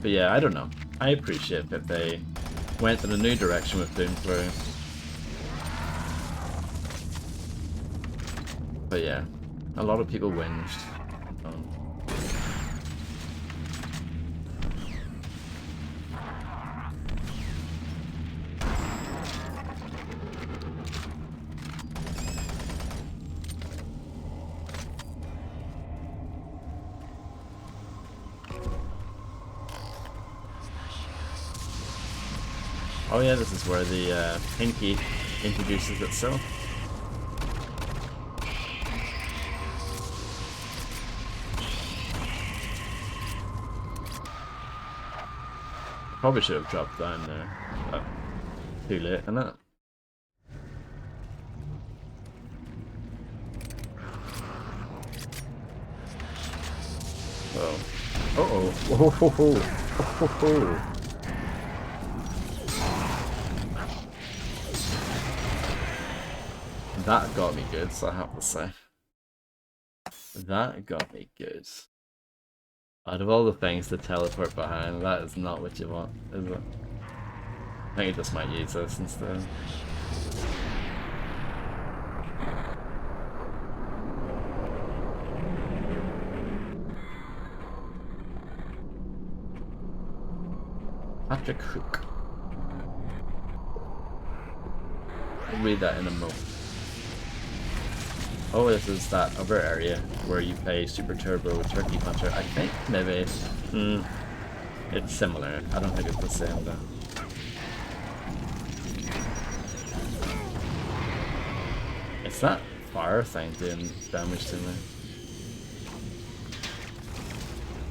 S1: But yeah, I don't know. I appreciate that they went in a new direction with Doomflow. But yeah, a lot of people whinged. Oh yeah, this is where the pinky introduces itself. Probably should have dropped down there, but too late, isn't it? Oh. Uh-oh. Whoa, ho, ho. Ho, ho. That got me good, so I have to say. That got me good. Out of all the things to teleport behind, that is not what you want, is it? I think I just might use this instead. Patrick Hook. I'll read that in a moment. Oh, this is that other area where you play Super Turbo Turkey Puncher. I think maybe it's similar. I don't think it's the same though. It's that fire thing doing damage to me.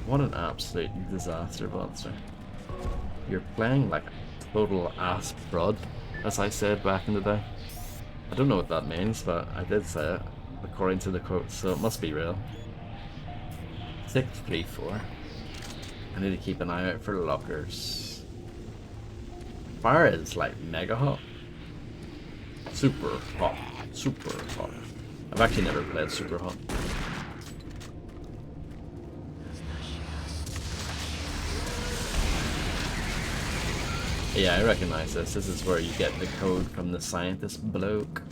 S1: What an absolute disaster, monster. You're playing like a total ass prod, as I said back in the day. I don't know what that means, but I did say it, according to the quote, so it must be real. 634. I need to keep an eye out for lockers. Fire is like mega hot. Super hot. Super hot. I've actually never played super hot. Yeah, I recognize this. This is where you get the code from the scientist bloke.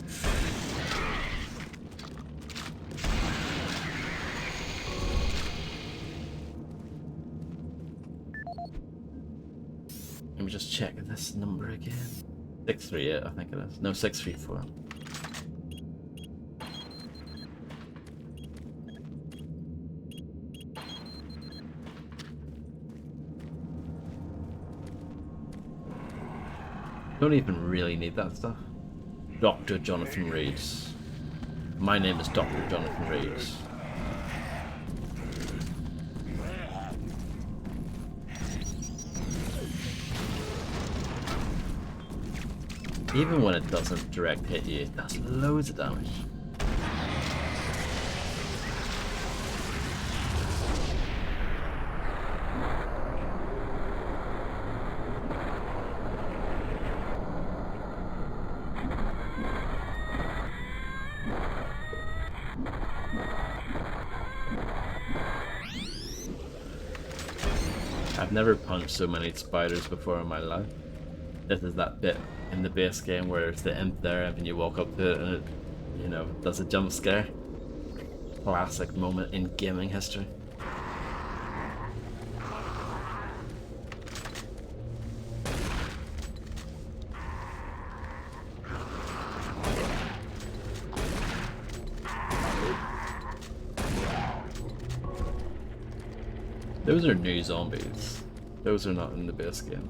S1: Let me just check this number again. 638, I think it is. No, 634. Don't even really need that stuff. Dr. Jonathan Reeds. My name is Dr. Jonathan Reeds. Even when it doesn't direct hit you, it does loads of damage. I've never punched so many spiders before in my life. This is that bit in the base game where it's the imp there and then you walk up to it and it, you know, does a jump scare. Classic moment in gaming history. Those are new zombies. Those are not in the base game.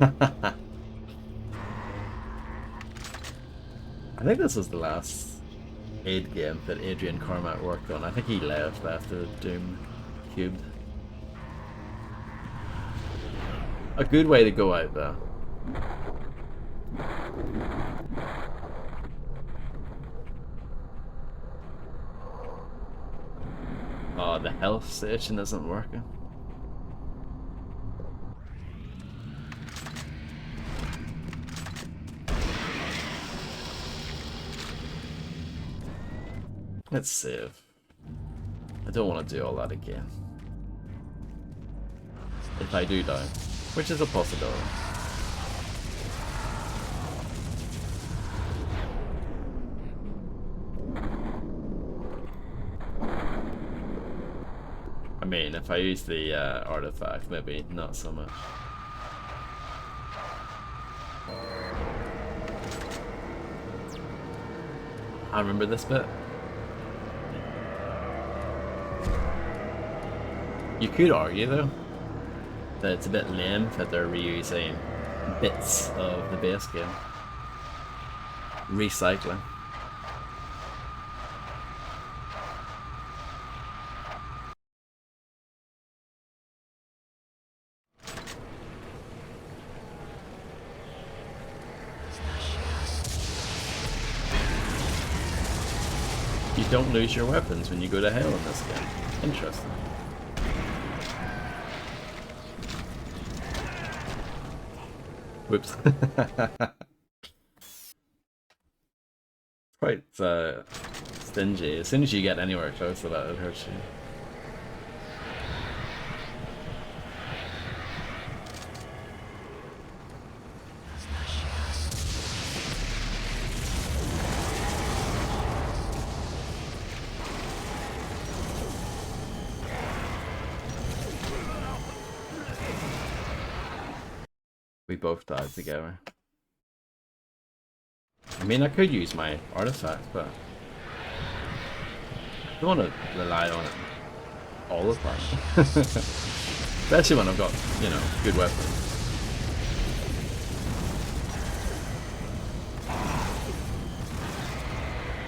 S1: I think this was the last aid game that Adrian Cormack worked on. I think he left after Doom Cubed. A good way to go out though. Oh, the health station isn't working. Let's save. I don't want to do all that again. If I do die, which is a possibility. I mean, if I use the artifact, maybe not so much. I remember this bit. You could argue though that it's a bit lame that they're reusing bits of the base game. Recycling. You don't lose your weapons when you go to hell in this game. Interesting. Whoops. Quite stingy. As soon as you get anywhere close to that, it hurts you. We both died together. I mean, I could use my artifact, but I don't want to rely on it all the time. Especially when I've got, you know, good weapons.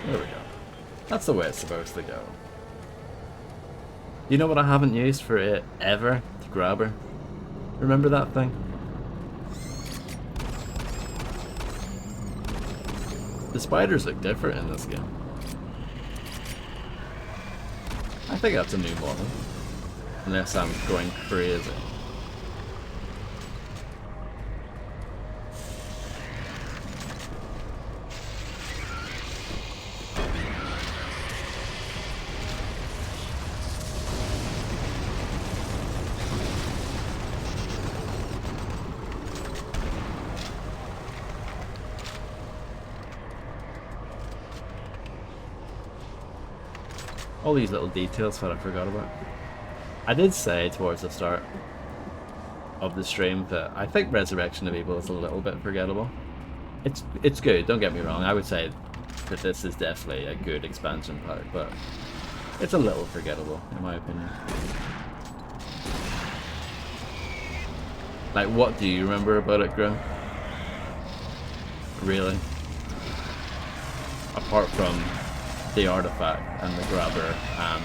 S1: There we go. That's the way it's supposed to go. You know what I haven't used for it ever? The grabber. Remember that thing? The spiders look different in this game. I think that's a new model. Unless I'm going crazy. All these little details that I forgot about. I did say towards the start of the stream that I think Resurrection of Evil is a little bit forgettable. It's good, don't get me wrong. I would say that this is definitely a good expansion pack, but it's a little forgettable in my opinion. Like, what do you remember about it, Grim? Really? Apart from the artifact and the grabber and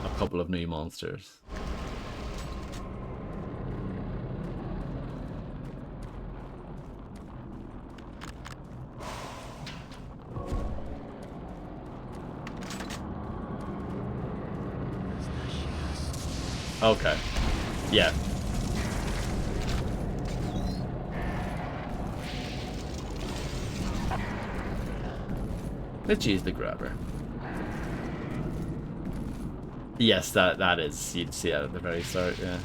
S1: a couple of new monsters. Okay. Yeah. Let's use the grabber. Yes, that is, you'd see it at the very start, yeah.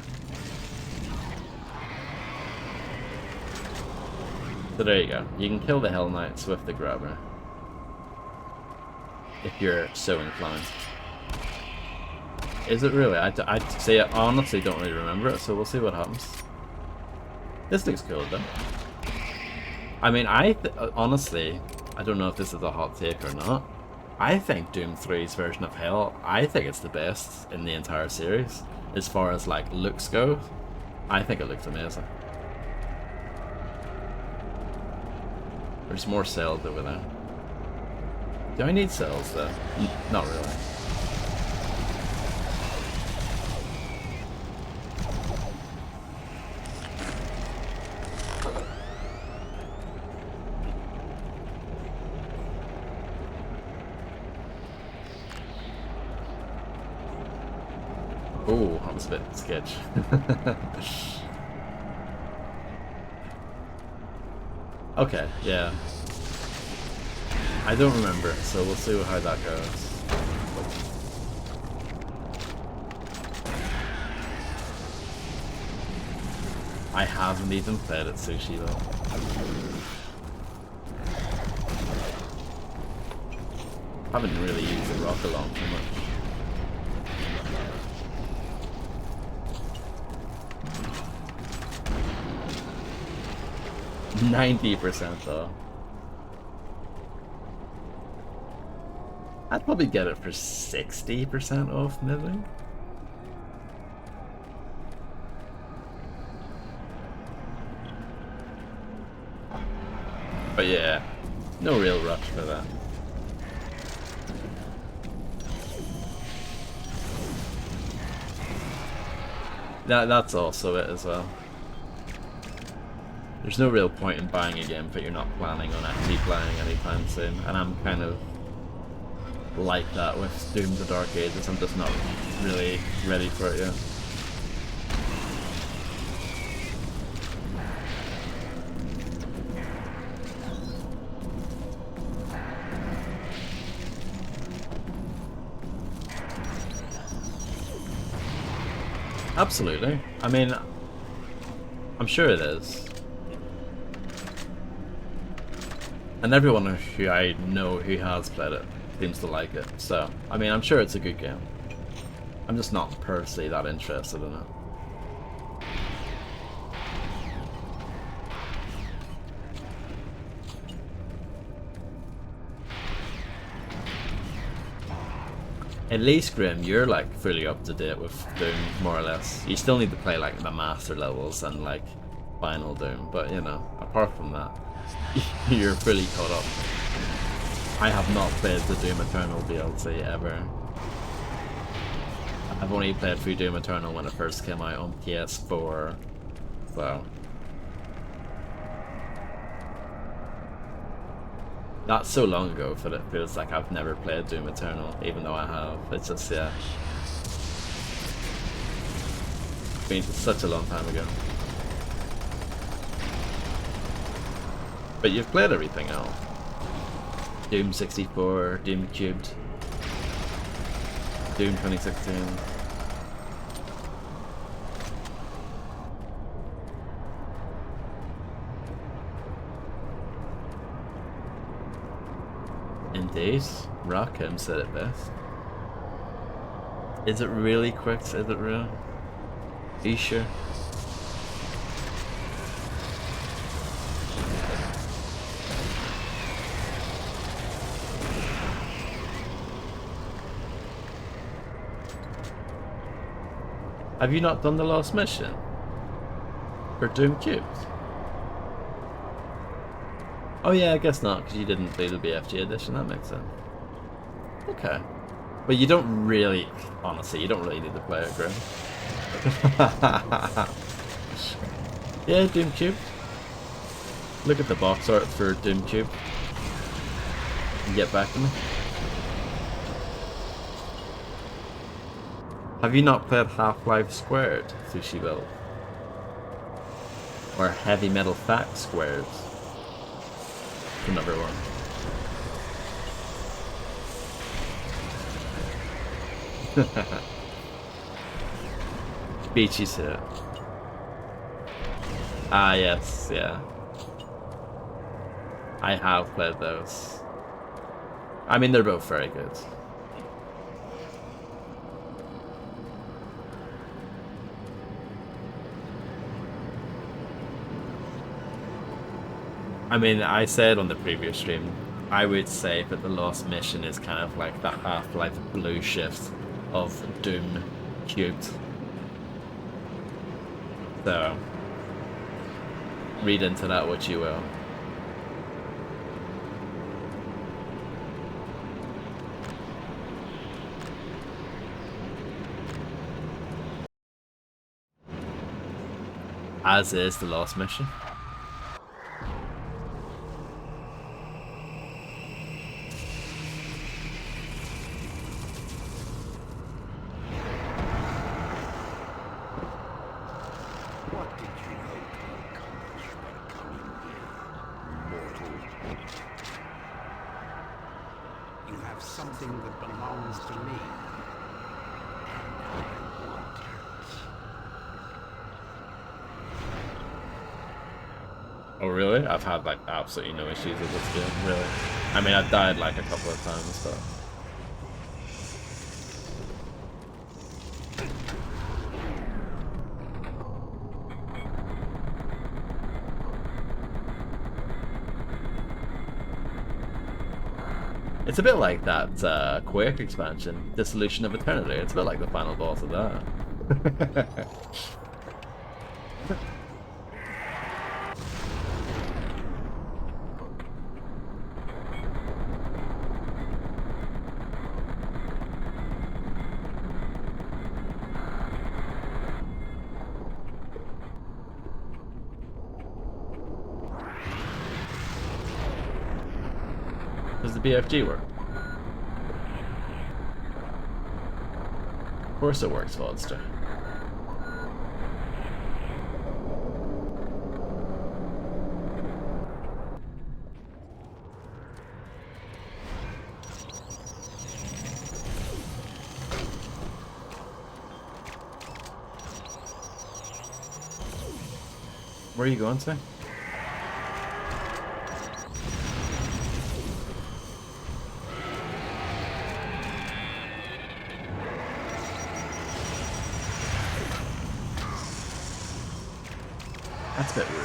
S1: So there you go. You can kill the Hell Knights with the grabber. If you're so inclined. Is it really? I'd say I honestly don't really remember it, so we'll see what happens. This looks cool though. I mean, honestly, I don't know if this is a hot take or not. I think Doom 3's version of Hell, I think it's the best in the entire series. As far as like looks go, I think it looks amazing. There's more cells over there. Do I need cells though? Not really. Oh, that was a bit sketch. Okay, yeah. I don't remember it, so we'll see how that goes. I haven't even played at Sushi though. Haven't really used the rock along too much. 90% though. I'd probably get it for 60% off, maybe. But yeah, no real rush for that. That's also it as well. There's no real point in buying a game that you're not planning on actually playing anytime soon, and I'm kind of like that with Doom the Dark Ages. I'm just not really ready for it yet. Absolutely. I mean, I'm sure it is. And everyone who I know who has played it seems to like it. So, I mean, I'm sure it's a good game. I'm just not personally that interested in it. At least, Grim, you're like fully up to date with Doom, more or less. You still need to play like the master levels and like final Doom, but you know, apart from that, you're fully caught up. I have not played the Doom Eternal DLC ever. I've only played through Doom Eternal when it first came out on PS4, so that's so long ago that it feels like I've never played Doom Eternal, even though I have. It's just, yeah. It's been such a long time ago. But you've played everything else. Doom 64, Doom Cubed, Doom 2016. Indeed, Rackham said it best. Is it really quick? Is it real? Are you sure? Have you not done the last mission? For Doom Cubed? Oh yeah, I guess not, because you didn't play the BFG edition, that makes sense. Okay. But you don't really, honestly, you don't really need to play it, Grim. Yeah, Doom Cubed. Look at the box art for Doom Cubed. And get back to me. Have you not played Half-Life Squared, Sushi Belt? Or Heavy Metal Fact Squared? Another one. Beachy suit. Ah, yes, yeah. I have played those. I mean, they're both very good. I mean, I said on the previous stream, I would say that the last mission is kind of like the Half-Life blue shift of Doom cubed. So, read into that what you will. As is the last mission.
S2: What did you hope to accomplish by coming here, mortal? You have something that belongs to me, and I want it.
S1: Oh really? I've had like absolutely no issues with this game, really. I mean, I've died like a couple of times, but... It's a bit like that Quake expansion, Dissolution of Eternity. It's a bit like the final boss of that. Does the BFG work? Of course it works, Vodtober. Where are you going to? That's a bit rude.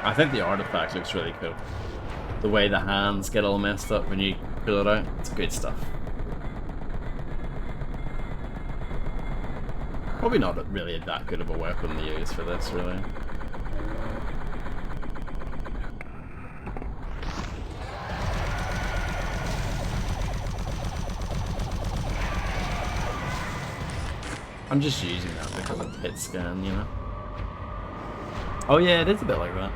S1: I think the artifact looks really cool. The way the hands get all messed up when you pull it out, it's good stuff. Probably not really that good of a weapon to use for this, really. I'm just using that because of hit scan, you know? Oh yeah, it is a bit like that.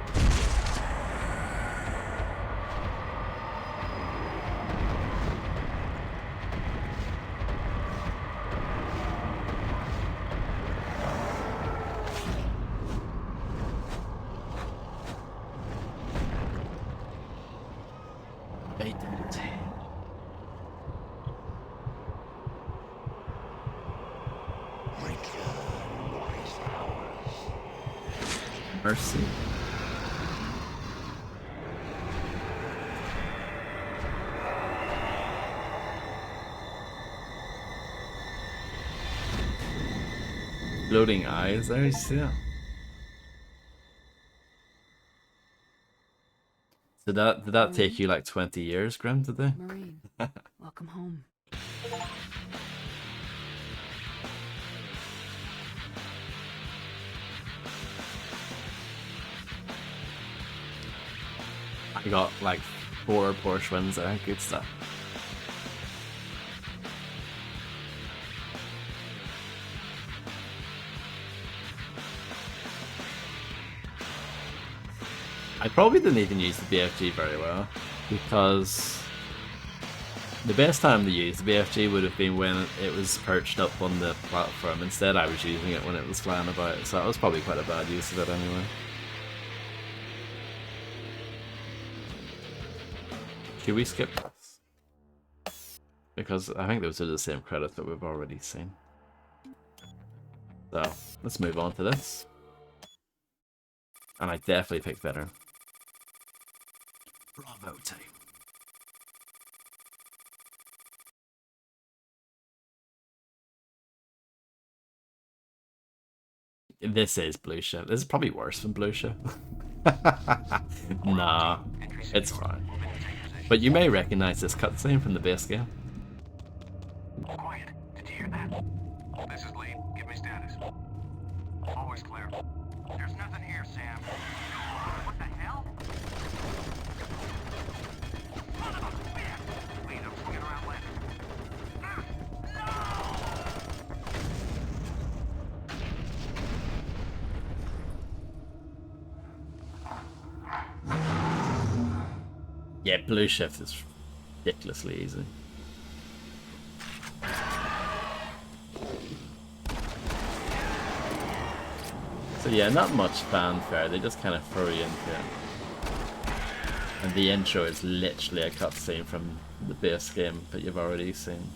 S1: Mercy. Floating eyes, there you see it. Did that take you like 20 years, Grim, to do?
S4: Marine, welcome home.
S1: I got like 4 Porsche wins there, good stuff. I probably didn't even use the BFG very well, because the best time to use the BFG would have been when it was perched up on the platform. Instead I was using it when it was flying about, so that was probably quite a bad use of it anyway. Should we skip this? Because I think those are the same credits that we've already seen. So, let's move on to this. And I definitely picked better. Bravo team. This is Blue Ship. This is probably worse than Blue Ship. Nah, it's fine. But you may recognize this cutscene from the base game.
S6: Quiet. Did you hear that? This is Lee. Give me status. Always clear. There's nothing here, Sam. What the hell? Son of a bitch! Wait, I'm swinging around left.
S1: Yeah, Blue Shift is ridiculously easy. So yeah, not much fanfare, they just kind of throw you into it. And the intro is literally a cutscene from the base game that you've already seen.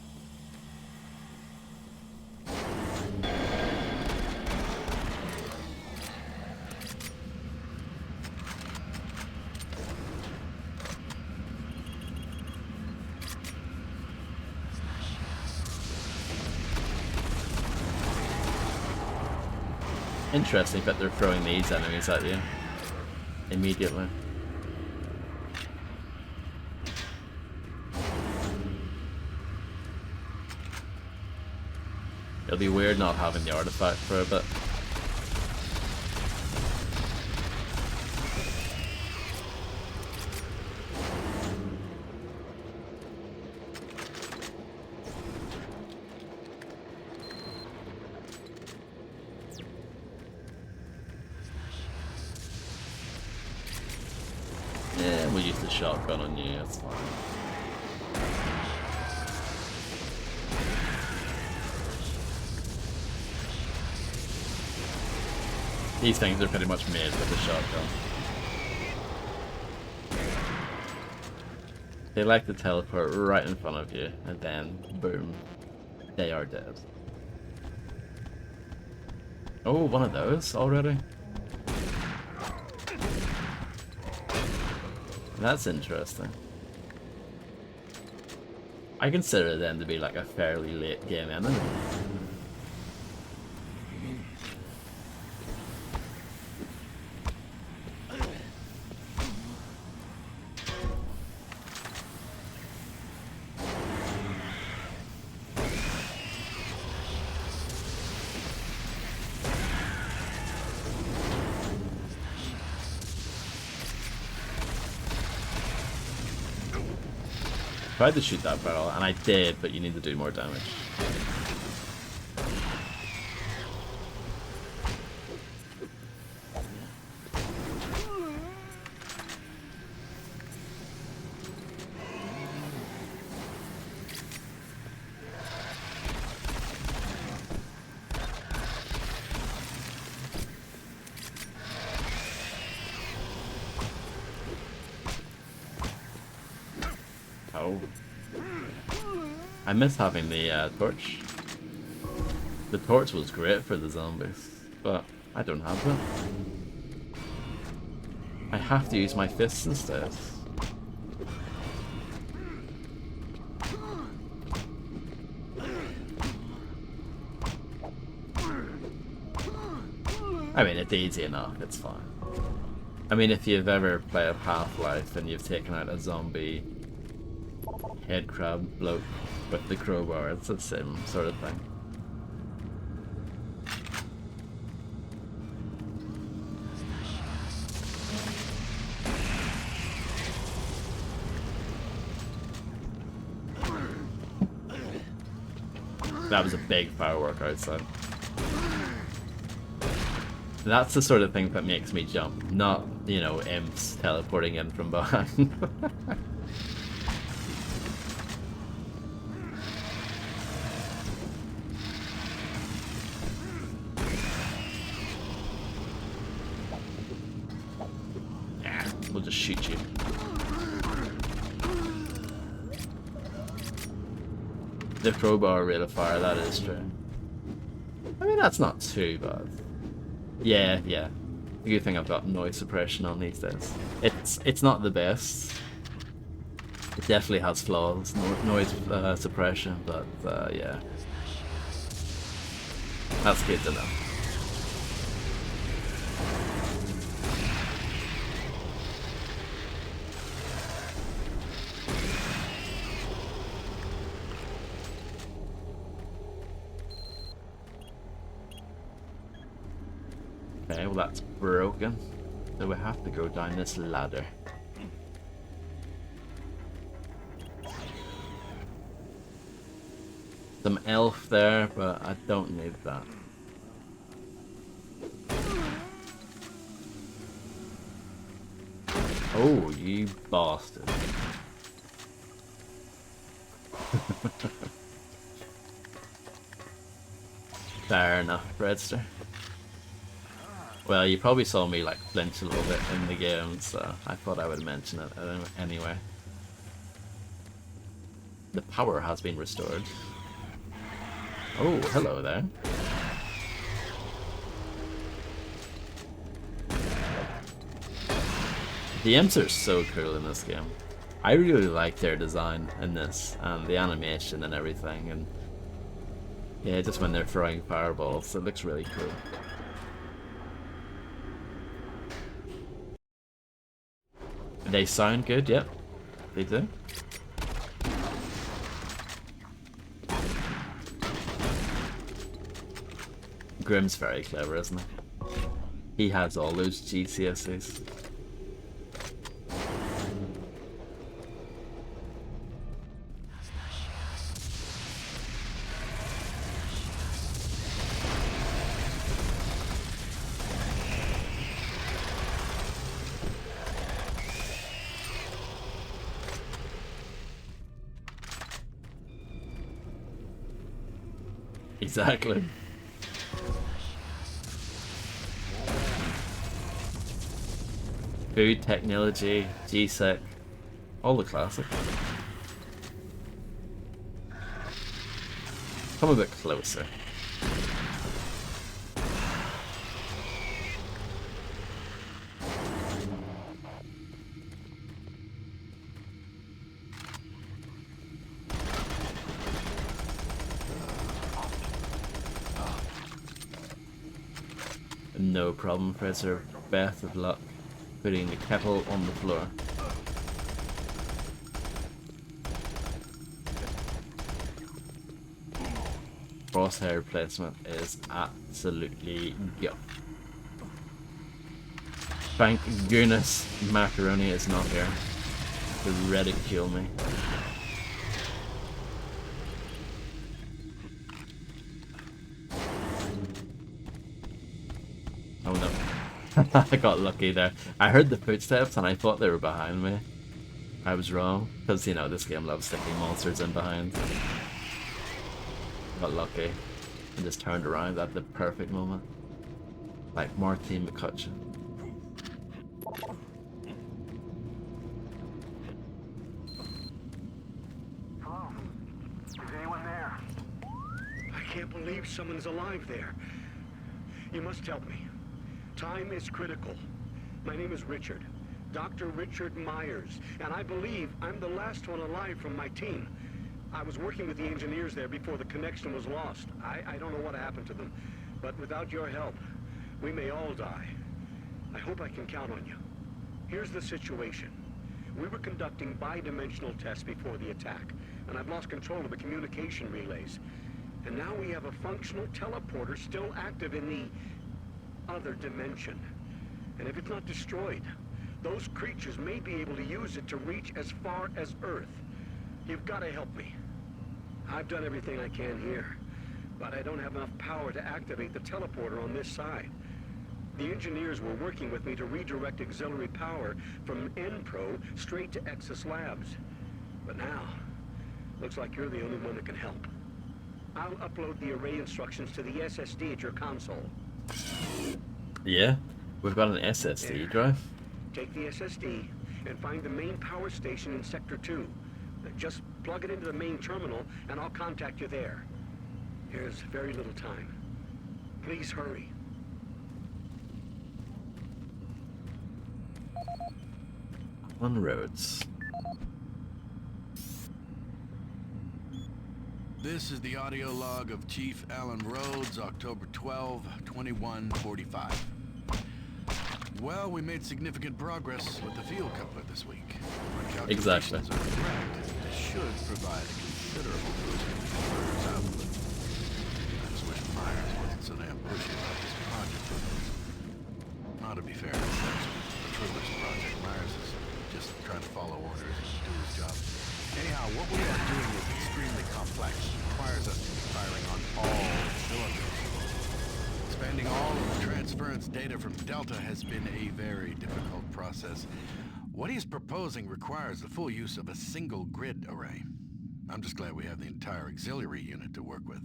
S1: Interesting that they're throwing these enemies at you immediately. It'll be weird not having the artifact for a bit. Yeah, we'll use the shotgun on you, that's fine. These things are pretty much made with the shotgun. They like to teleport right in front of you, and then, boom, they are dead. Oh, one of those already? That's interesting. I consider them to be like a fairly late game enemy. Tried to shoot that barrel, and I did, but you need to do more damage. Oh. I miss having the torch. The torch was great for the zombies, but I don't have that. I have to use my fists instead. I mean, it's easy enough, it's fine. I mean, if you've ever played Half-Life and you've taken out a zombie head crab bloke with the crowbar, it's the same sort of thing. That was a big firework outside. That's the sort of thing that makes me jump, not, you know, imps teleporting in from behind. Yeah, we'll just shoot you. The crowbar rate of fire, that is true. I mean, that's not too bad. Yeah, yeah. The good thing I've got noise suppression on these days. It's not the best. It definitely has flaws, noise suppression, but yeah. That's good to know. Okay, well that's broken. So we have to go down this ladder. Some elf there, but I don't need that. Oh, you bastard. Fair enough, Redster. Well, you probably saw me like flinch a little bit in the game, so I thought I would mention it anyway. The power has been restored. Oh, hello there. The imps are so cool in this game. I really like their design in this, and the animation and everything, and yeah, just when they're throwing fireballs, it looks really cool. They sound good, yep. They do. Grimm's very clever, isn't he? He has all those GCSEs. Exactly. Food, technology, GSEC, all the classics. Come a bit closer. No problem, Professor. Best of luck putting the kettle on the floor. Crosshair placement is absolutely go. Thank goodness Macaroni is not here to ridicule me. Oh no. I got lucky there. I heard the footsteps and I thought they were behind me. I was wrong, because you know this game loves sticking monsters in behind. Got lucky and just turned around at the perfect moment. Like Martin McCutcheon.
S6: Hello? Is anyone there?
S15: I can't believe someone's alive there. You must help me. Time is critical. My name is Richard. Dr. Richard Myers, and I believe I'm the last one alive from my team. I was working with the engineers there before the connection was lost. I don't know what happened to them, but without your help, we may all die. I hope I can count on you. Here's the situation. We were conducting bi-dimensional tests before the attack, and I've lost control of the communication relays. And now we have a functional teleporter still active in the other dimension. And if it's not destroyed, those creatures may be able to use it to reach as far as Earth. You've got to help me. I've done everything I can here, but I don't have enough power to activate the teleporter on this side. The engineers were working with me to redirect auxiliary power from N-Pro straight to Exus Labs. But now, looks like you're the only one that can help. I'll upload the array instructions to the SSD at your console.
S1: Yeah, we've got an SSD drive.
S15: Take the SSD and find the main power station in Sector 2. Just plug it into the main terminal and I'll contact you there. There's very little time. Please hurry.
S1: On roads.
S16: This is the audio log of Chief Alan Rhodes, October 12, 2145. Well, we made significant progress with the field coupler this week. Our
S1: Exactly.
S16: calculations are correct. This should provide a considerable boost in Myers' output. I just wish Myers wasn't so damn pushy about this project. Now, to be fair, that's a privileged project. Myers is just trying to follow orders and do his job. Anyhow, what we are doing is extremely complex. It requires us firing on all cylinders. Expanding all of the transference data from Delta has been a very difficult process. What he's proposing requires the full use of a single grid array. I'm just glad we have the entire auxiliary unit to work with.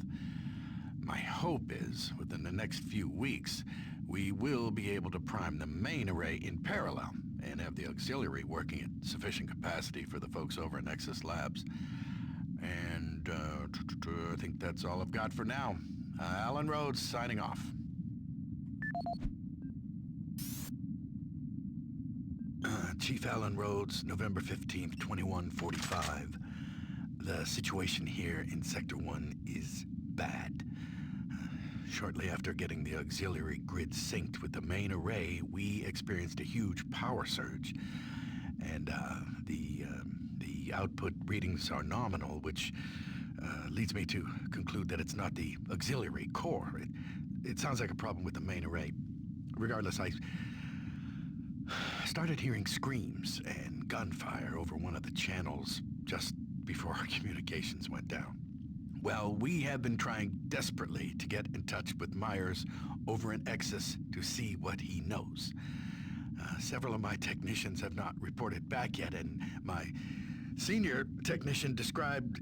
S16: My hope is, within the next few weeks, we will be able to prime the main array in parallel and have the auxiliary working at sufficient capacity for the folks over at Nexus Labs. And I think that's all I've got for now. Alan Rhodes signing off. Chief Alan Rhodes, November 15th, 2145. The situation here in Sector 1 is bad. Shortly after getting the auxiliary grid synced with the main array, we experienced a huge power surge. And the output readings are nominal, which leads me to conclude that it's not the auxiliary core. It sounds like a problem with the main array. Regardless, I started hearing screams and gunfire over one of the channels just before our communications went down. Well, we have been trying desperately to get in touch with Myers over in Exus to see what he knows. Several of my technicians have not reported back yet, and my senior technician described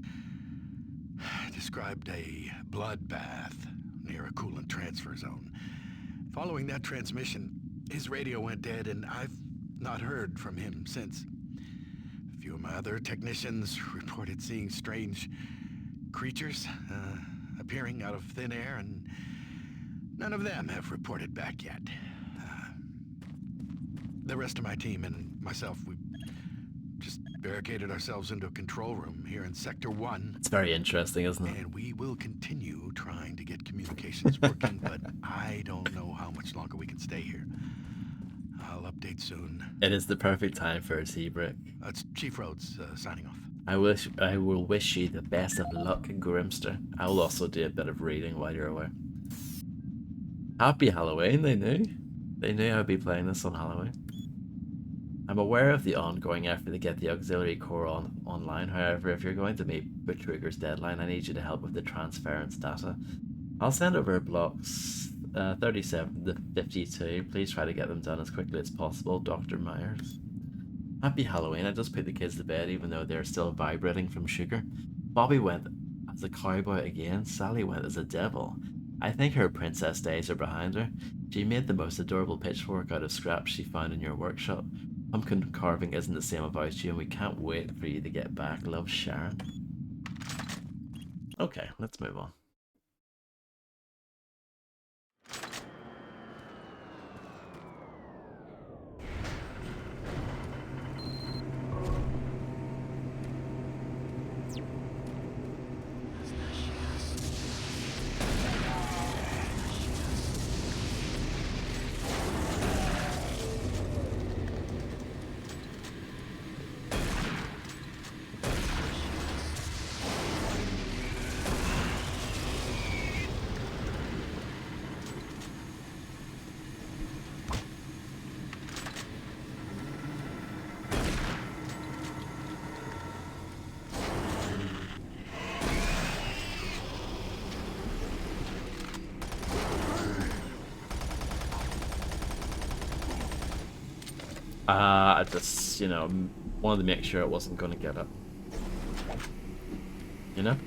S16: a bloodbath near a coolant transfer zone. Following that transmission, his radio went dead, and I've not heard from him since. A few of my other technicians reported seeing strange creatures appearing out of thin air, and none of them have reported back yet. The rest of my team and myself, we just barricaded ourselves into a control room here in Sector 1.
S1: It's very interesting, isn't it?
S16: And we will continue trying to get communications working, but I don't know how much longer we can stay here. I'll update soon.
S1: It is the perfect time for a tea break.
S16: It's Chief Rhodes signing off.
S1: I will wish you the best of luck, Grimster. I will also do a bit of reading while you're away. Happy Halloween, they knew. They knew I'd be playing this on Halloween. I'm aware of the ongoing effort to get the auxiliary core online. However, if you're going to meet Buttrigger's deadline, I need you to help with the transference data. I'll send over blocks 37 to 52. Please try to get them done as quickly as possible, Dr. Myers. Happy Halloween. I just put the kids to bed even though they're still vibrating from sugar. Bobby went as a cowboy again. Sally went as a devil. I think her princess days are behind her. She made the most adorable pitchfork out of scraps she found in your workshop. Pumpkin carving isn't the same about you, and we can't wait for you to get back. Love, Sharon. Okay, let's move on. I just, you know, wanted to make sure it wasn't going to get up. You know?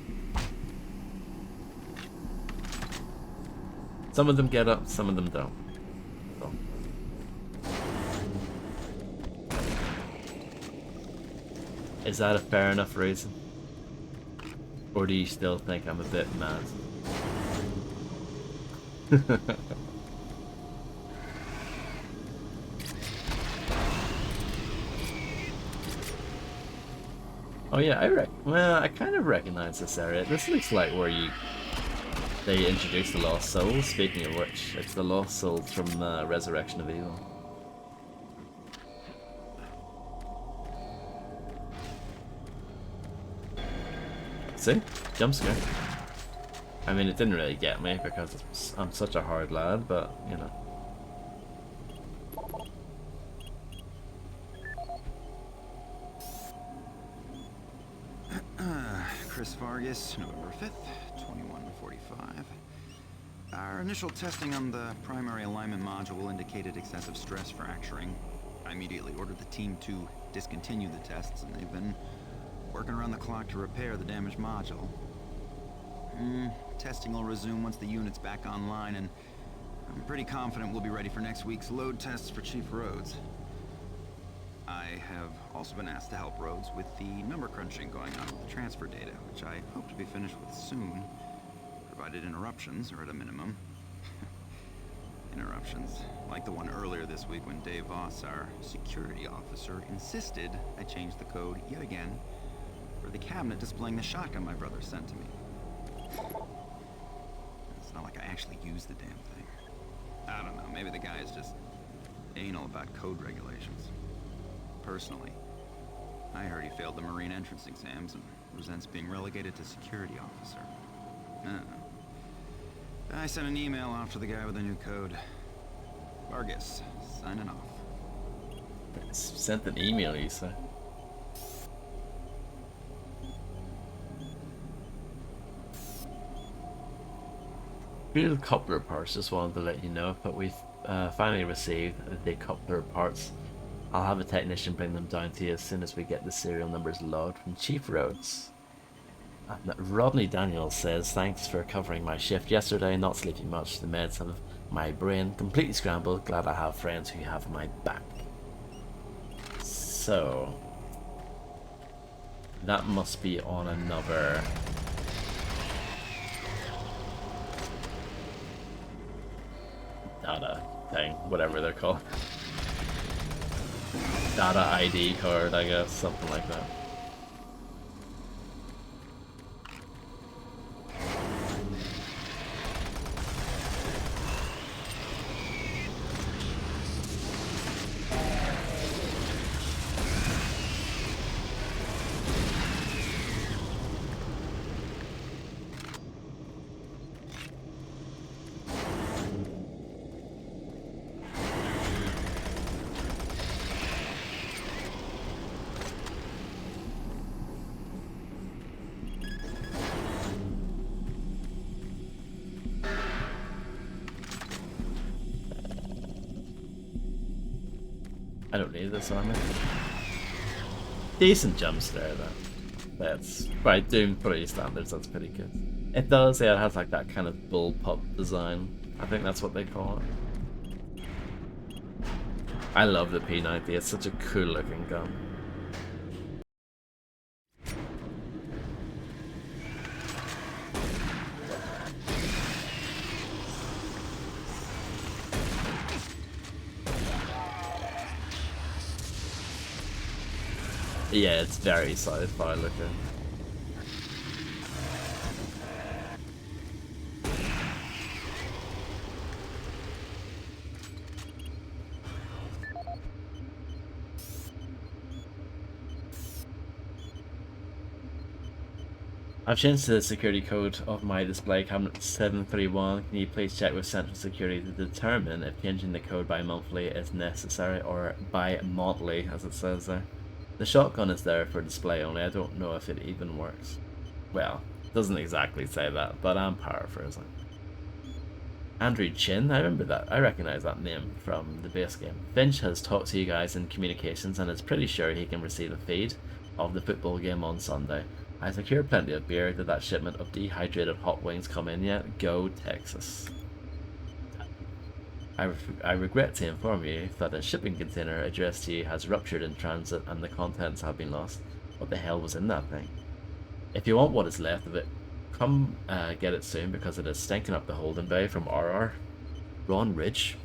S1: Some of them get up, some of them don't. So. Is that a fair enough reason? Or do you still think I'm a bit mad? Oh yeah, I kind of recognize this area. This looks like where they introduced the Lost Souls. Speaking of which, it's the Lost Souls from Resurrection of Evil. See? Jump scare. I mean, it didn't really get me because I'm such a hard lad, but, you know.
S12: Chris Vargas, November 5th, 2145. Our initial testing on the primary alignment module indicated excessive stress fracturing. I immediately ordered the team to discontinue the tests, and they've been working around the clock to repair the damaged module. Testing will resume once the unit's back online, and I'm pretty confident we'll be ready for next week's load tests for Chief Rhodes. I have also been asked to help Rhodes with the number crunching going on with the transfer data, which I hope to be finished with soon, provided interruptions are at a minimum. Interruptions, like the one earlier this week when Dave Voss, our security officer, insisted I change the code yet again for the cabinet displaying the shotgun my brother sent to me. It's not like I actually used the damn thing. I don't know, maybe the guy is just anal about code regulations. Personally, I heard he failed the Marine entrance exams and resents being relegated to security officer. I sent an email off to the guy with the new code. Vargas, signing off.
S1: Sent an email, you say? Real coupler parts, just wanted to let you know, but we've finally received the coupler parts. I'll have a technician bring them down to you as soon as we get the serial numbers logged from Chief Rhodes. Rodney Daniels says, thanks for covering my shift yesterday, not sleeping much, the meds have my brain completely scrambled, glad I have friends who have my back. So, that must be on another... data thing, whatever they're called. Data ID card, I guess, something like that. I don't need this armor. Decent jump scare though. That's by Doom 3 standards, that's pretty good. It does, yeah, it has like that kind of bullpup design. I think that's what they call it. I love the P90, it's such a cool looking gun. Yeah, it's very sci-fi looking. I've changed the security code of my display cabinet 731. Can you please check with Central Security to determine if changing the code by monthly is necessary or by monthly, as it says there. The shotgun is there for display only, I don't know if it even works. Well, it doesn't exactly say that, but I'm paraphrasing. Andrew Chin, I remember that. I recognize that name from the base game. Finch has talked to you guys in communications and is pretty sure he can receive a feed of the football game on Sunday. I secured plenty of beer. Did that shipment of dehydrated hot wings come in yet? Go Texas. I regret to inform you that a shipping container addressed to you has ruptured in transit and the contents have been lost. What the hell was in that thing? If you want what is left of it, come get it soon because it is stinking up the Holden Bay from RR. Ron Ridge.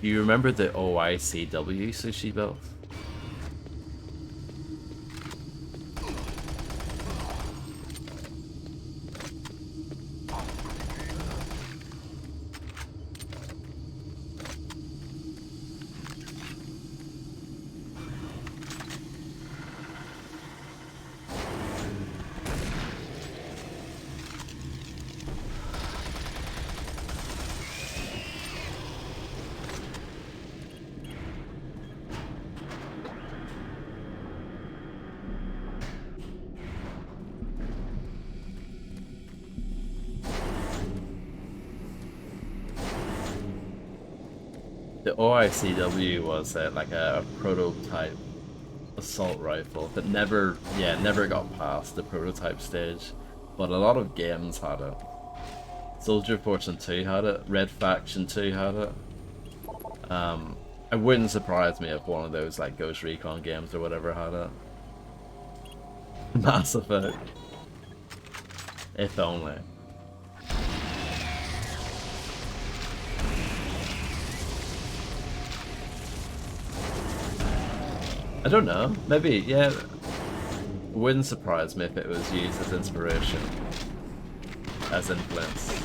S1: Do you remember the OICW sushi built? The OICW was like a prototype assault rifle that never got past the prototype stage, but a lot of games had it. Soldier Fortune 2 had it, Red Faction 2 had it. It wouldn't surprise me if one of those like Ghost Recon games or whatever had it. Mass Effect. If only. I don't know. Maybe, yeah. Wouldn't surprise me if it was used as inspiration. As influence.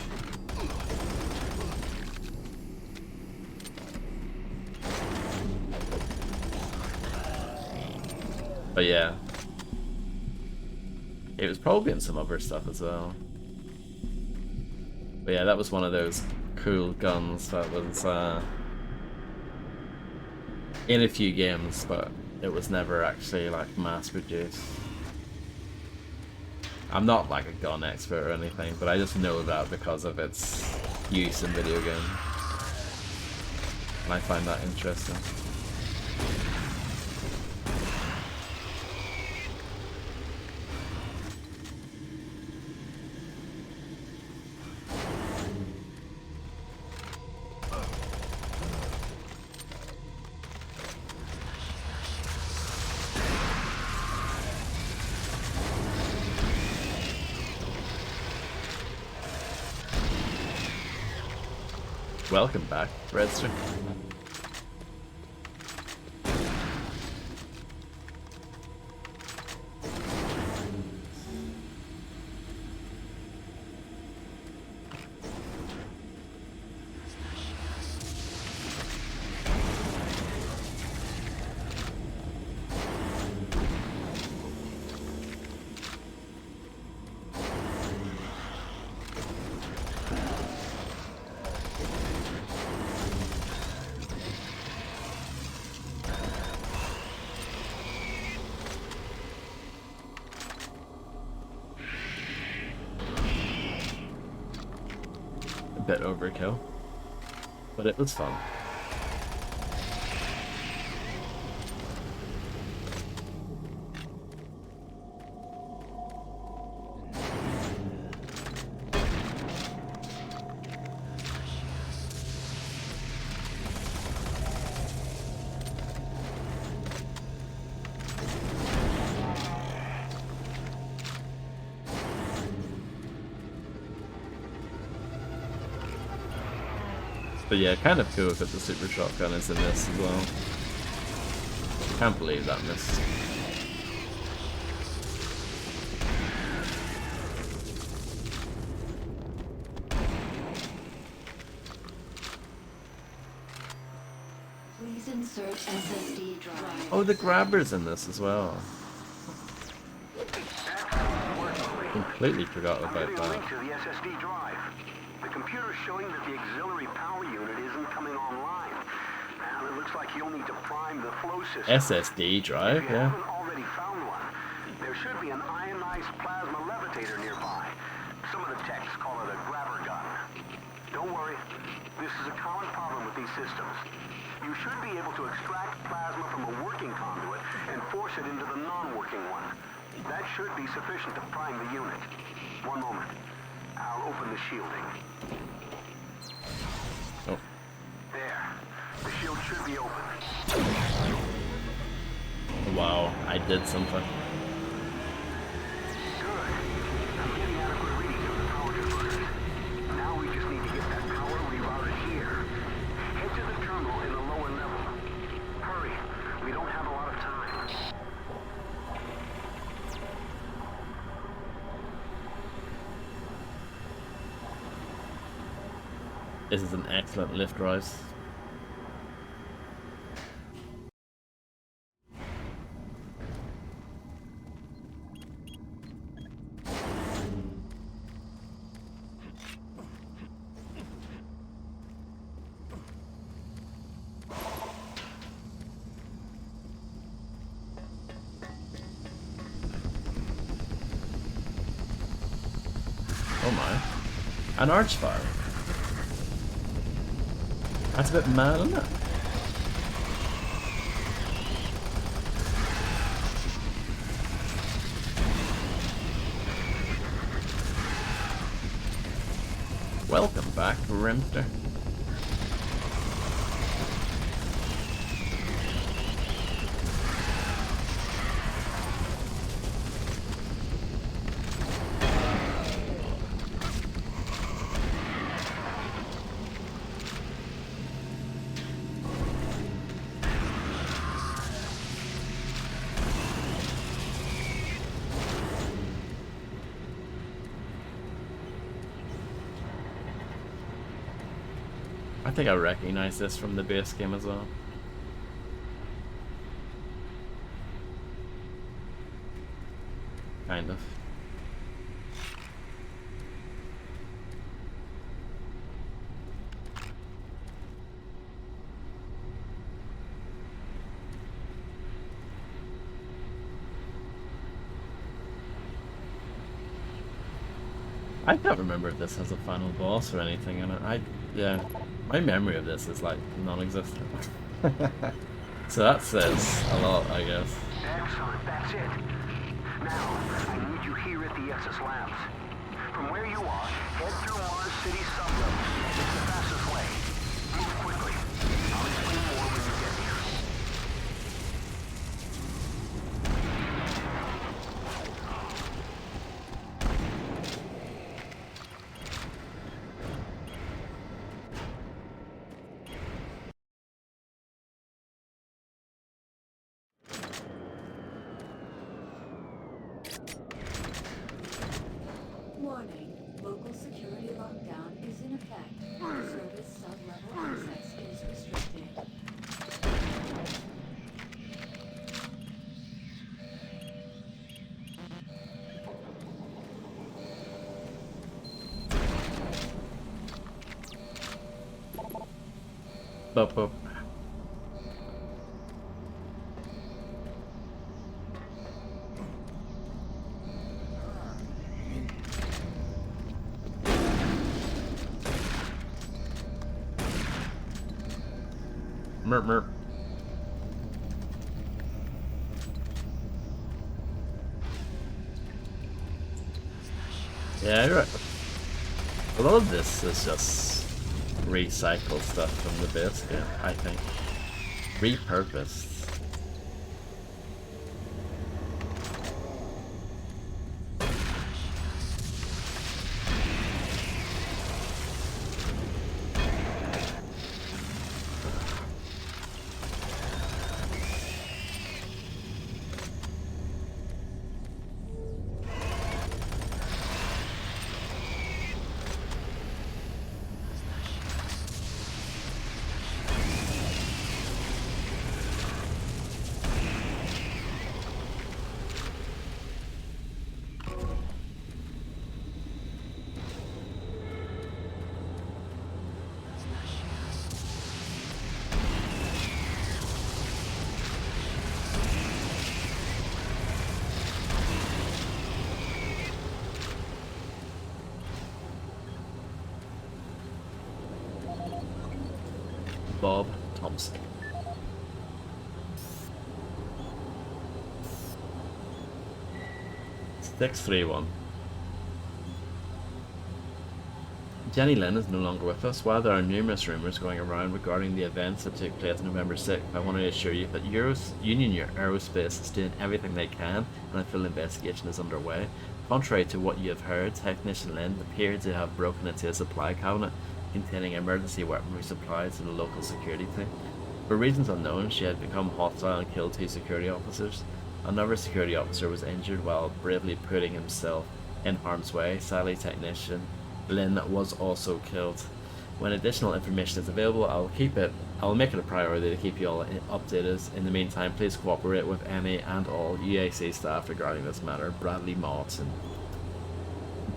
S1: But yeah. It was probably in some other stuff as well. But yeah, that was one of those cool guns that was in a few games, but it was never actually like mass produced. I'm not like a gun expert or anything, but I just know that because of its use in video games. And I find that interesting. Welcome back, Redster. Bit overkill, but it was fun. But yeah, kind of cool that the super shotgun is in this as well. Can't believe that missed.
S13: Please insert SSD drive.
S1: Oh, the grabber's in this as well. Completely forgot about that.
S6: To the SSD drive. The computer's showing that the auxiliary power unit isn't coming online. And it looks like you'll need to prime the flow system.
S1: SSD drive, yeah.
S6: If you haven't already found one, there's There should be an ionized plasma levitator nearby. Some of the techs call it a grabber gun. Don't worry, this is a common problem with these systems. You should be able to extract plasma from a working conduit and force it into the non-working one. That should be sufficient to prime the unit. One moment. I'll open the shielding.
S1: Oh.
S6: There. The shield should be open.
S1: Wow, I did something.
S6: Now we just need to get that power rerouted here. Head to the terminal in the lower level. Hurry, we don't have a lot of time.
S1: This is an excellent lift rise. Oh my. An archfire. That's a bit mad, isn't it? Welcome back, Rimster. I think I recognize this from the base game as well. Kind of. I can't remember if this has a final boss or anything in it. Yeah, my memory of this is like non-existent. So that says a lot, I guess.
S6: Excellent, that's it. Now, I need you here at the SS Labs. From where you are, head through Mars City sublevel. It's the fastest way. Move quickly. I'll explain more when you get here.
S4: Warning. Local security lockdown is in effect. Service sub-level access is restricted.
S1: Bop, bop. Merp, merp. Yeah, you're right. A lot of this is just recycled stuff from the base game, I think. Repurposed. Bob Thompson. Six 3-1. Jenny Lynn is no longer with us. While there are numerous rumours going around regarding the events that took place November 6th, I want to assure you that Union Aerospace is doing everything they can and a full investigation is underway. Contrary to what you have heard, Technician Lynn appeared to have broken into a supply cabinet containing emergency weaponry supplies to the local security team. For reasons unknown, she had become hostile and killed 2 security officers. Another security officer was injured while bravely putting himself in harm's way. Sadly, Technician Lynn was also killed. When additional information is available, I'll make it a priority to keep you all updated. In the meantime, please cooperate with any and all UAC staff regarding this matter. Bradley Mott. And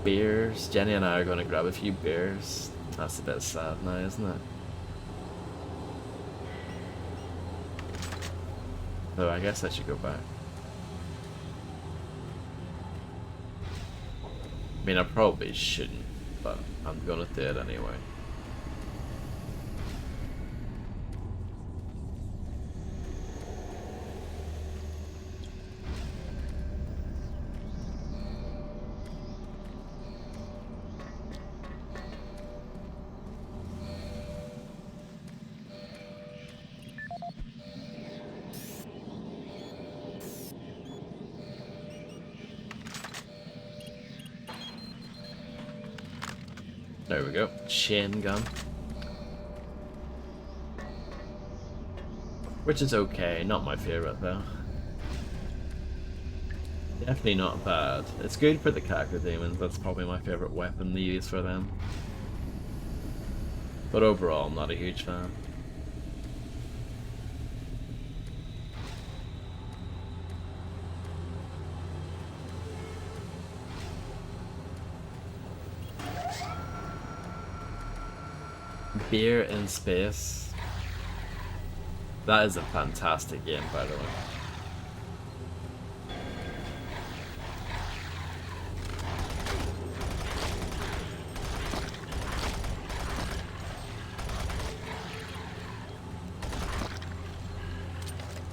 S1: beers. Jenny and I are going to grab a few beers. That's a bit sad now, isn't it? So I guess I should go back. I mean, I probably shouldn't, but I'm gonna do it anyway. There we go. Chain gun. Which is okay, not my favourite though. Definitely not bad. It's good for the cacodemons, that's probably my favourite weapon to use for them. But overall, I'm not a huge fan. Beer in Space. That is a fantastic game, by the way.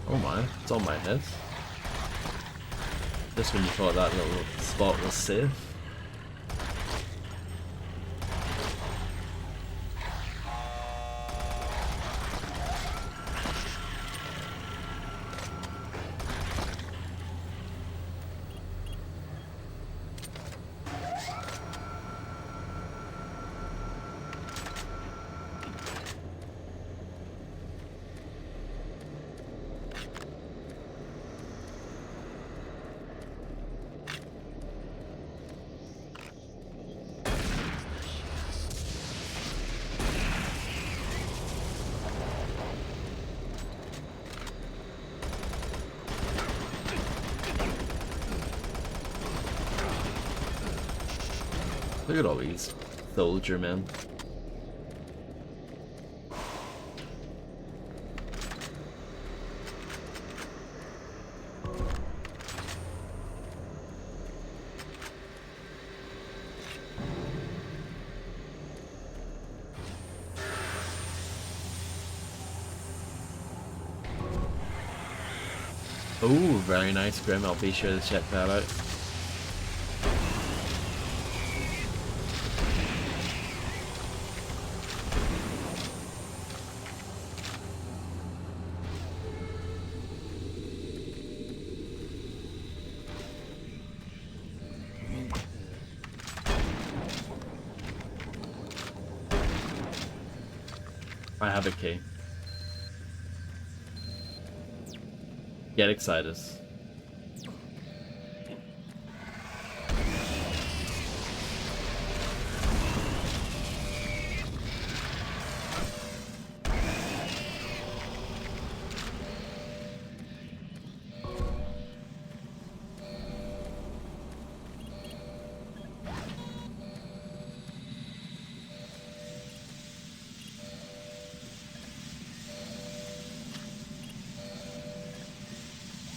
S1: Oh my, it's on my head. Just when you thought that little spot was safe. Look at all these soldier men. Oh, very nice, Grim. I'll be sure to check that out. I have a key. Get excited.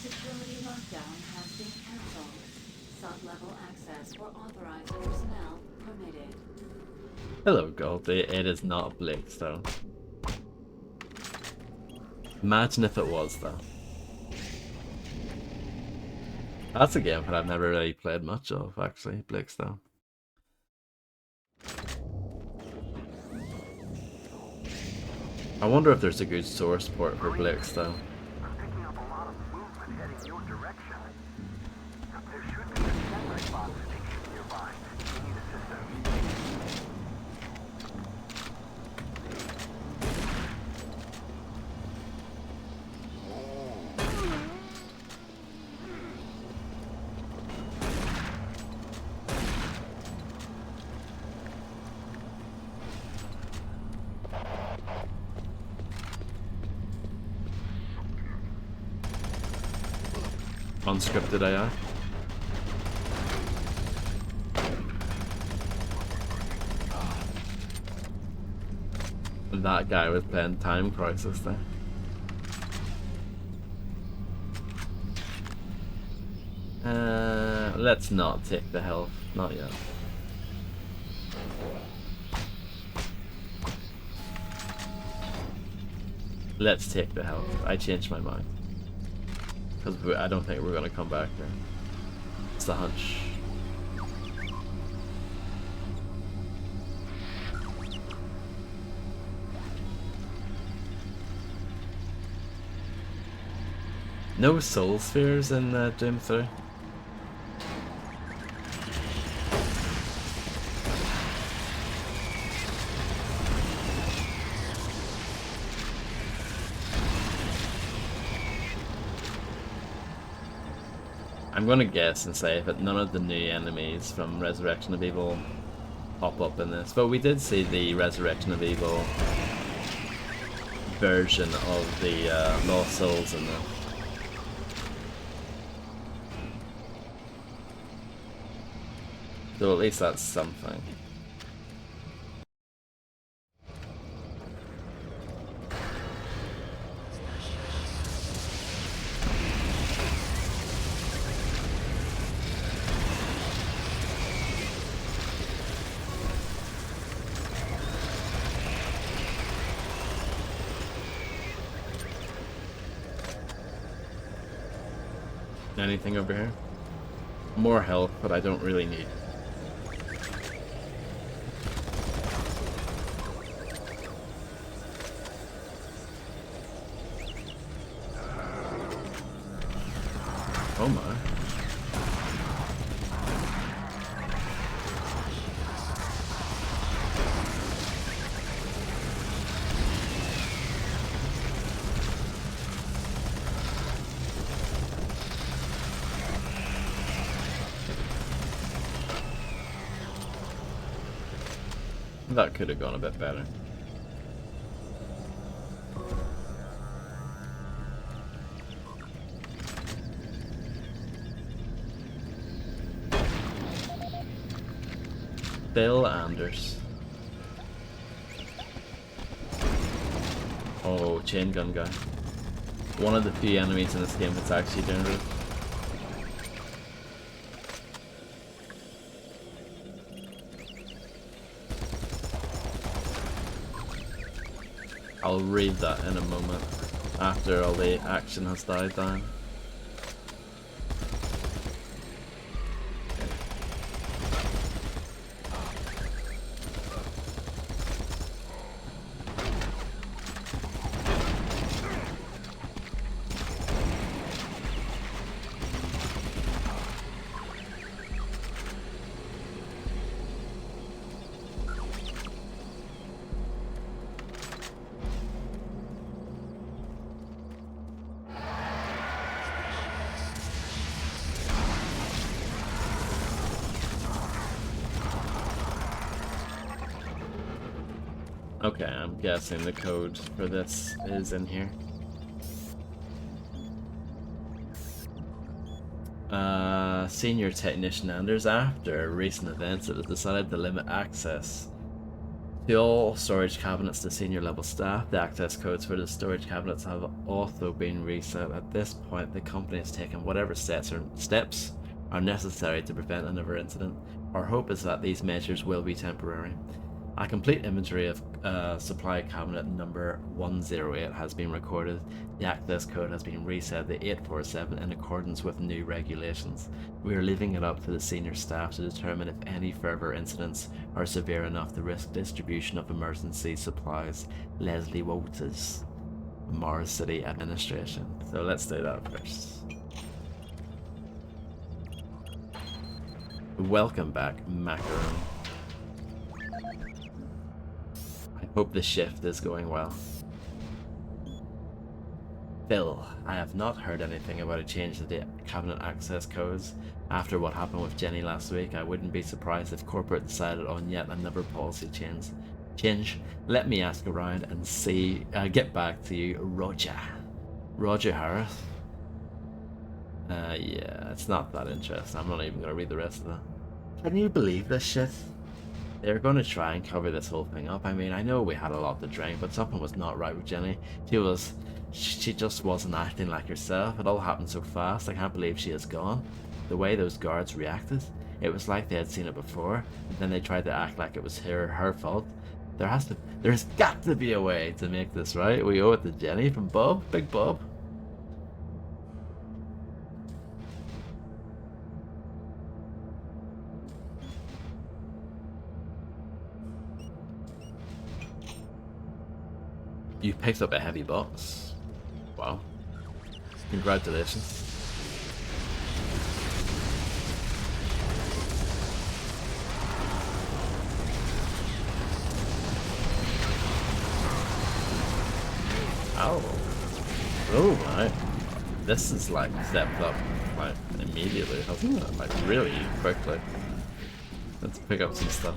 S4: Security lockdown has been cancelled. Sub-level access for authorized personnel permitted.
S1: Hello, Goldie. It is not Blake, though. Imagine if it was, though. That's a game that I've never really played much of, actually, Blix, though. I wonder if there's a good source port for Blix, though.
S6: Picking up a lot of movement heading your direction. There should be a sentry box station nearby. You need assistance.
S1: Unscripted AI. That guy was playing Time Crisis there. Let's not take the health, not yet. Let's take the health. I changed my mind. Because I don't think we're gonna come back there. It's the hunch. No soul spheres in Doom 3. I'm gonna guess and say that none of the new enemies from Resurrection of Evil pop up in this, but we did see the Resurrection of Evil version of the Lost Souls in this. So at least that's something. Anything over here? More health, but I don't really need. Oh my. That could have gone a bit better. Bill Anders. Oh, chain gun guy. One of the few enemies in this game that's actually dangerous. I'll read that in a moment, after all the action has died down. Okay, I'm guessing the code for this is in here. Senior Technician Anders, after recent events, it was decided to limit access to all storage cabinets to senior level staff. The access codes for the storage cabinets have also been reset. At this point, the company has taken whatever steps are necessary to prevent another incident. Our hope is that these measures will be temporary. A complete inventory of supply cabinet number 108 has been recorded. The access code has been reset to 847 in accordance with new regulations. We are leaving it up to the senior staff to determine if any further incidents are severe enough to risk distribution of emergency supplies. Leslie Walters, Mars City Administration. So let's do that first. Welcome back, Macaron. I hope the shift is going well. Phil, I have not heard anything about a change to the cabinet access codes. After what happened with Jenny last week, I wouldn't be surprised if corporate decided on yet another policy change. Let me ask around and see. Get back to you, Roger. Roger Harris. Yeah, it's not that interesting. I'm not even going to read the rest of that. Can you believe this shit? They're going to try and cover this whole thing up. I mean, I know we had a lot to drink, but something was not right with Jenny. She just wasn't acting like herself. It all happened so fast. I can't believe she is gone. The way those guards reacted, it was like they had seen it before, and then they tried to act like it was her fault. There's got to be a way to make this right. We owe it to Jenny from Bob, Big Bob. You picked up a heavy box. Wow. Congratulations. Oh. Oh my. This is like stepped up like immediately, hasn't it? Like really quickly. Let's pick up some stuff.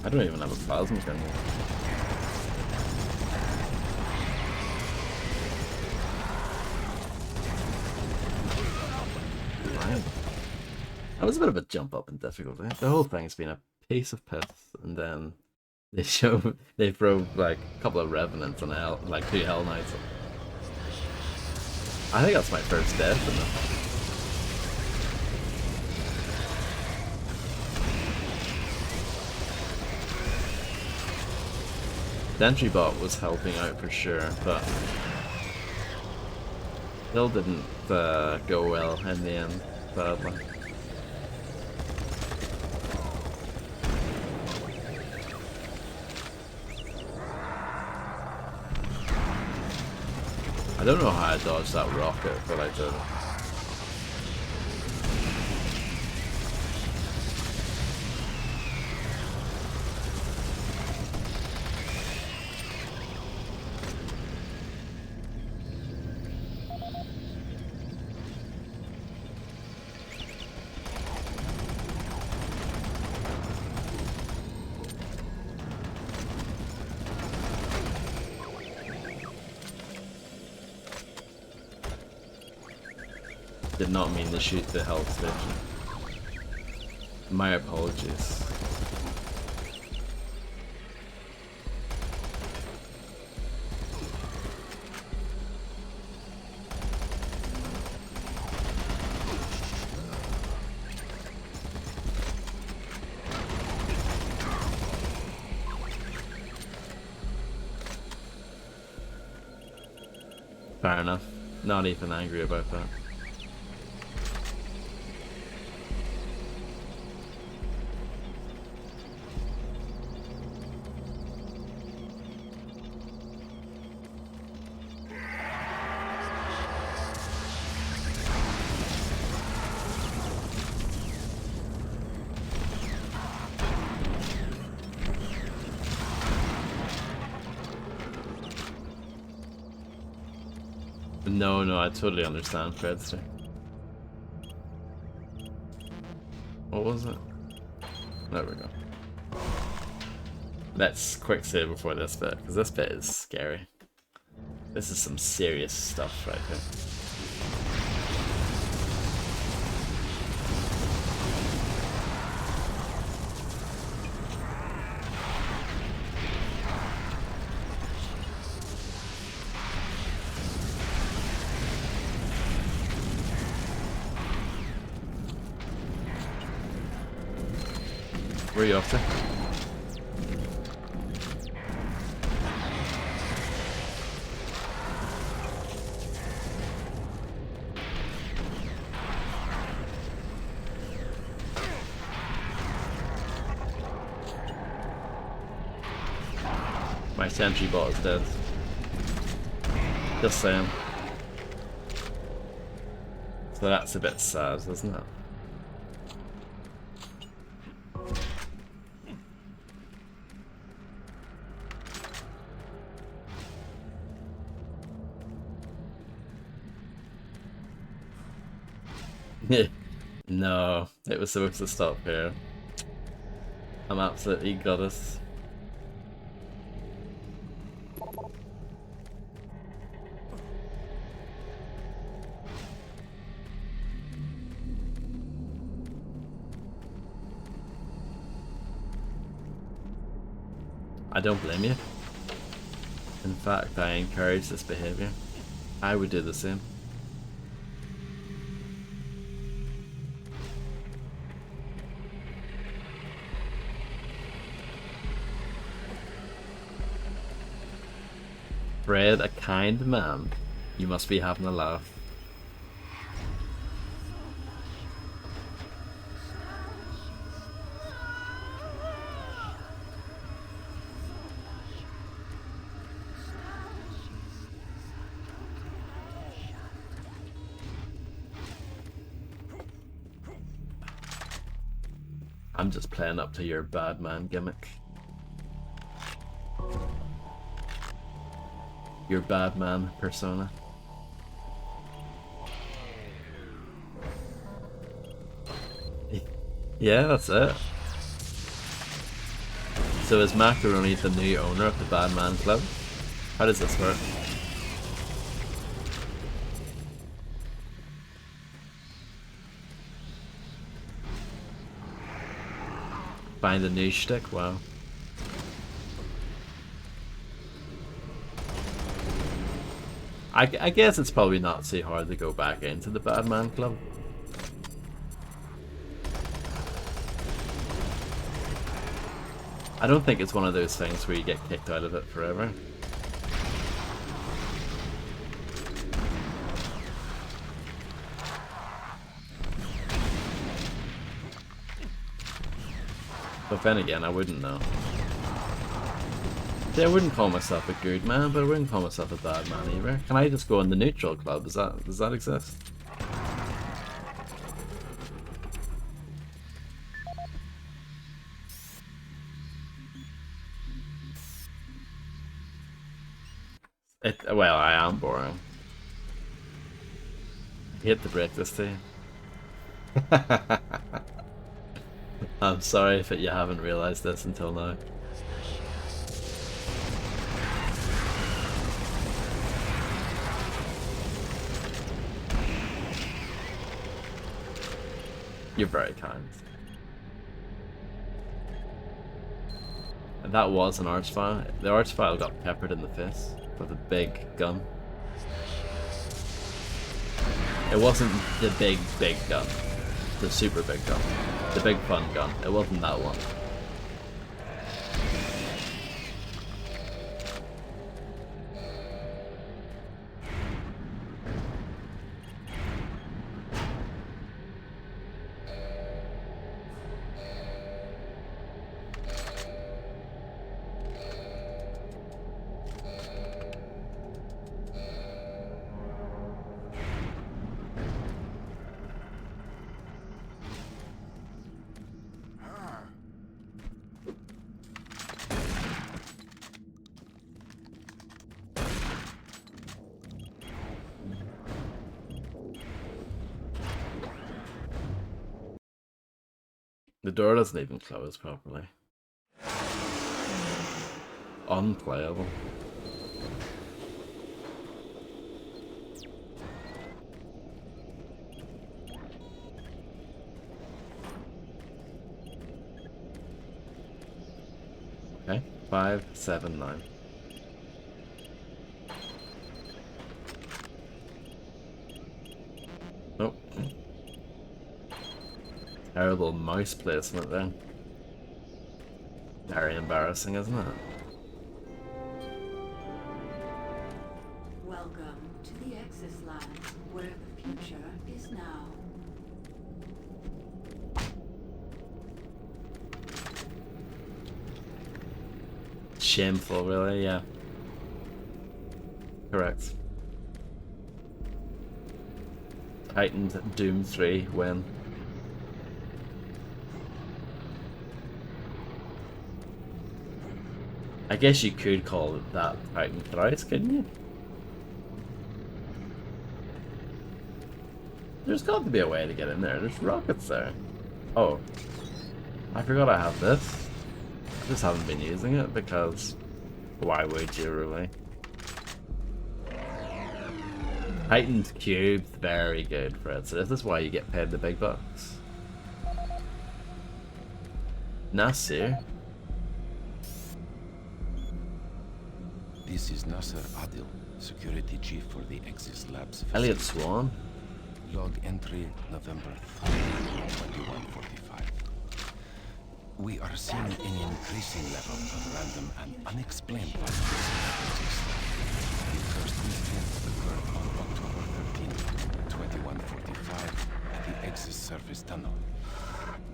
S1: I don't even have a plasma gun yet. Right. That was a bit of a jump up in difficulty. The whole thing's been a piece of piss, and then they throw like a couple of revenants and like 2 Hell Knights. I think that's my first death in it. Sentry bot was helping out for sure, but still didn't go well in the end, sadly. I don't know how I dodged that rocket, but I did. Did not mean to shoot the health station. My apologies. Fair enough. Not even angry about that. No, I totally understand, Fredster. What was it? There we go. Let's quick save before this bit, because this bit is scary. This is some serious stuff right here. Where are you off to? My sentry bot is dead. Just saying. So that's a bit sad, isn't it? No, it was supposed to stop here. I'm absolutely goddess. I don't blame you. In fact, I encourage this behavior. I would do the same. Fred, a kind man. You must be having a laugh. I'm just playing up to your bad man gimmick. Your bad man persona. Yeah, that's it. So is Macaroni the new owner of the Bad Man Club? How does this work? Find a new shtick? Wow. I guess it's probably not too hard to go back into the Bad Man Club. I don't think it's one of those things where you get kicked out of it forever. But then again, I wouldn't know. See, I wouldn't call myself a good man, but I wouldn't call myself a bad man either. Can I just go in the neutral club? Does that exist? Well, I am boring. I hate to break this to you. I'm sorry if you haven't realized this until now. You're very kind. And that was an archvile. The archvile got peppered in the face with a big gun. It wasn't the big gun. The super big gun. The big fun gun. It wasn't that one. The door doesn't even close properly. Unplayable. Okay, 5, 7, 9. Nope. Terrible mouse placement then. Very embarrassing, isn't it?
S4: Welcome to the Exis Lab, where the future is now.
S1: Shameful, really, yeah. Correct. Titan's Doom 3 win. I guess you could call it that Titan thrice, couldn't you? There's got to be a way to get in there. There's rockets there. Oh. I forgot I have this. I just haven't been using it because why would you really? Titan's Cube's very good for it, so this is why you get paid the big bucks. Nasir.
S2: This is Nasser Adil, security chief for the Exis Labs.
S1: Elliot Swan.
S2: Log entry November 3, 2145. We are seeing an increasing level of random and unexplained violence in Exis. The first incident occurred on October 13, 2145 at the Exis surface tunnel.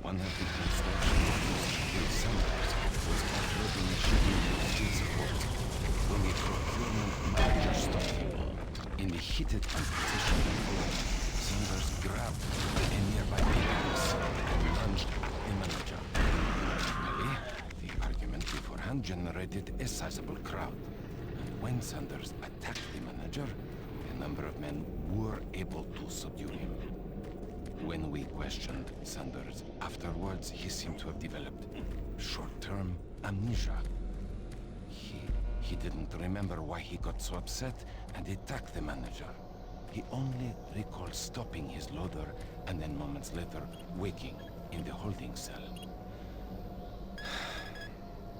S2: One of the construction workers, Will Sanders, was offloading a schedule of steel support when the procurement manager stopped him. In the heated competition that followed, Sanders grabbed a nearby pickaxe and lunged at the manager. Naturally, the argument beforehand generated a sizable crowd. And when Sanders attacked the manager, a number of men were able to subdue him. When we questioned Sanders afterwards, he seemed to have developed short-term amnesia. He didn't remember why he got so upset and attacked the manager. He only recalled stopping his loader and then moments later waking in the holding cell.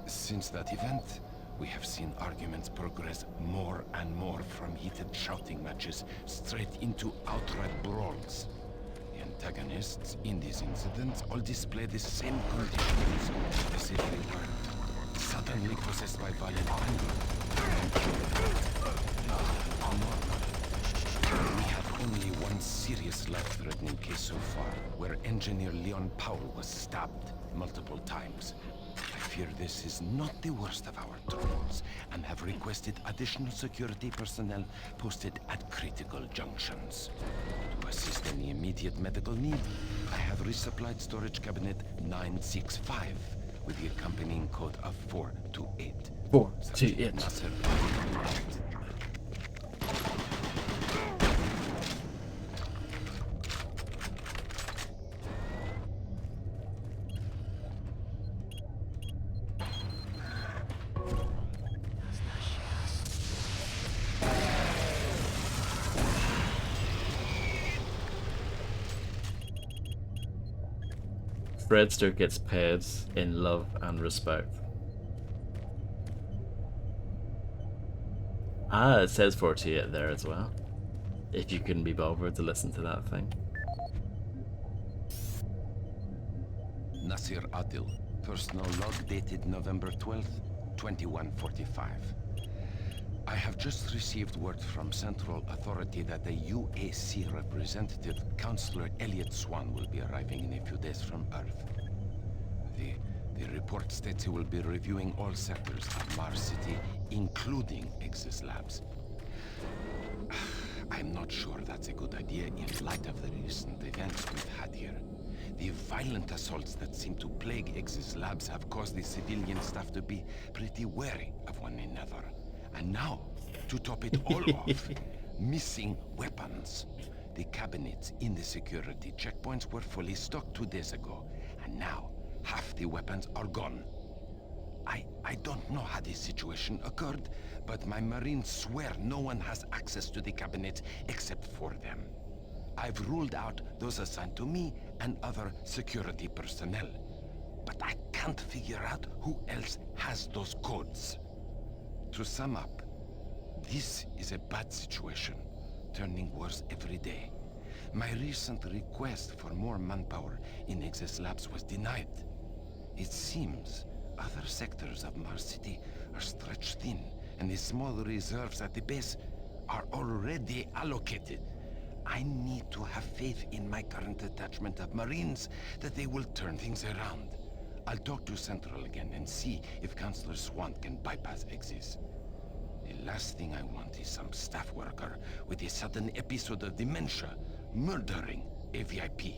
S2: Since that event, we have seen arguments progress more and more from heated shouting matches straight into outright brawls. The antagonists in these incidents all display the same conditions as if they were suddenly possessed by violent anger. We have only one serious life-threatening case so far, where engineer Leon Powell was stabbed multiple times. I fear this is not the worst of our troubles, and have requested additional security personnel posted at critical junctions. To assist any immediate medical need, I have resupplied storage cabinet 965 with the accompanying code of 428.
S1: 428. Fredster gets paid in love and respect. Ah, it says 48 there as well. If you couldn't be bothered to listen to that thing.
S2: Nasir Adil, personal log dated November 12th, 2145. I have just received word from Central Authority that the UAC representative, Councillor Elliot Swan, will be arriving in a few days from Earth. The report states he will be reviewing all sectors of Mars City, including Exis Labs. I'm not sure that's a good idea in light of the recent events we've had here. The violent assaults that seem to plague Exis Labs have caused the civilian staff to be pretty wary of one another. And now, to top it all off, missing weapons. The cabinets in the security checkpoints were fully stocked 2 days ago, and now half the weapons are gone. I don't know how this situation occurred, but my Marines swear no one has access to the cabinets except for them. I've ruled out those assigned to me and other security personnel, but I can't figure out who else has those codes. To sum up, this is a bad situation, turning worse every day. My recent request for more manpower in Exis Labs was denied. It seems other sectors of Mars City are stretched thin, and the small reserves at the base are already allocated. I need to have faith in my current detachment of Marines that they will turn things around. I'll talk to Central again and see if Counselor Swan can bypass exits. The last thing I want is some staff worker with a sudden episode of dementia murdering a VIP.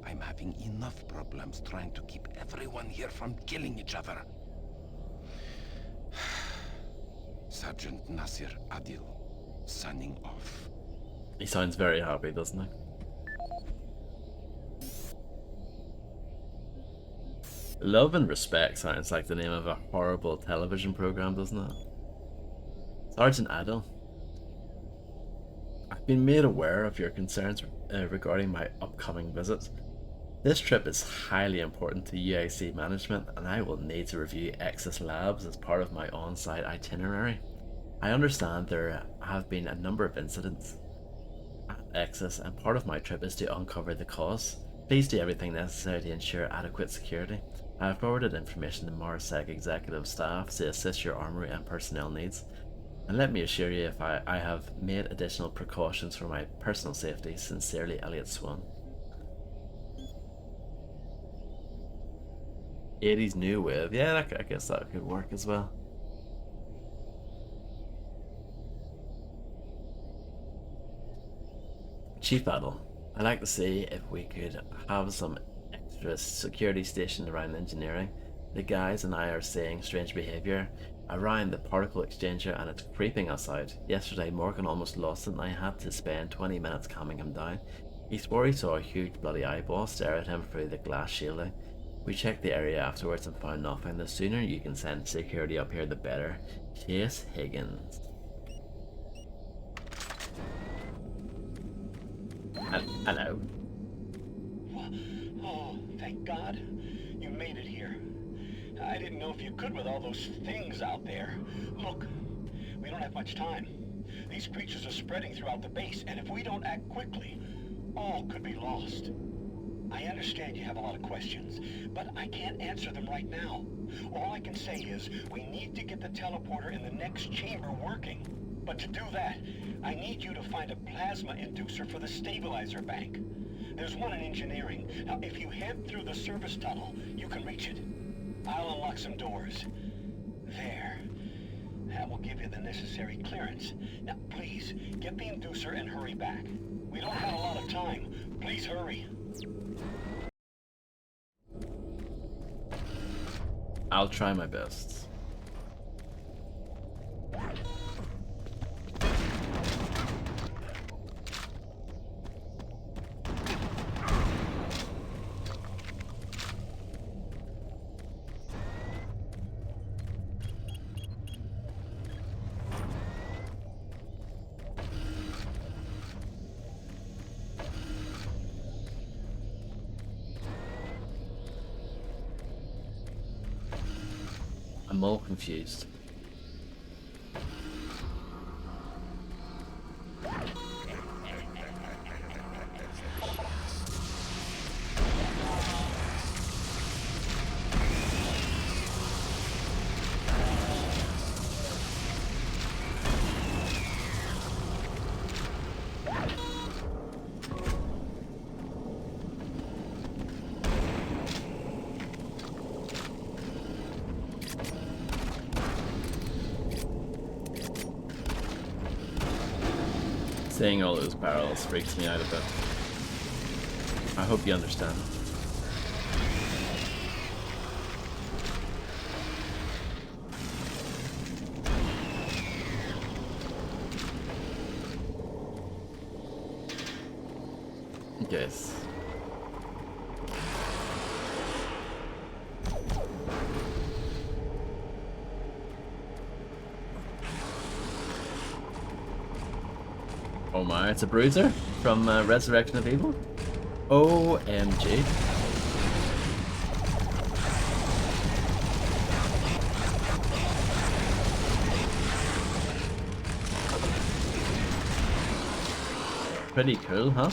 S2: I'm having enough problems trying to keep everyone here from killing each other. Sergeant Nasir Adil, signing off.
S1: He sounds very happy, doesn't he? Love and Respect sounds like the name of a horrible television program, doesn't it? Sergeant Adil, I've been made aware of your concerns regarding my upcoming visit. This trip is highly important to UAC management, and I will need to review Exus Labs as part of my on-site itinerary. I understand there have been a number of incidents at Exus, and part of my trip is to uncover the cause. Please do everything necessary to ensure adequate security. I have forwarded information to MARSEC executive staff to assist your armory and personnel needs. And let me assure you, if I have made additional precautions for my personal safety. Sincerely, Elliot Swan. 80s new wave. Yeah, I guess that could work as well. Chief Battle, I'd like to see if we could have some extra security stationed around engineering. The guys and I are seeing strange behaviour around the particle exchanger, and it's creeping us out. Yesterday Morgan almost lost it, and I had to spend 20 minutes calming him down. He swore he saw a huge bloody eyeball stare at him through the glass shielding. We checked the area afterwards and found nothing. The sooner you can send security up here, the better. Chase Higgins. Hello.
S15: Oh, thank God. You made it here. I didn't know if you could with all those things out there. Look, we don't have much time. These creatures are spreading throughout the base, and if we don't act quickly, all could be lost. I understand you have a lot of questions, but I can't answer them right now. All I can say is we need to get the teleporter in the next chamber working. But to do that, I need you to find a plasma inducer for the stabilizer bank. There's one in engineering. Now, if you head through the service tunnel, you can reach it. I'll unlock some doors. There. That will give you the necessary clearance. Now, please, get the inducer and hurry back. We don't have a lot of time. Please hurry.
S1: I'll try my best. I'm all confused. Seeing all those barrels freaks me out a bit. I hope you understand. Yes. Oh my, it's a bruiser from Resurrection of Evil? OMG. Pretty cool, huh?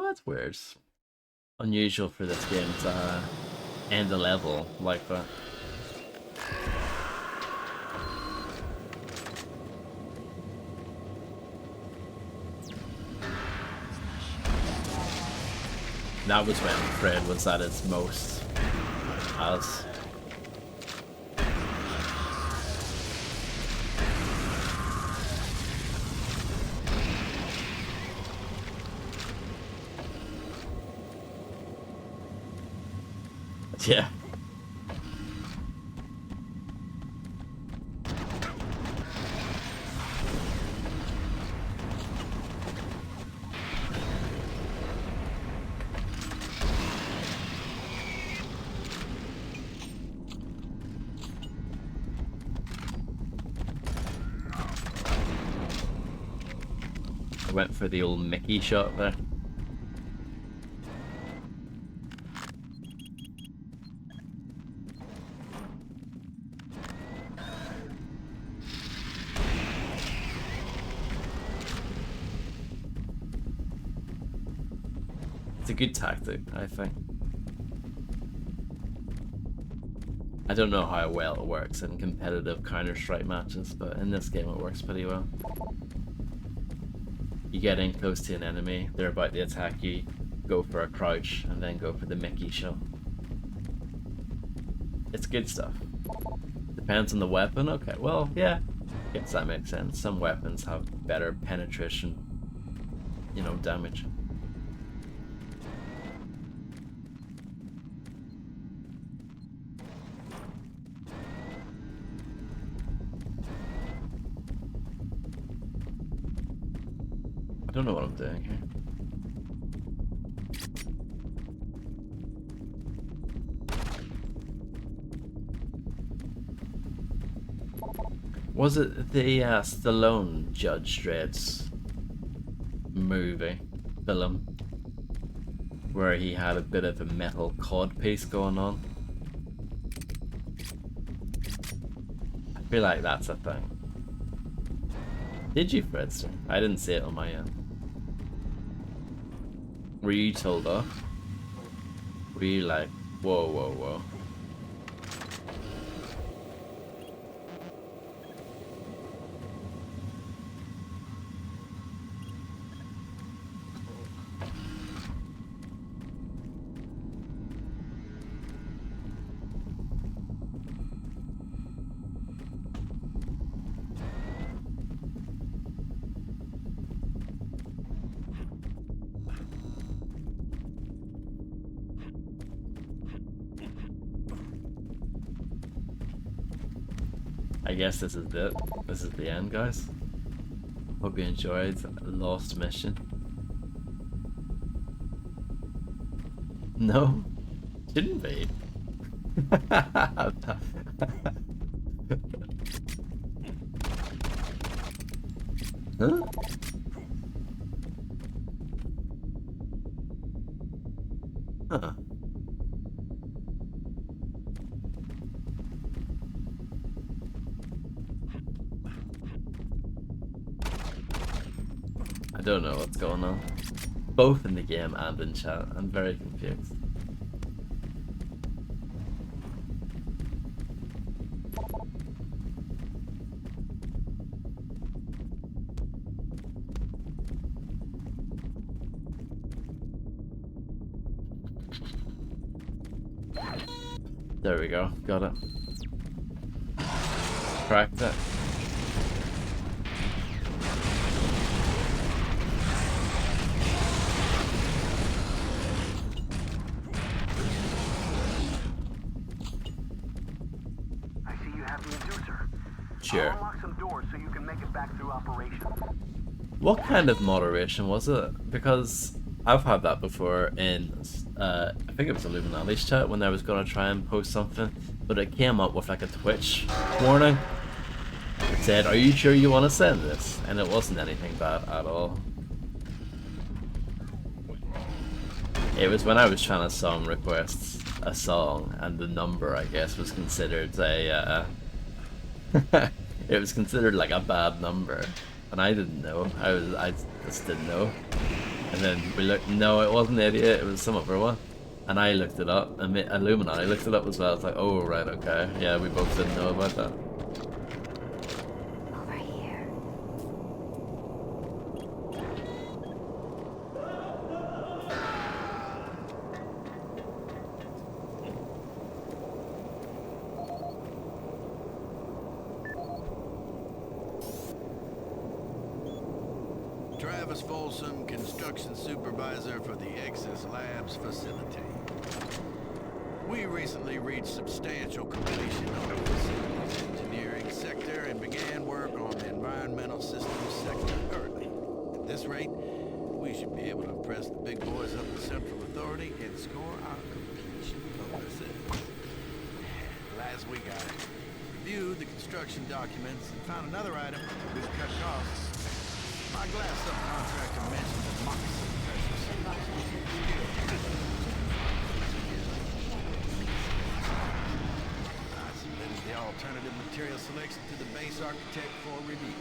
S1: that's weird. Unusual for this game to end a level like that. That was when Fred was at its most as. Yeah. I went for the old Mickey shot there. It's a good tactic, I think. I don't know how well it works in competitive Counter-Strike matches, but in this game it works pretty well. You get in close to an enemy, they're about to attack you, go for a crouch, and then go for the Mickey shot. It's good stuff. Depends on the weapon, okay, well, yeah. I guess that makes sense. Some weapons have better penetration, you know, damage. I don't know what I'm doing here. Was it the Stallone Judge Dredd's film, where he had a bit of a metal cod piece going on? I feel like that's a thing. Did you, Fredster? I didn't see it on my end. Were you told off? Were you like, whoa, whoa, whoa? I guess this is it. This is the end, guys. Hope you enjoyed Lost Mission. No? Shouldn't be. Huh? Huh. I don't know what's going on. Both in the game and in chat. I'm very confused. There we go. Got it. Cracked it. Sure.
S6: Unlock some doors so you can make it back through operation.
S1: What kind of moderation was it? Because I've had that before in, I think it was Illuminati's chat when I was going to try and post something, but it came up with like a Twitch warning. It said, "Are you sure you want to send this?" And it wasn't anything bad at all. It was when I was trying to song request a song, and the number, I guess, was considered a, it was considered like a bad number, and I didn't know. I just didn't know. And then we looked, no, it wasn't Idiot, it was some other one. And I looked it up, and Illuminati looked it up as well. It's like, oh, right, okay. Yeah, we both didn't know about that.
S13: Over here.
S16: Travis Folsom, construction supervisor for the Excess Labs facility. We recently reached substantial completion of the facility's engineering sector and began work on the environmental systems sector early. At this rate, we should be able to impress the big boys up the Central Authority and score our completion bonuses. Last week I reviewed the construction documents and found another item which cut costs. My glass subcontractor mentioned the moccasin I submitted the alternative material selection to the base architect for review.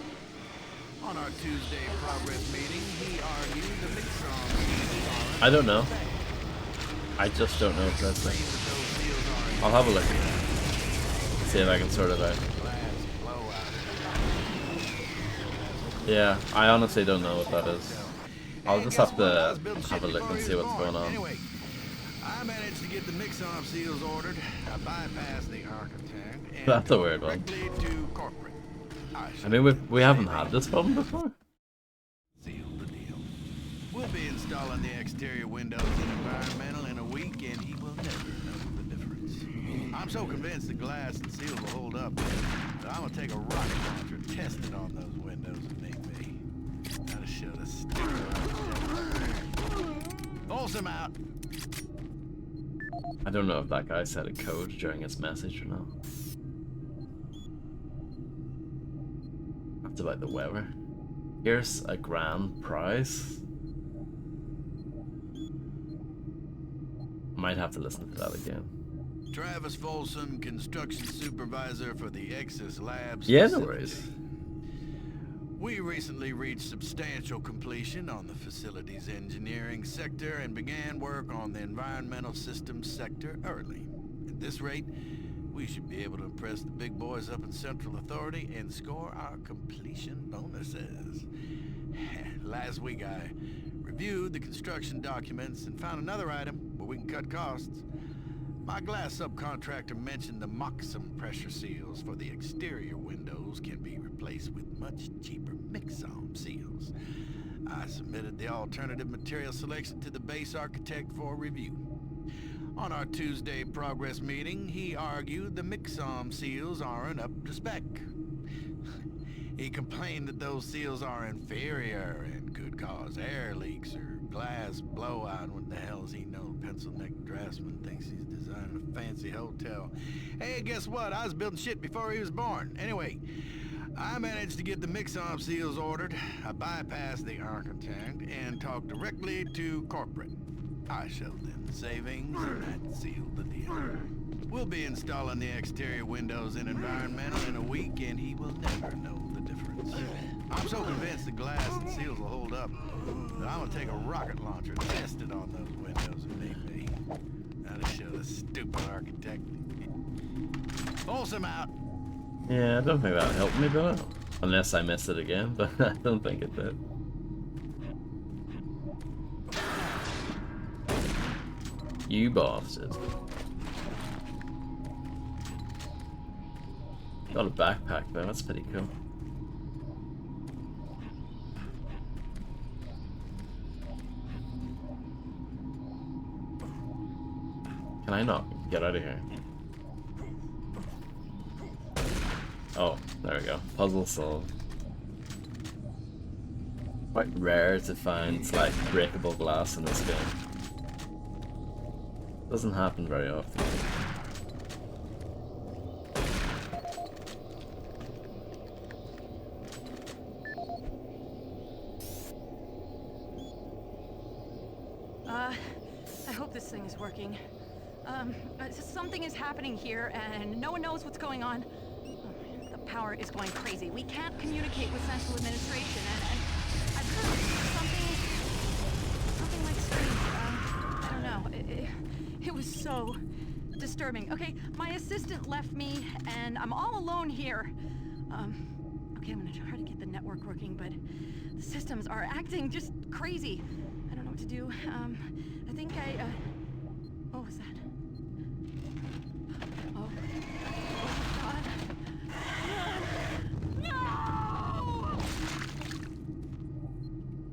S16: On our Tuesday progress meeting, he argued the mix-on.
S1: I don't know. I just don't know if that's it. I'll have a look at it. See if I can sort it out. Yeah, I honestly don't know what that is. I'll just have to have a look and see what's going on.
S16: Anyway, I managed to get the mix-on seals ordered. I bypassed the architect and
S1: That's a weird one.
S16: to corporate.
S1: I mean, we haven't had this problem before.
S16: Sealed the deal. We'll be installing the exterior windows in environmental in a week, and he will never know the difference. I'm so convinced the glass and seals will hold up that I'm gonna take a rocket launcher, test it on those windows, and make me. That'll show the sticker. Folsom out.
S1: I don't know if that guy said a code during his message or not. That's about the weather. Here's a grand prize. Might have to listen to that again.
S16: Travis Folsom, construction supervisor for the Excess Labs.
S1: Yeah, no worries.
S16: We recently reached substantial completion on the facility's engineering sector and began work on the environmental systems sector early. At this rate, we should be able to impress the big boys up in Central Authority and score our completion bonuses. Last week I reviewed the construction documents and found another item where we can cut costs. My glass subcontractor mentioned the moccasin pressure seals for the exterior windows can be replaced with much cheaper mix-on seals. I submitted the alternative material selection to the base architect for review. On our Tuesday progress meeting, he argued the mix-on seals aren't up to spec. He complained that those seals are inferior and could cause air leaks or glass blowout. What the hell does he know? Pencil-neck draftsman thinks he's designing a fancy hotel. Hey, guess what? I was building shit before he was born. Anyway, I managed to get the mix-on seals ordered. I bypassed the architect and talked directly to corporate. I showed them the savings and that sealed the deal. We'll be installing the exterior windows in environmental in a week, and he will never know the difference. I'm so convinced the glass and seals will hold up that I'm gonna take a rocket launcher, test it on those windows, and maybe that'll show the stupid architect. Folsom out.
S1: Yeah, I don't think that helped me, but unless I missed it again, but I don't think it did. You bastard. Got a backpack though, that's pretty cool. Can I not get out of here? Oh, there we go. Puzzle solved. Quite rare to find like breakable glass in this game. Doesn't happen very often.
S17: I hope this thing is working. Something is happening here, and no one knows what's going on. The power is going crazy. We can't communicate with Central Administration, and I've heard something... It was so disturbing. Okay, my assistant left me, and I'm all alone here. Okay, I'm gonna try to get the network working, but the systems are acting just crazy. I don't know what to do. I think what was that? Oh. Oh, God.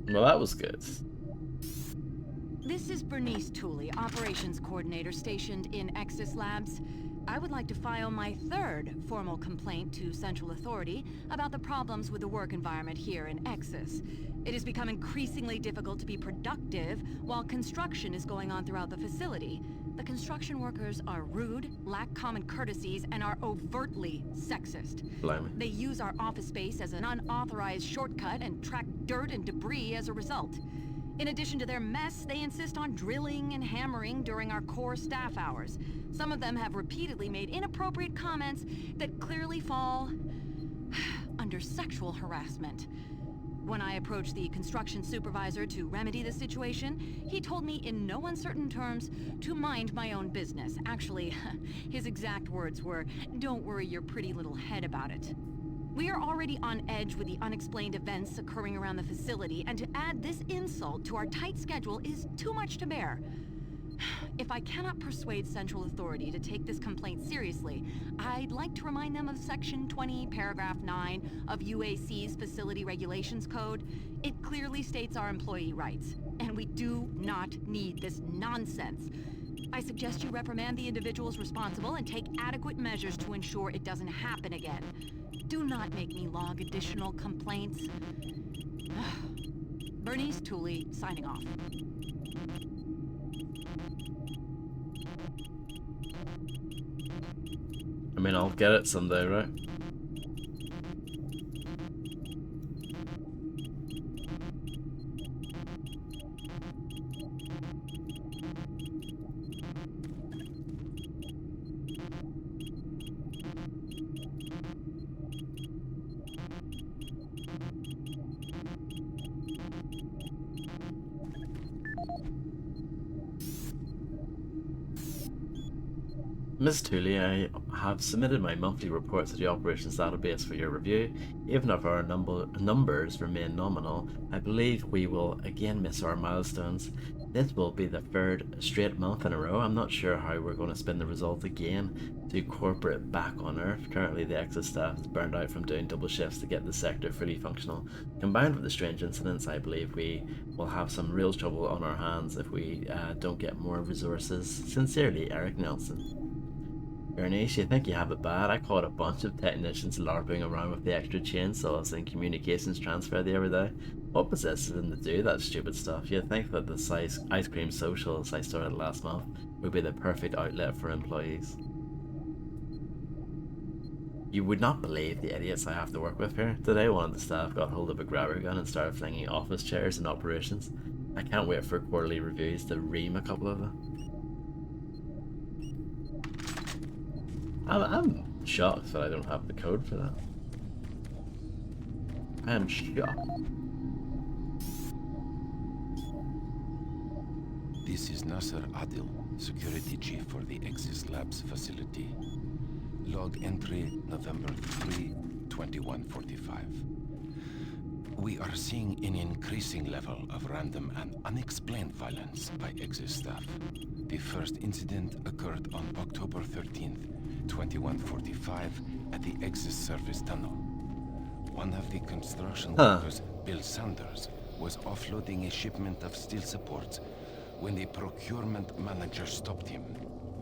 S17: No!
S1: Well, that was good.
S17: This is Bernice Tooley, Operations Coordinator stationed in Exis Labs. I would like to file my third formal complaint to Central Authority about the problems with the work environment here in Exis. It has become increasingly difficult to be productive while construction is going on throughout the facility. The construction workers are rude, lack common courtesies, and are overtly sexist.
S1: Blimey.
S17: They use our office space as an unauthorized shortcut and track dirt and debris as a result. In addition to their mess, they insist on drilling and hammering during our core staff hours. Some of them have repeatedly made inappropriate comments that clearly fall under sexual harassment. When I approached the construction supervisor to remedy the situation, he told me in no uncertain terms to mind my own business. Actually, his exact words were, "Don't worry your pretty little head about it." We are already on edge with the unexplained events occurring around the facility, and to add this insult to our tight schedule is too much to bear. If I cannot persuade Central Authority to take this complaint seriously, I'd like to remind them of Section 20, Paragraph 9 of UAC's Facility Regulations Code. It clearly states our employee rights, and we do not need this nonsense. I suggest you reprimand the individuals responsible and take adequate measures to ensure it doesn't happen again. Do not make me log additional complaints. Bernice Tooley, signing off.
S1: I mean, I'll get it someday, right? Ms. Tooley, I have submitted my monthly reports to the operations database for your review. Even if our numbers remain nominal, I believe we will again miss our milestones. This will be the third straight month in a row. I'm not sure how we're going to spin the result again to corporate back on Earth. Currently, the Exis staff is burned out from doing double shifts to get the sector fully functional. Combined with the strange incidents, I believe we will have some real trouble on our hands if we don't get more resources. Sincerely, Eric Nelson. Bernice, you think you have it bad? I caught a bunch of technicians LARPing around with the extra chainsaws and communications transfer the other day. What possesses them to do that stupid stuff? You'd think that the ice cream socials I started last month would be the perfect outlet for employees. You would not believe the idiots I have to work with here. Today one of the staff got hold of a grabber gun and started flinging office chairs in operations. I can't wait for quarterly reviews to ream a couple of them. I'm shocked that I don't have the code for that. I am shocked.
S2: This is Nasser Adil, Security Chief for the Exis Labs facility. Log entry November 3, 2145. We are seeing an increasing level of random and unexplained violence by Exis staff. The first incident occurred on October 13th, 2145 at the Exis service tunnel. One of the construction workers, Bill Sanders, was offloading a shipment of steel supports when the procurement manager stopped him.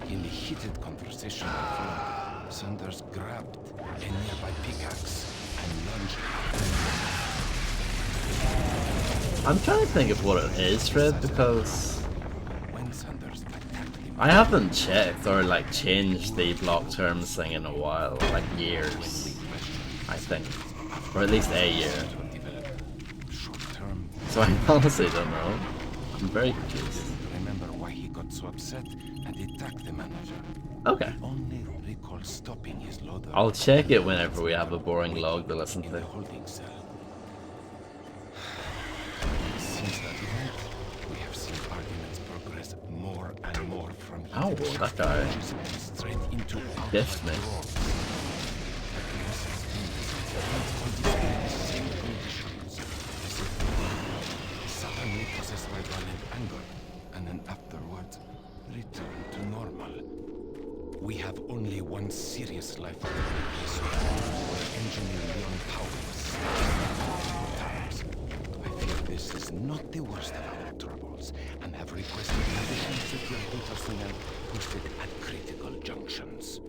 S2: In the heated conversation that followed, Sanders grabbed a nearby pickaxe and lunged out.
S1: I'm trying to think of what it is, Fred, because
S2: when Sanders attacked him,
S1: I haven't checked or like changed the block terms thing in a while, like years, I think, or at least a year. So I honestly don't know. I'm very confused.
S2: Remember why he got so upset and attacked the manager.
S1: Okay.
S2: Only recall stopping his loader.
S1: I'll check it whenever we have a boring log to listen to.
S2: Holding cell. Since that event, we have seen arguments progress more and
S1: Ow, that guy.
S2: Straight into
S1: Biffed me.
S2: Suddenly possessed by violent anger, and then afterwards return to normal. We have only one serious life to replace. Engineer Leon Powers. I fear this is not the worst of our troubles, and have requested additional security personnel posted at critical junctions.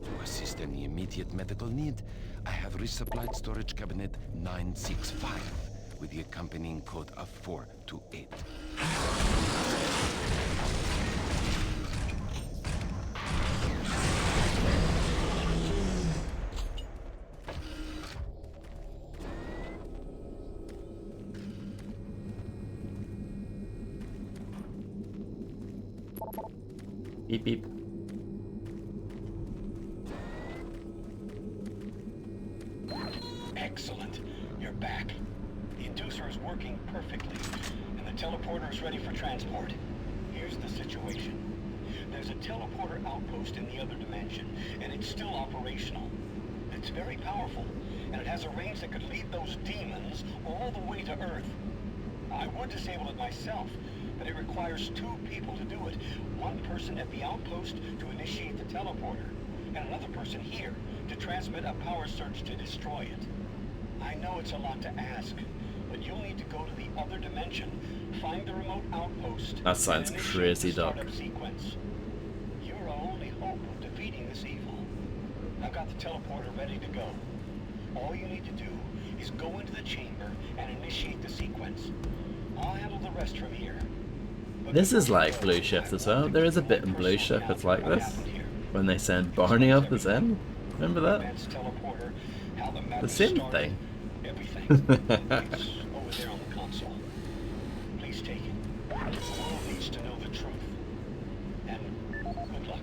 S2: To assist any immediate medical need, I have resupplied storage cabinet 965 with the accompanying code of 428.
S1: Beep beep.
S15: Excellent. You're back. The inducer is working perfectly, and the teleporter is ready for transport. Here's the situation. There's a teleporter outpost in the other dimension, and it's still operational. It's very powerful, and it has a range that could lead those demons all the way to Earth. I would disable it myself, but it requires 2 people to do it. One person at the outpost to initiate the teleporter, and another person here to transmit a power surge to destroy it. I know it's a lot to ask, but you'll need to go to the other dimension, find the remote outpost.
S1: That sounds crazy, Doc.
S15: Sequence. Your only hope of defeating this evil. I've got the teleporter ready to go. All you need to do is go into the chamber and initiate the sequence. I'll handle the rest from here.
S1: This is like Blue Shift as well. There is a bit in Blue Shift that's like this. When they send Barney up as in. Remember that? The same thing.
S15: Everything. It's over there on the console. Please take it. The world needs to know the truth. And good luck.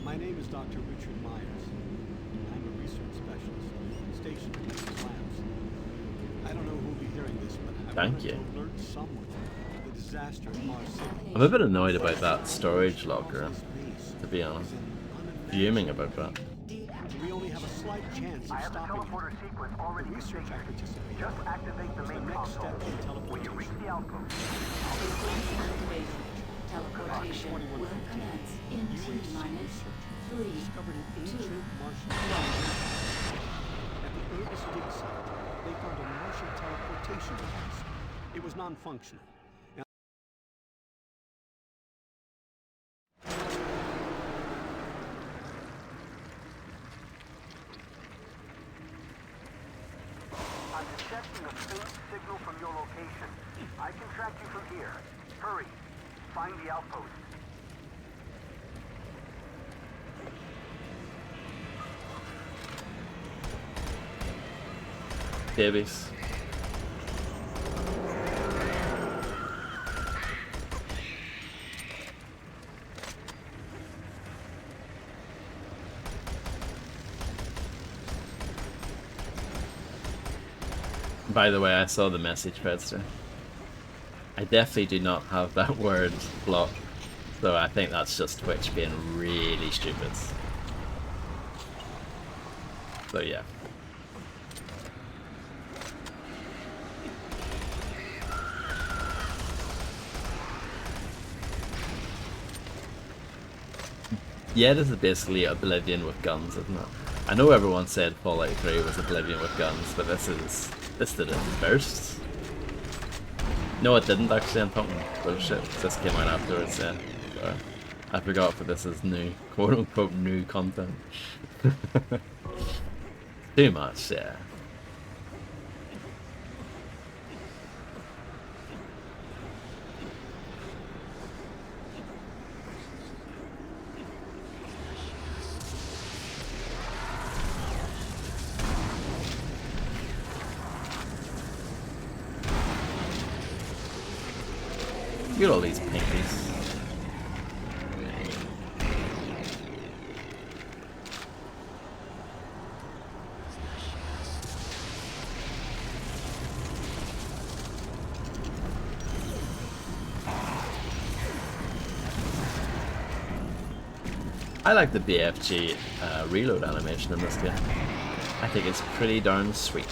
S7: My name is Dr. Richard Myers. I'm a research specialist stationed in these labs. I don't know who'll be hearing this, but I
S1: Thank
S7: wanted
S1: you.
S7: to alert someone. The disaster in Mars City.
S1: I'm a bit annoyed about that storage locker, to be honest. Fuming about that.
S7: We only have a slight chance of stopping it.
S6: Sequence already
S7: The research I
S6: configured.
S7: participate
S6: Just activate the
S7: is the
S6: main
S7: next
S6: console.
S7: step in
S6: When you
S7: teleportation.
S6: reach the outpost,
S13: Teleportation will commence in T minus 3,
S7: Discovered an
S13: 2,
S7: ancient Martian
S13: 1.
S7: At the Orbis dig site, they found a Martian teleportation device. It was non-functional.
S6: I'm detecting a faint signal from your location. I can track you from here. Hurry. Find the outpost.
S1: Babies. By the way, I saw the message, Predster. I definitely do not have that word blocked, so I think that's just Twitch being really stupid. So yeah. Yeah, this is basically Oblivion with guns, isn't it? I know everyone said Fallout 3 was Oblivion with guns, but this did it first. No, it didn't actually. I'm talking bullshit. This came out afterwards. Yeah, so I forgot that this is new, quote unquote, new content. Too much, yeah. Look at all these pinkies. I like the BFG reload animation in this game. I think it's pretty darn sweet.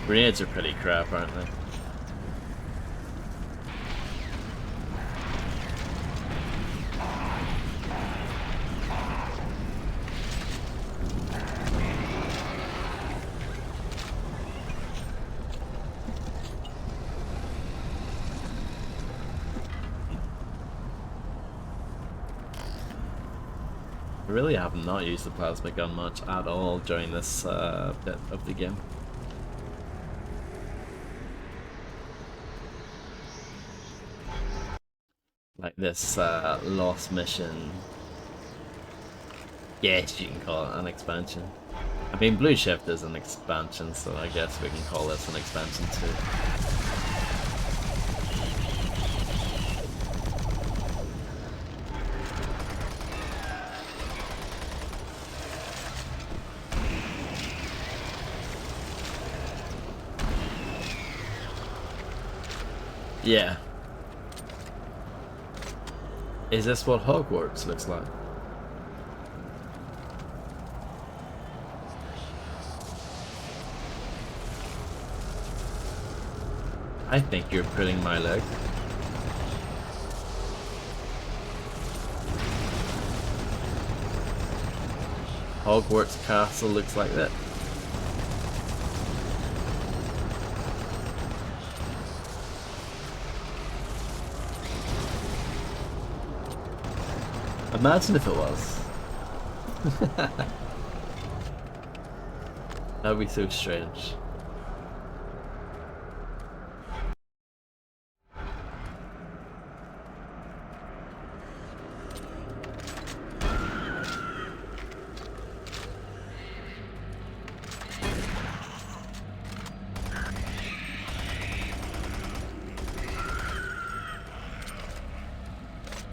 S1: Grenades are pretty crap, aren't they? I really have not used the plasma gun much at all during this bit of the game. Like this lost mission. Yes, you can call it an expansion. I mean, Blue Shift is an expansion, so I guess we can call this an expansion too. Yeah. Is this what Hogwarts looks like? I think you're pulling my leg. Hogwarts Castle looks like that. Imagine if it was. That would be so strange.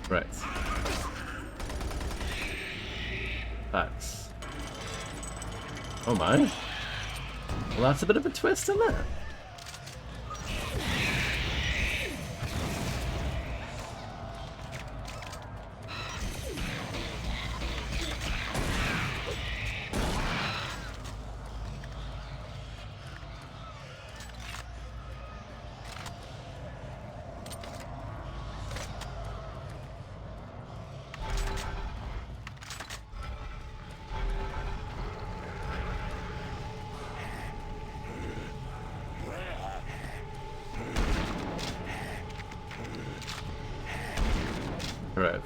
S1: Right. Facts. Oh my. Well, that's a bit of a twist, isn't it? Right.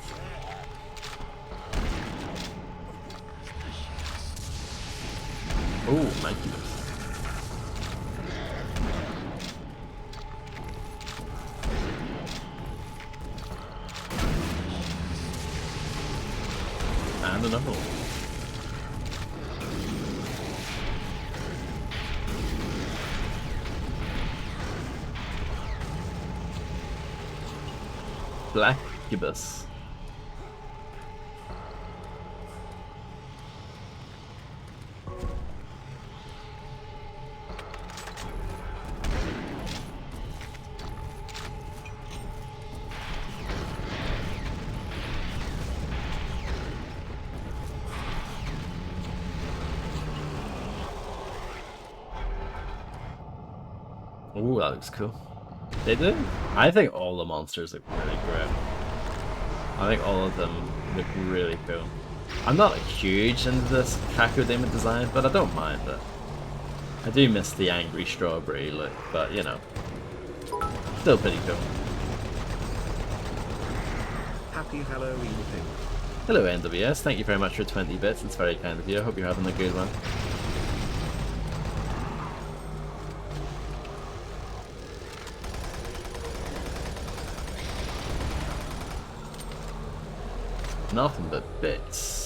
S1: Oh, my goodness. And another one. Blackibus. Ooh, that looks cool. They do. I think all the monsters look really great. I think all of them look really cool. I'm not huge into this Kakudema design, but I don't mind it. I do miss the angry strawberry look, but you know, still pretty cool.
S18: Happy Halloween thing.
S1: Hello NWS, thank you very much for 20 bits, it's very kind of you, I hope you're having a good one. Nothing but bits.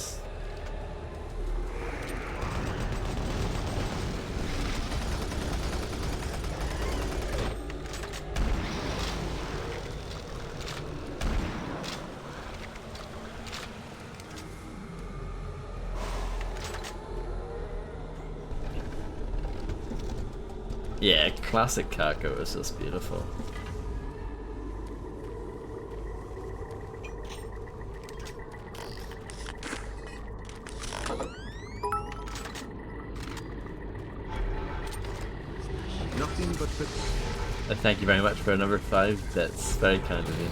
S1: Yeah, classic Kako is just beautiful.
S18: Nothing but the...
S1: Thank you very much for another 5 bits, very kind of you.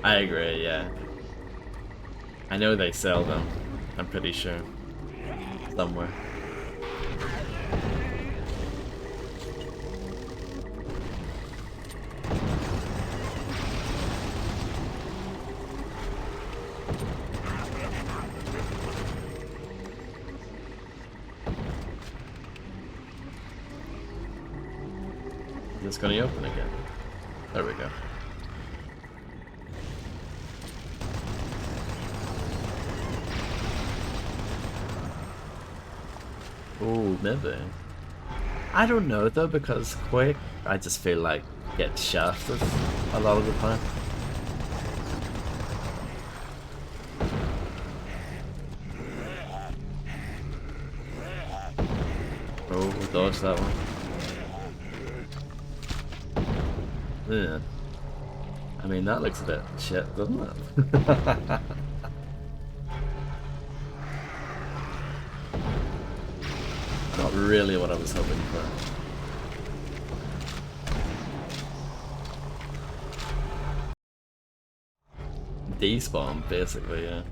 S1: I agree, yeah. I know they sell them, I'm pretty sure. Somewhere. Is this gonna open again? There we go. Oh, maybe. I don't know though, because Quake, I just feel like get shafted a lot of the time. Oh, we'll dodge that one. Yeah. I mean, that looks a bit shit, doesn't it? Not really what I was hoping for. Despawn, basically, yeah.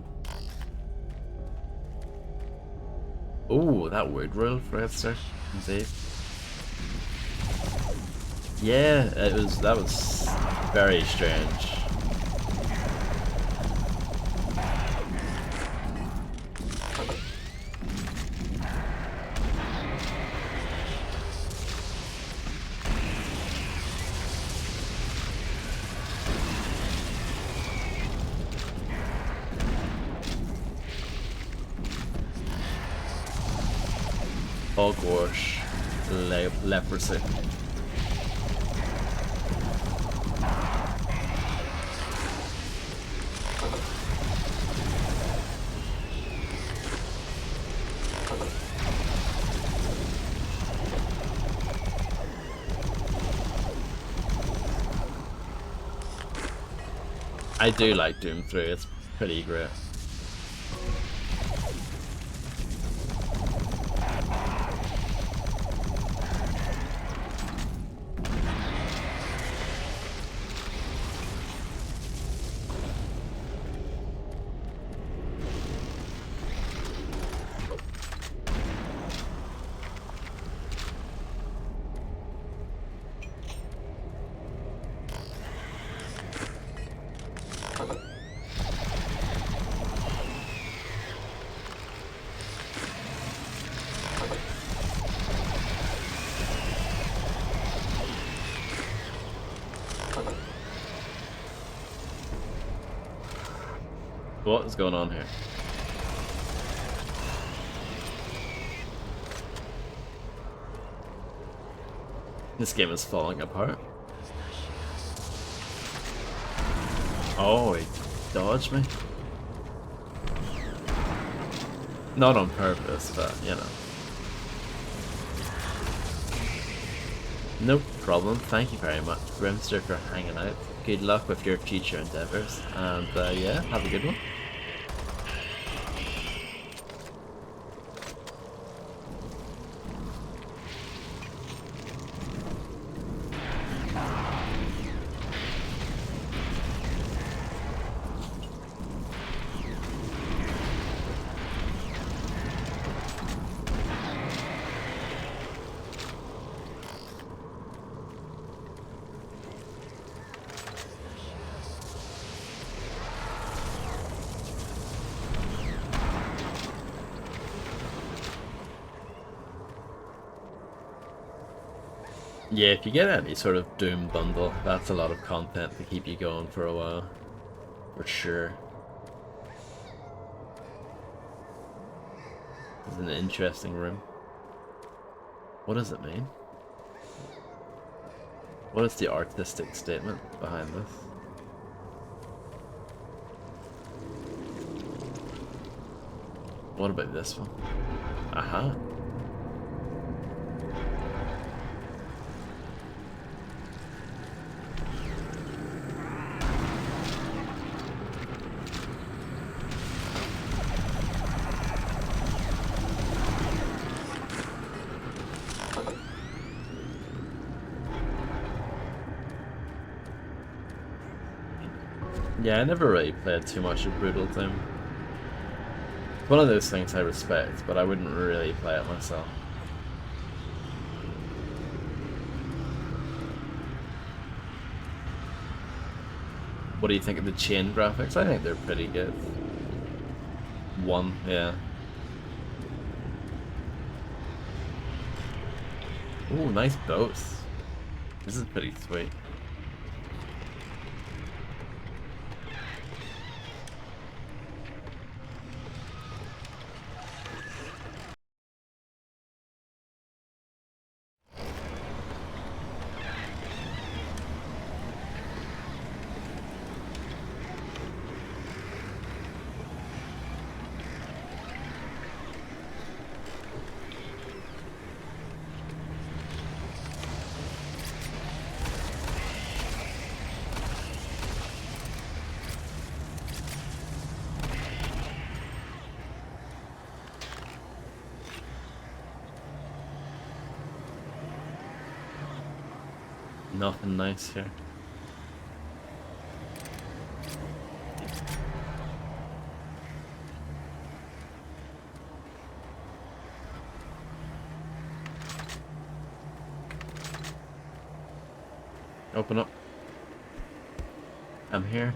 S1: Ooh, that wood roll for Redster, indeed. Yeah, that was very strange. Hogwash, leprosy. I do like Doom 3, it's pretty great. What is going on here? This game is falling apart. Oh, he dodged me. Not on purpose, but you know. No problem. Thank you very much, Grimster, for hanging out. Good luck with your future endeavors, and yeah, have a good one. Yeah, if you get any sort of Doom bundle, that's a lot of content to keep you going for a while. For sure. This is an interesting room. What does it mean? What is the artistic statement behind this? What about this one? Aha. Yeah, I never really played too much of Brutal Doom. One of those things I respect, but I wouldn't really play it myself. What do you think of the chain graphics? I think they're pretty good. One, yeah. Ooh, nice boats. This is pretty sweet. Nothing nice here. Open up. I'm here.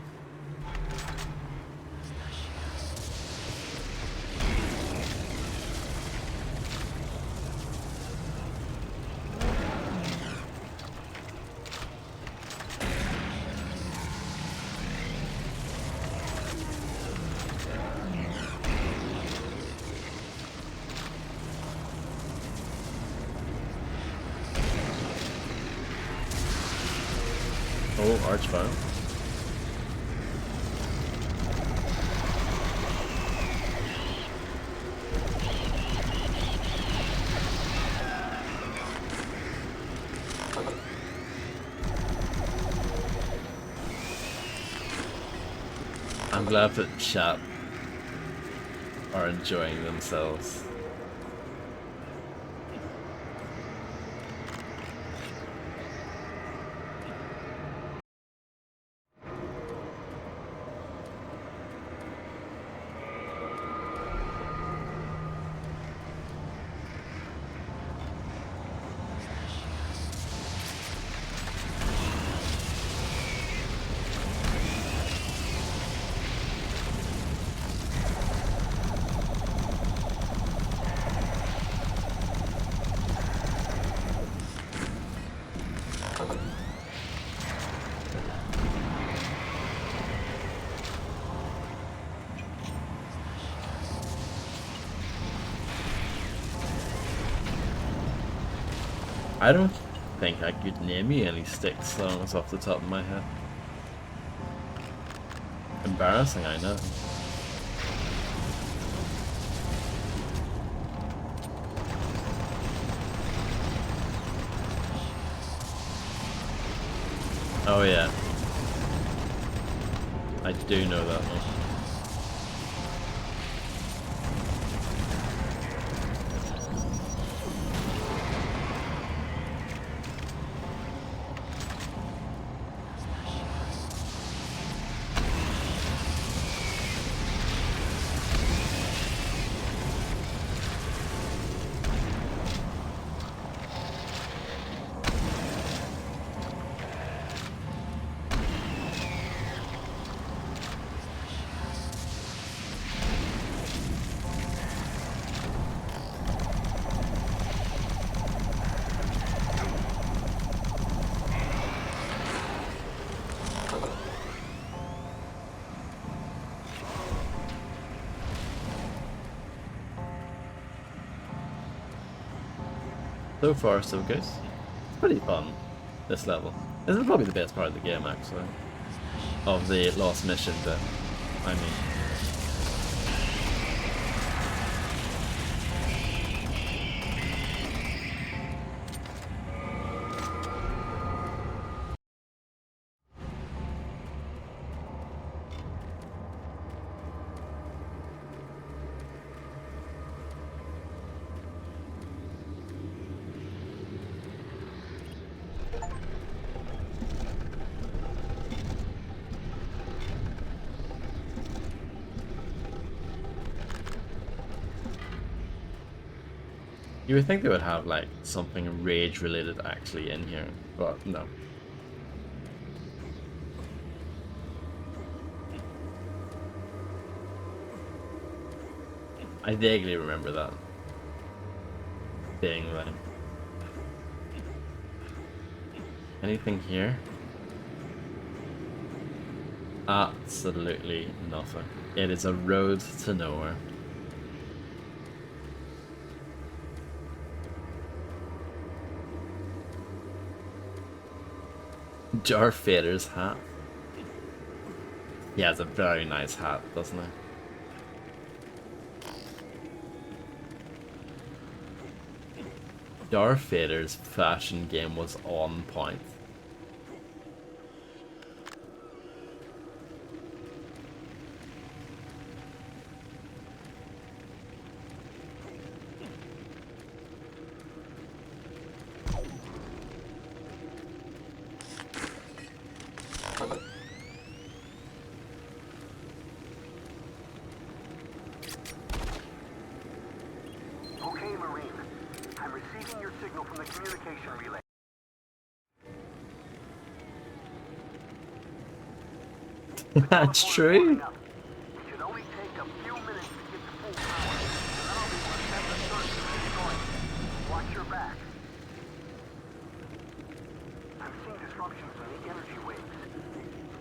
S1: Oh, Archvile. I'm glad that chat are enjoying themselves. I don't think I could name you any Styx songs off the top of my head. Embarrassing, I know. Oh yeah. I do know that one. So far, so good. It's pretty fun, this level. This is probably the best part of the game, actually. Of the last mission bit, I mean. You would think they would have like something rage related actually in here, but no. I vaguely remember that being right. Anything here? Absolutely nothing. It is a road to nowhere. Darth Vader's hat. He has a very nice hat, doesn't he? Darth Vader's fashion game was on point.
S6: Okay, Marine. I'm receiving your signal from the communication relay.
S1: That's true.
S6: It should only take a few minutes to get to full power, and then I'll be able to set the search to destroy it. Watch your back. I'm seeing disruptions in the energy waves.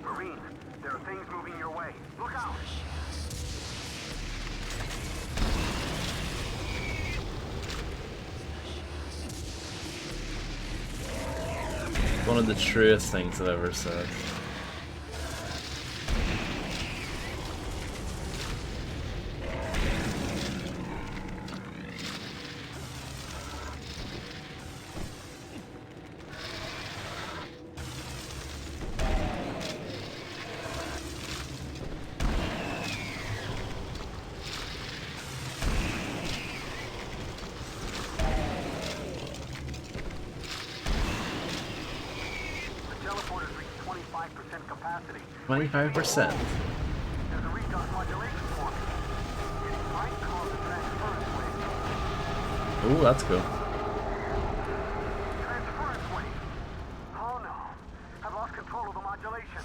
S6: Marine, there are things moving your way. Look out!
S1: One of the truest things I've ever said.
S6: Teleporters reach 25% capacity.
S1: 25%.
S6: There's a recon modulation forming. It might cause a transference wave.
S1: Ooh, that's cool.
S6: Transference wave. Oh no. I've lost control of the modulation.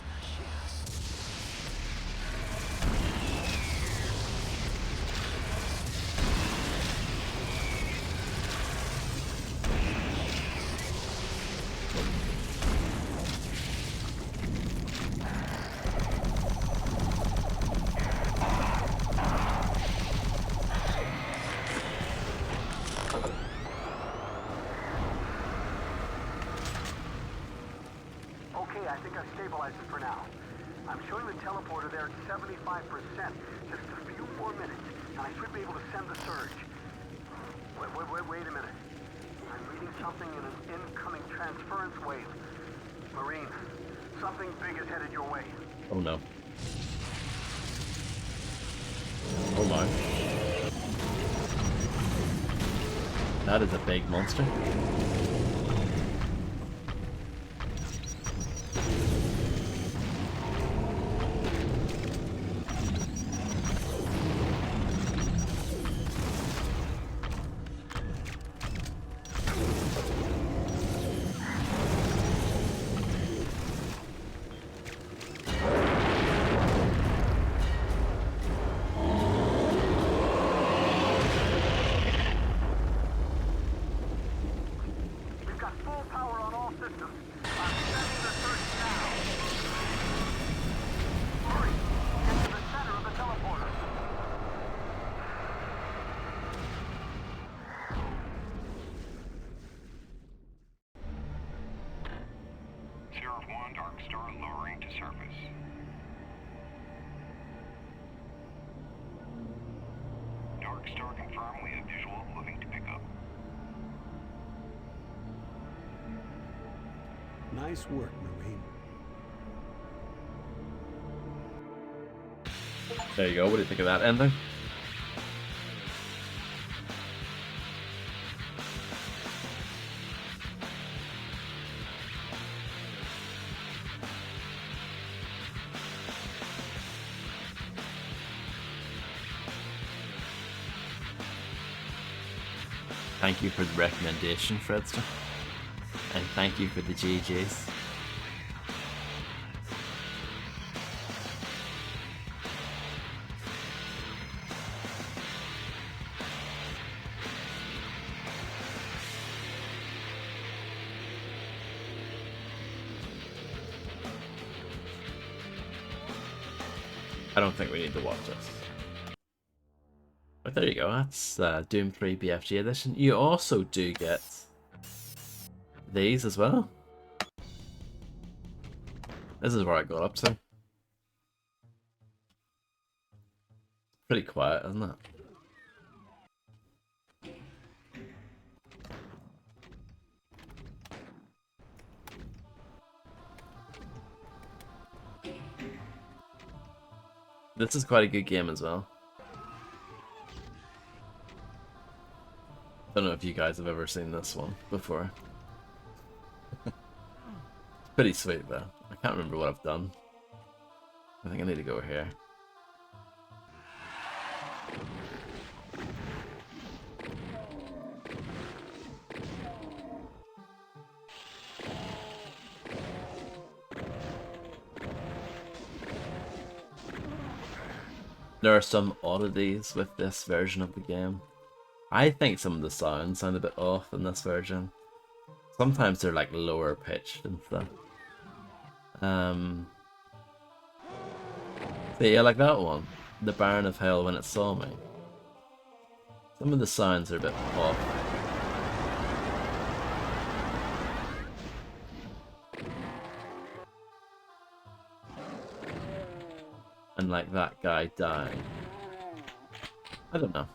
S6: Okay, I think I've stabilized it for now. I'm showing the teleporter there at 75%. Just a few more minutes, and I should be able to send the surge. Wait a minute. I'm reading something in an incoming transference wave. Marine, something big is headed your way.
S1: Oh no. Oh my. That is a big monster.
S15: Nice work, Marine.
S1: There you go. What do you think of that ending? Thank you for the recommendation, Fredster. And thank you for the GGs. I don't think we need to watch this. But there you go, that's Doom 3 BFG edition. You also do get these as well. This is where I got up to. Pretty quiet, isn't it? This is quite a good game as well. Don't know if you guys have ever seen this one before. Pretty sweet though. I can't remember what I've done. I think I need to go here. There are some oddities with this version of the game. I think some of the sounds sound a bit off in this version. Sometimes they're like lower pitched and stuff. So yeah, like that one. The Baron of Hell When It Saw Me. Some of the sounds are a bit off. And like that guy dying. I don't know.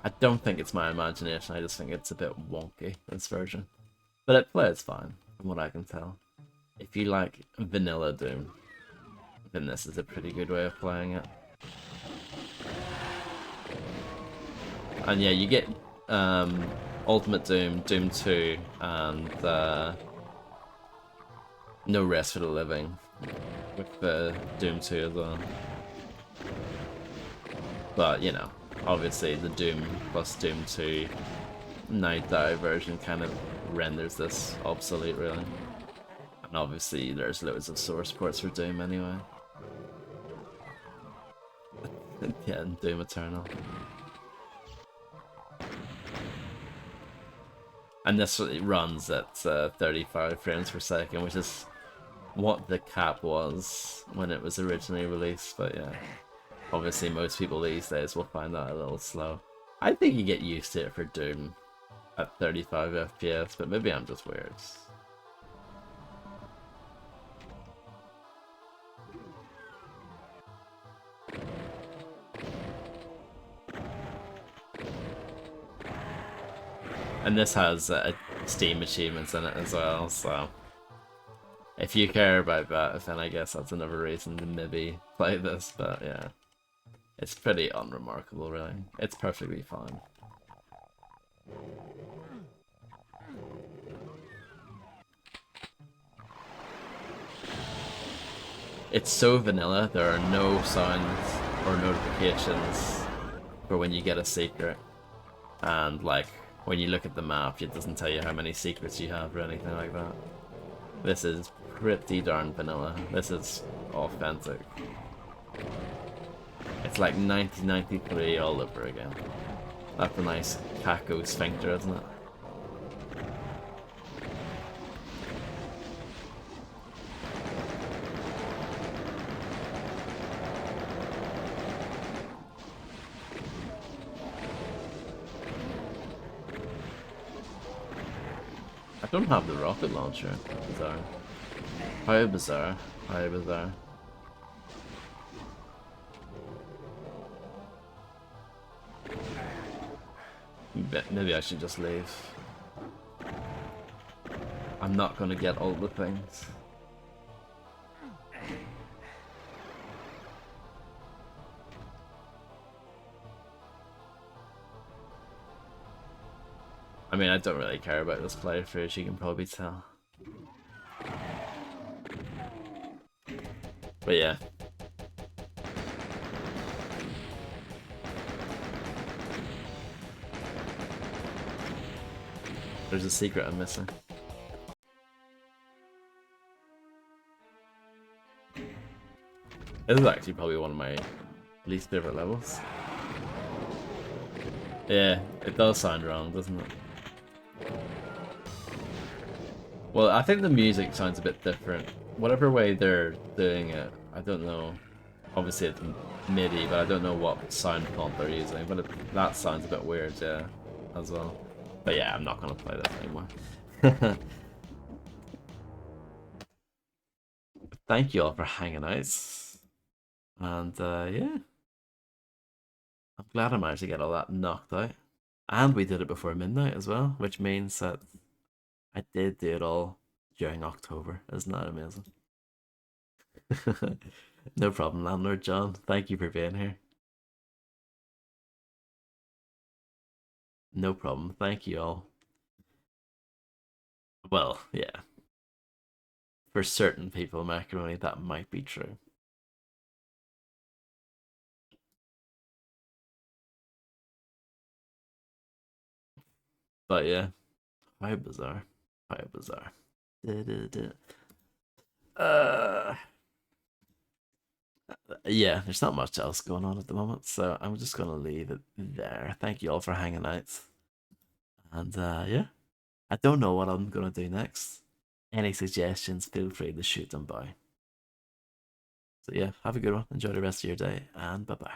S1: I don't think it's my imagination, I just think it's a bit wonky, this version. But it plays fine, from what I can tell. If you like vanilla Doom, then this is a pretty good way of playing it. And yeah, you get Ultimate Doom, Doom 2, and No Rest for the Living with Doom 2 as well. But, you know, obviously the Doom plus Doom 2 Night Dive version kind of renders this obsolete, really. And obviously there's loads of source ports for Doom anyway. Yeah, and Doom Eternal. And this runs at 35 frames per second, which is what the cap was when it was originally released, but yeah. Obviously most people these days will find that a little slow. I think you get used to it for Doom at 35 FPS, but maybe I'm just weird. And this has Steam achievements in it as well, so if you care about that, then I guess that's another reason to maybe play this, but yeah. It's pretty unremarkable, really. It's perfectly fine. It's so vanilla, there are no sounds or notifications for when you get a secret. And like, when you look at the map, it doesn't tell you how many secrets you have or anything like that. This is pretty darn vanilla. This is authentic. It's like 1993 all over again. That's a nice Kako sphincter, isn't it? I don't have the rocket launcher. Bizarre. How bizarre. How bizarre. Maybe I should just leave. I'm not gonna get all the things. I mean, I don't really care about this playthrough, as you can probably tell. But yeah. There's a secret I'm missing. This is actually probably one of my least favorite levels. Yeah, it does sound wrong, doesn't it? Well, I think the music sounds a bit different. Whatever way they're doing it, I don't know. Obviously it's MIDI, but I don't know what sound font they're using. But that sounds a bit weird, yeah, as well. But yeah, I'm not gonna play this anymore. Thank you all for hanging out. And yeah. I'm glad I managed to get all that knocked out. And we did it before midnight as well, which means that I did do it all during October. Isn't that amazing? No problem, Landlord John. Thank you for being here. No problem. Thank you all. Well, yeah. For certain people, Macaroni, that might be true. But yeah. How bizarre. How bizarre. Yeah, there's not much else going on at the moment, so I'm just gonna leave it there. Thank you all for hanging out. And yeah, I don't know what I'm gonna do next. Any suggestions, feel free to shoot them by. So yeah, have a good one. Enjoy the rest of your day, and bye-bye.